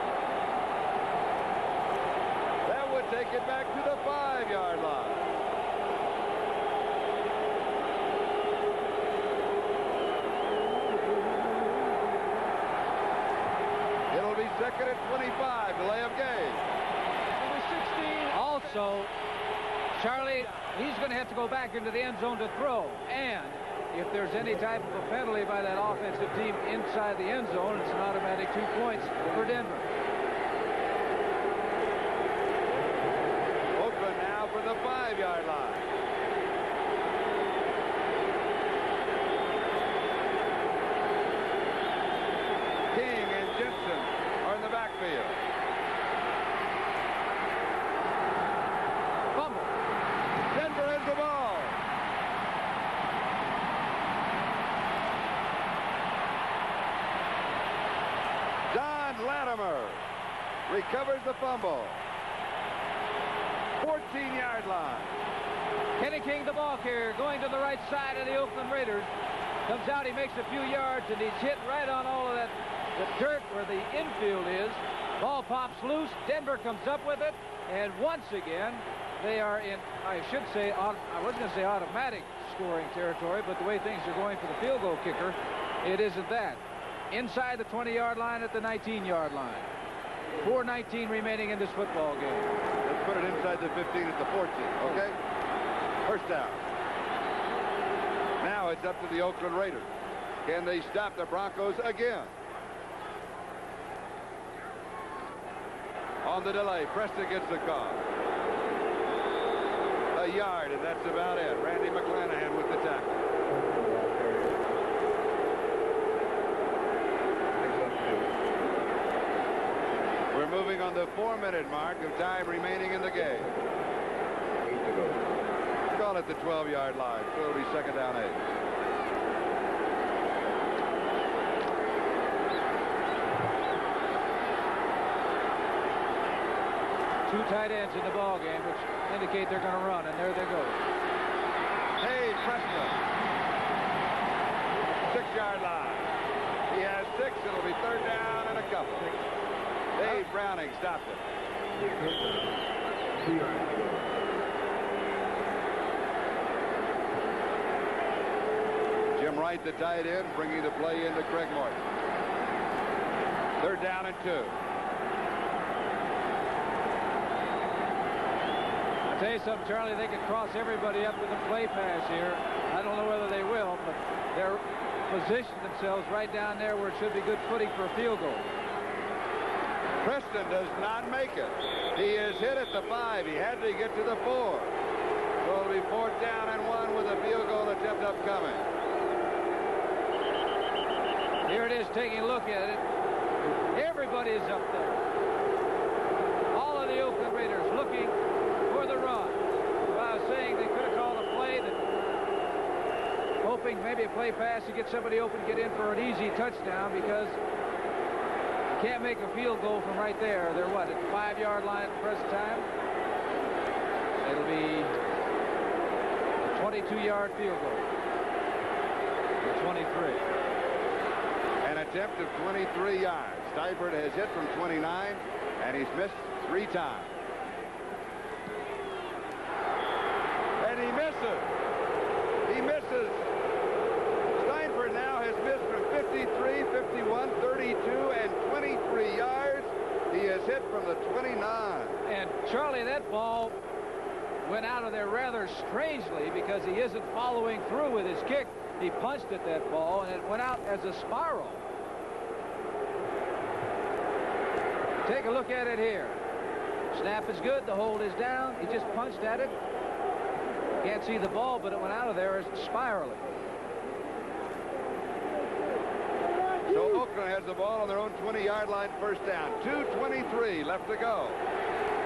That would take it back to the 5-yard line. It'll be second and 25, delay of game. Number 16. Also, Charlie, he's going to have to go back into the end zone to throw. And if there's any type of a penalty by that offensive team inside the end zone, it's an automatic 2 points for Denver. Oakland now for the 5-yard line. King and Jensen are in the backfield. Fumble. Denver has the ball. Don Latimer recovers the fumble. 14-yard line. Kenny King, the ball carrier, going to the right side of the Oakland Raiders. Comes out, he makes a few yards, and he's hit right on all of that, the dirt where the infield is. Ball pops loose. Denver comes up with it, and once again, they are in, I should say, I was going to say automatic scoring territory, but the way things are going for the field goal kicker, it isn't that. Inside the 20-yard line at the 19-yard line. 4:19 remaining in this football game. Let's put it inside the 15 at the 14, okay? First down. Now it's up to the Oakland Raiders. Can they stop the Broncos again? On the delay, Preston gets the call. A yard, and that's about it. Randy McClanahan with the tackle. We're moving on the 4-minute mark of time remaining in the game. Call it the 12-yard line, so it'll be second down 8. Two tight ends in the ball game, which indicate they're going to run, and there they go. Hey, Preston. 6-yard line. He has 6. It'll be third down and a couple. Dave Browning stopped it. Jim Wright, the tight end, bringing the play into Craig Morton. Third down and 2. I'll tell you something, Charlie, they can cross everybody up with a play pass here. I don't know whether they will, but they're positioned themselves right down there where it should be good footing for a field goal. Preston does not make it. He is hit at the 5. He had to get to the 4. So it'll be fourth down and 1 with a field goal attempt upcoming. Here it is, taking a look at it. Everybody is up there. All of the Oakland Raiders looking for the run. Well, I was saying they could have called a play that, hoping maybe a play pass to get somebody open to get in for an easy touchdown, because you can't make a field goal from right there. They're what, at the 5-yard line at the present time? It'll be a 22-yard field goal. 23. And a attempt of 23 yards. Steibert has hit from 29, and he's missed 3 times. And he misses. He misses. Steinford now has missed from 53, 51, 32, and 23 yards. He has hit from the 29. And Charlie, that ball went out of there rather strangely because he isn't following through with his kick. He punched at that ball, and it went out as a spiral. Take a look at it here. Snap is good. The hold is down. He just punched at it. Can't see the ball, but it went out of there as spiraling. So Oakland has the ball on their own 20-yard line, first down. 2:23 left to go.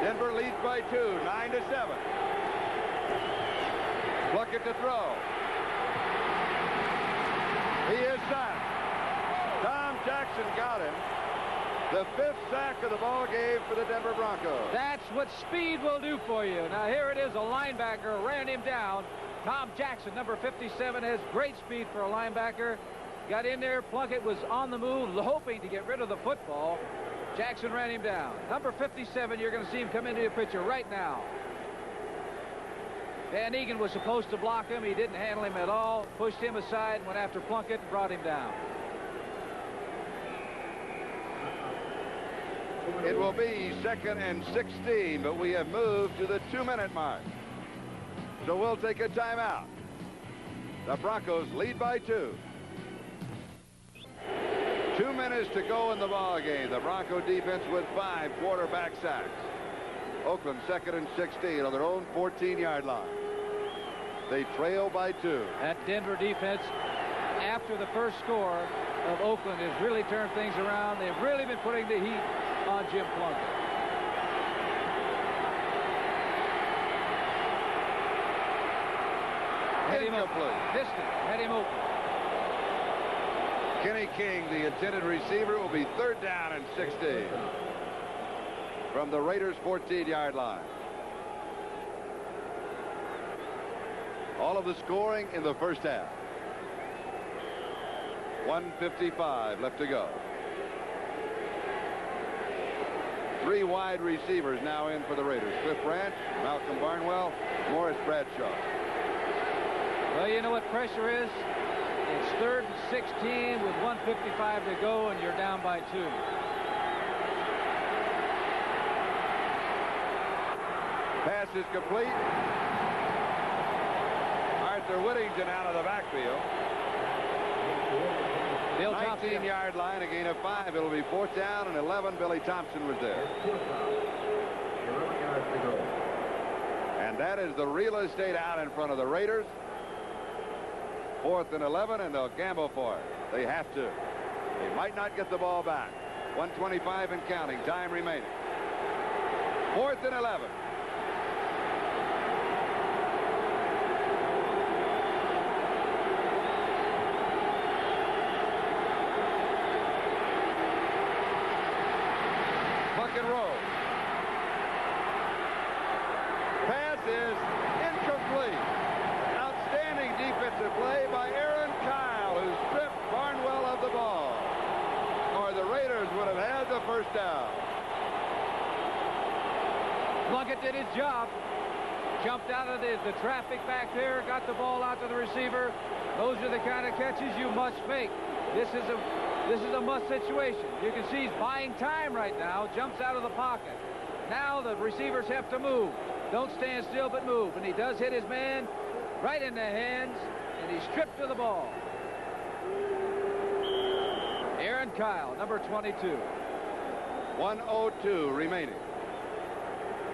Denver leads by 2, 9-7. Plunkett to throw. He is sacked. Tom Jackson got him. The 5th sack of the ball game for the Denver Broncos. That's what speed will do for you. Now here it is, a linebacker ran him down. Tom Jackson, number 57, has great speed for a linebacker. Got in there. Plunkett was on the move, hoping to get rid of the football. Jackson ran him down. Number 57, you're going to see him come into your picture right now. Van Egan was supposed to block him. He didn't handle him at all. Pushed him aside, went after Plunkett, and brought him down. It will be 2nd and 16, but we have moved to the 2-minute mark. So we'll take a timeout. The Broncos lead by 2. 2 minutes to go in the ball game. The Bronco defense with 5 quarterback sacks. Oakland 2nd and 16 on their own 14-yard line. They trail by 2. That Denver defense, after the first score of Oakland, has really turned things around. They've really been putting the heat on Jim Plunkett. Had him open. Distant. Had him open. Kenny King, the intended receiver, will be 3rd down and 16 from the Raiders' 14-yard line. All of the scoring in the first half. 1:55 left to go. 3 wide receivers now in for the Raiders. Cliff Branch, Malcolm Barnwell, Morris Bradshaw. Well, you know what pressure is? It's 3rd and 16 with 1:55 to go, and you're down by 2. Pass is complete. Arthur Whittington out of the backfield. 19-yard line, a gain of 5. It'll be 4th down and 11. Billy Thompson was there. 11 yards to go. And that is the real estate out in front of the Raiders. 4th and 11, and they'll gamble for it. They have to. They might not get the ball back. 1:25 and counting. Time remaining. 4th and 11. Buck and roll. Pass is incomplete. Outstanding defensive play by Aaron Kyle, who stripped Barnwell of the ball. Or the Raiders would have had the first down. Plunkett did his job. Jumped out of the traffic back there, got the ball out to the receiver. Those are the kind of catches you must make. This is a must situation. You can see he's buying time right now. Jumps out of the pocket. Now the receivers have to move. Don't stand still, but move. And he does hit his man right in the hands, and he's stripped of the ball. Aaron Kyle, number 22. 1:02 remaining.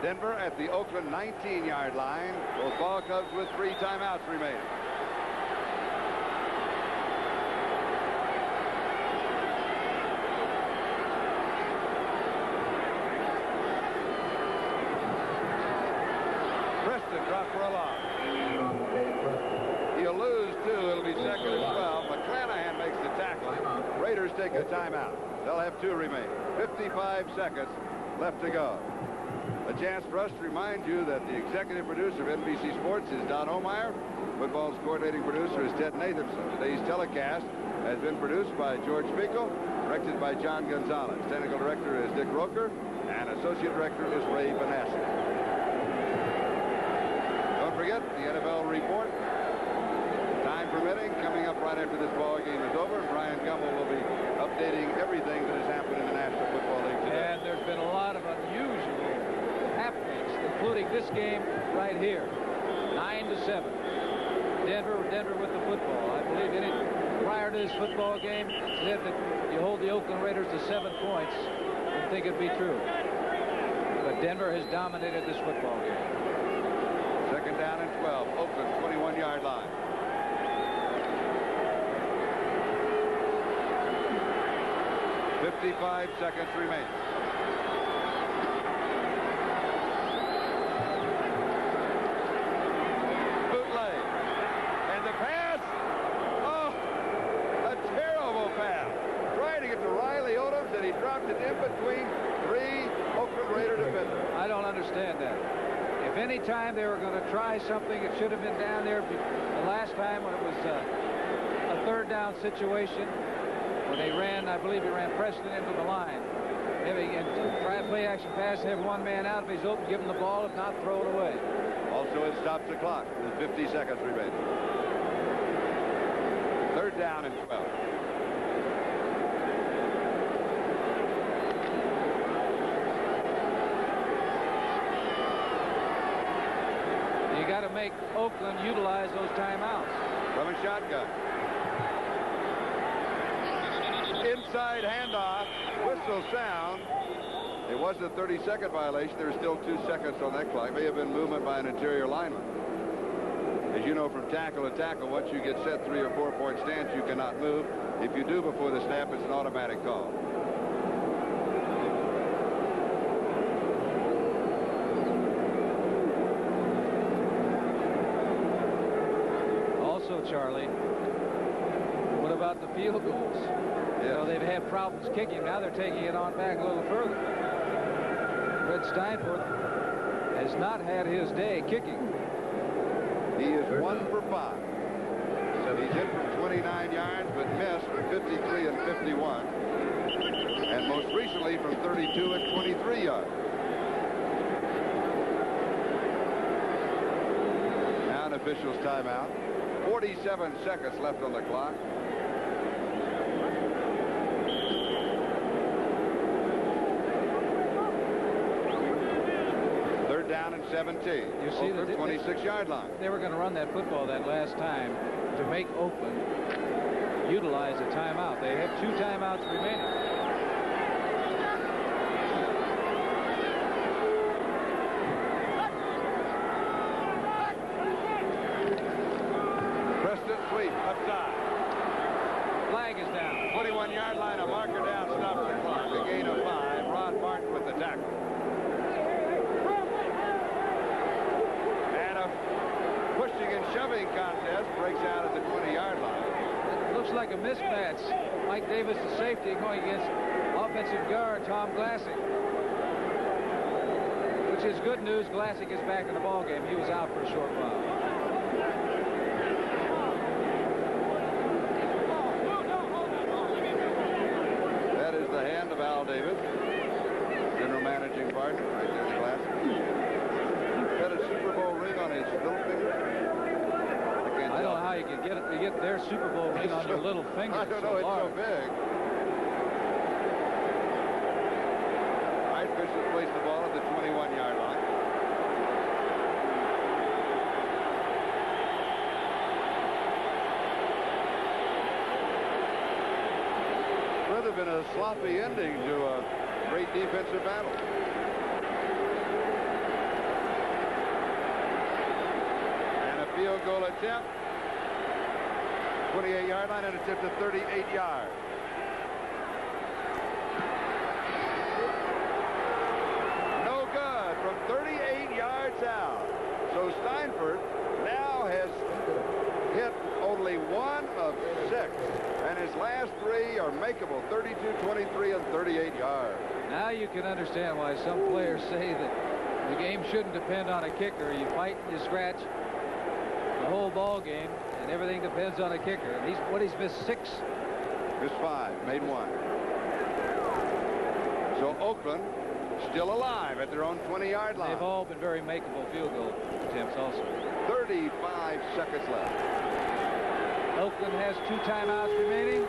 Denver at the Oakland 19-yard line. Both ball clubs with 3 timeouts remaining. Preston dropped for a loss. He'll lose 2. It'll be 2nd and 12. McClanahan makes the tackle. Raiders take a timeout. They'll have 2 remaining. 55 seconds left to go. A chance for us to remind you that the executive producer of NBC Sports is Don Omeyer. Football's coordinating producer is Ted Nathanson. Today's telecast has been produced by George Spiegel, directed by John Gonzalez. Technical director is Dick Roker, and associate director is Ray Banassi. Don't forget the NFL report. Time permitting, coming up right after this ball game is over, and Brian Gumbel will be updating everything that has happened in the National Football League today. And there's been a lot of unusual happenings, including this game right here. 9-7. Denver with the football. I believe prior to this football game, said that you hold the Oakland Raiders to 7 points. I think it'd be true. But Denver has dominated this football game. Second down and 12. Oakland 21-yard line. .55 seconds remain. Bootleg. And the pass. Oh, a terrible pass. Trying to get to Riley Odoms, and he dropped it in between 3 Oakland Raider defenders. I don't understand that. If any time they were going to try something, it should have been down there the last time when it was a third down situation. When they ran, I believe he ran Preston into the line. Maybe try a play action pass, have one man out. If he's open, give him the ball. If not, throw it away. Also, it stops the clock with 50 seconds remaining. Third down and 12. You got to make Oakland utilize those timeouts. From a shotgun. Inside handoff, whistle sound. It was a 30-second violation. There's still 2 seconds on that clock. May have been movement by an interior lineman. As you know, from tackle to tackle, once you get set 3 or 4 point stance, you cannot move. If you do before the snap, it's an automatic call. Also, Charlie, what about the field goals? You know, they've had problems kicking. Now they're taking it on back a little further. Fred Steinfort has not had his day kicking. He is 1 for 5. So he's hit from 29 yards, but missed from 53 and 51. And most recently from 32 and 23 yards. Now an official's timeout. 47 seconds left on the clock. Down in 17. You see the 26-yard line. They were going to run that football that last time to make Oakland utilize a timeout. They have 2 timeouts remaining. Preston sweep upside. Flag is down. 21-yard line. A marker down stops the clock. A gain of 5. Ron Martin with the tackle. Pushing and shoving contest breaks out at the 20-yard line. It looks like a mismatch. Mike Davis, the safety, going against offensive guard Tom Glassick. Which is good news. Glassick is back in the ballgame. He was out for a short while. That is the hand of Al Davis, general managing partner, right there in Glassick. Had a Super Bowl ring on his little finger. I don't know how you can get it. You get their Super Bowl ring on your little finger. I don't know. It's so big. All right, Fisher placed the ball at the 21-yard line. Rather been a sloppy ending to a great defensive battle. Field goal attempt. 28-yard line and attempt at 38 yards. No good from 38 yards out. So Steinfort now has hit only 1 of 6. And his last 3 are makeable. 32, 23, and 38 yards. Now you can understand why some players say that the game shouldn't depend on a kicker. You fight, you scratch. The whole ball game, and everything depends on a kicker. And he's missed 6 Missed 5, made 1. So Oakland still alive at their own 20-yard line. They've all been very makeable field goal attempts also. 35 seconds left. Oakland has 2 timeouts remaining.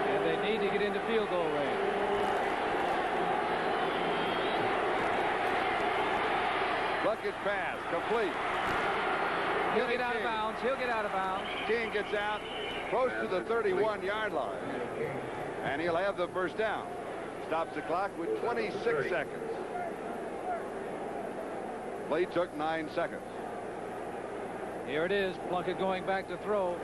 And they need to get into field goal range. Bucket pass, complete. He'll get out of bounds. He'll get out of bounds. King gets out close to the 31-yard line. And he'll have the first down. Stops the clock with 26 seconds. Play took 9 seconds. Here it is. Plunkett going back to throw.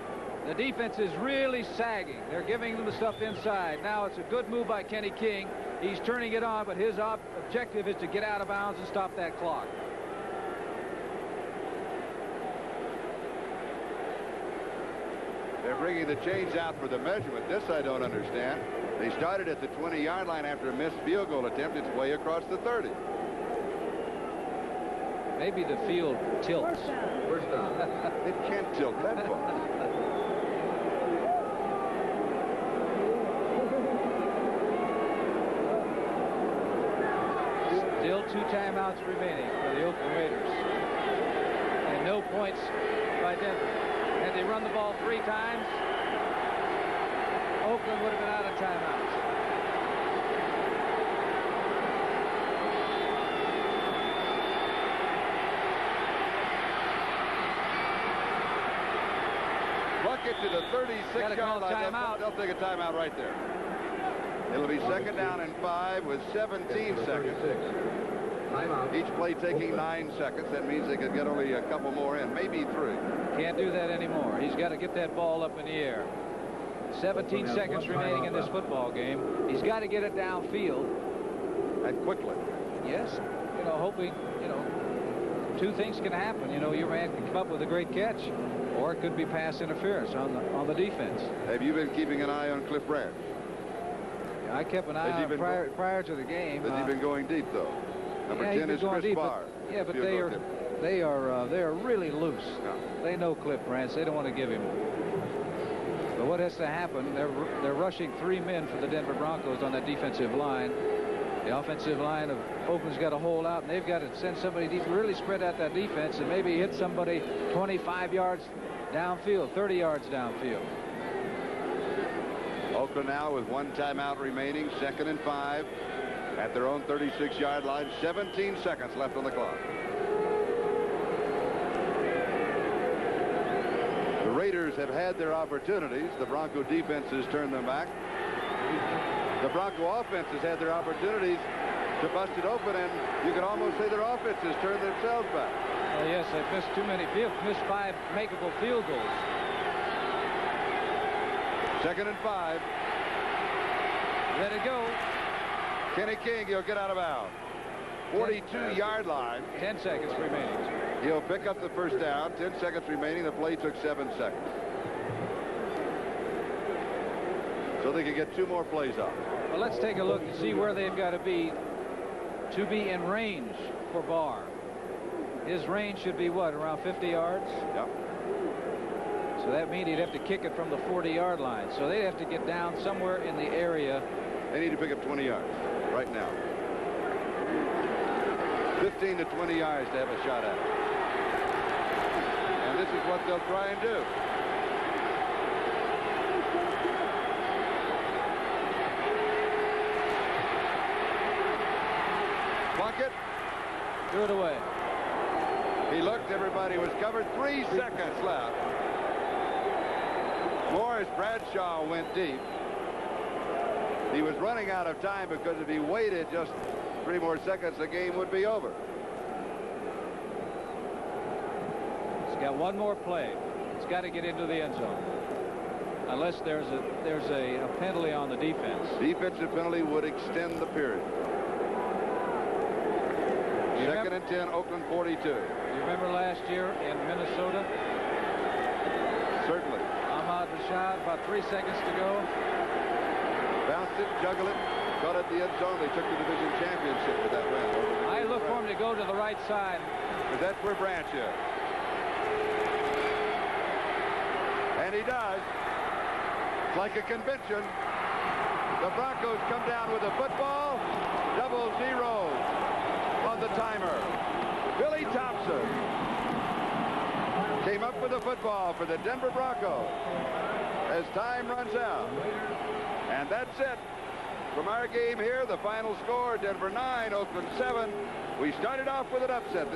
The defense is really sagging. They're giving them the stuff inside. Now it's a good move by Kenny King. He's turning it on, but his objective is to get out of bounds and stop that clock. They're bringing the chains out for the measurement. This I don't understand. They started at the 20-yard line after a missed field goal attempt. It's way across the 30. Maybe the field tilts. First down. It can't tilt that far. Still 2 timeouts remaining for the Oakland Raiders. And no points by Denver. Had they run the ball 3 times, Oakland would have been out of timeouts. Bucket to the 36-yard line. They'll take a timeout right there. It'll be second down and 5 with 17 seconds. Each play taking 9 seconds. That means they could get only a couple more in, maybe 3. Can't do that anymore. He's got to get that ball up in the air. 17 seconds remaining in this football game. He's got to get it downfield. And quickly. Yes. You know, hoping, you know, 2 things can happen. You know, your man can come up with a great catch, or it could be pass interference on the defense. Have you been keeping an eye on Cliff Branch? I kept an eye on prior to the game. Has he been going deep, though? Number 10 is Chris Barr. But they are really loose. No. They know Cliff Branch. They don't want to give him. But what has to happen? They're rushing 3 men for the Denver Broncos on that defensive line. The offensive line of Oakland's got to hold out, and they've got to send somebody deep, really spread out that defense, and maybe hit somebody 25 yards downfield, 30 yards downfield. Oakland now with 1 timeout remaining, second and 5 at their own 36-yard line. 17 seconds left on the clock. The Raiders have had their opportunities. The Bronco defense has turned them back. The Bronco offense has had their opportunities to bust it open, and you can almost say their offense has turned themselves back. Well, yes, they've missed too many missed 5 makeable field goals. Second and 5. Let it go. Kenny King, he'll get out of bounds. 42-yard line. 10 seconds remaining. He'll pick up the first down. 10 seconds remaining. The play took 7 seconds. So they can get 2 more plays up. Well, let's take a look and see where they've got to be in range for Barr. His range should be what, around 50 yards? Yep. So that means he'd have to kick it from the 40-yard line. So they'd have to get down somewhere in the area. They need to pick up 20 yards right now. 15 to 20 yards to have a shot at it. And this is what they'll try and do. Plunkett. Threw it away. He looked, everybody was covered. 3 seconds left. Morris Bradshaw went deep. He was running out of time because if he waited just 3 more seconds, the game would be over. He's got 1 more play. He's got to get into the end zone. Unless there's a penalty on the defense. Defensive penalty would extend the period. Second and 10, Oakland 42. You remember last year in Minnesota? Certainly. Ahmad Rashad, about 3 seconds to go. Bounced it, juggled it, got at the end zone. They took the division championship with that win. I look for him to go to the right side. But that's where Branch is. And And he does. It's like a convention. The Broncos come down with a football. 0-0 on the timer. Billy Thompson came up with the football for the Denver Broncos as time runs out. And that's it from our game here. The final score, Denver 9, Oakland 7. We started off with an upset.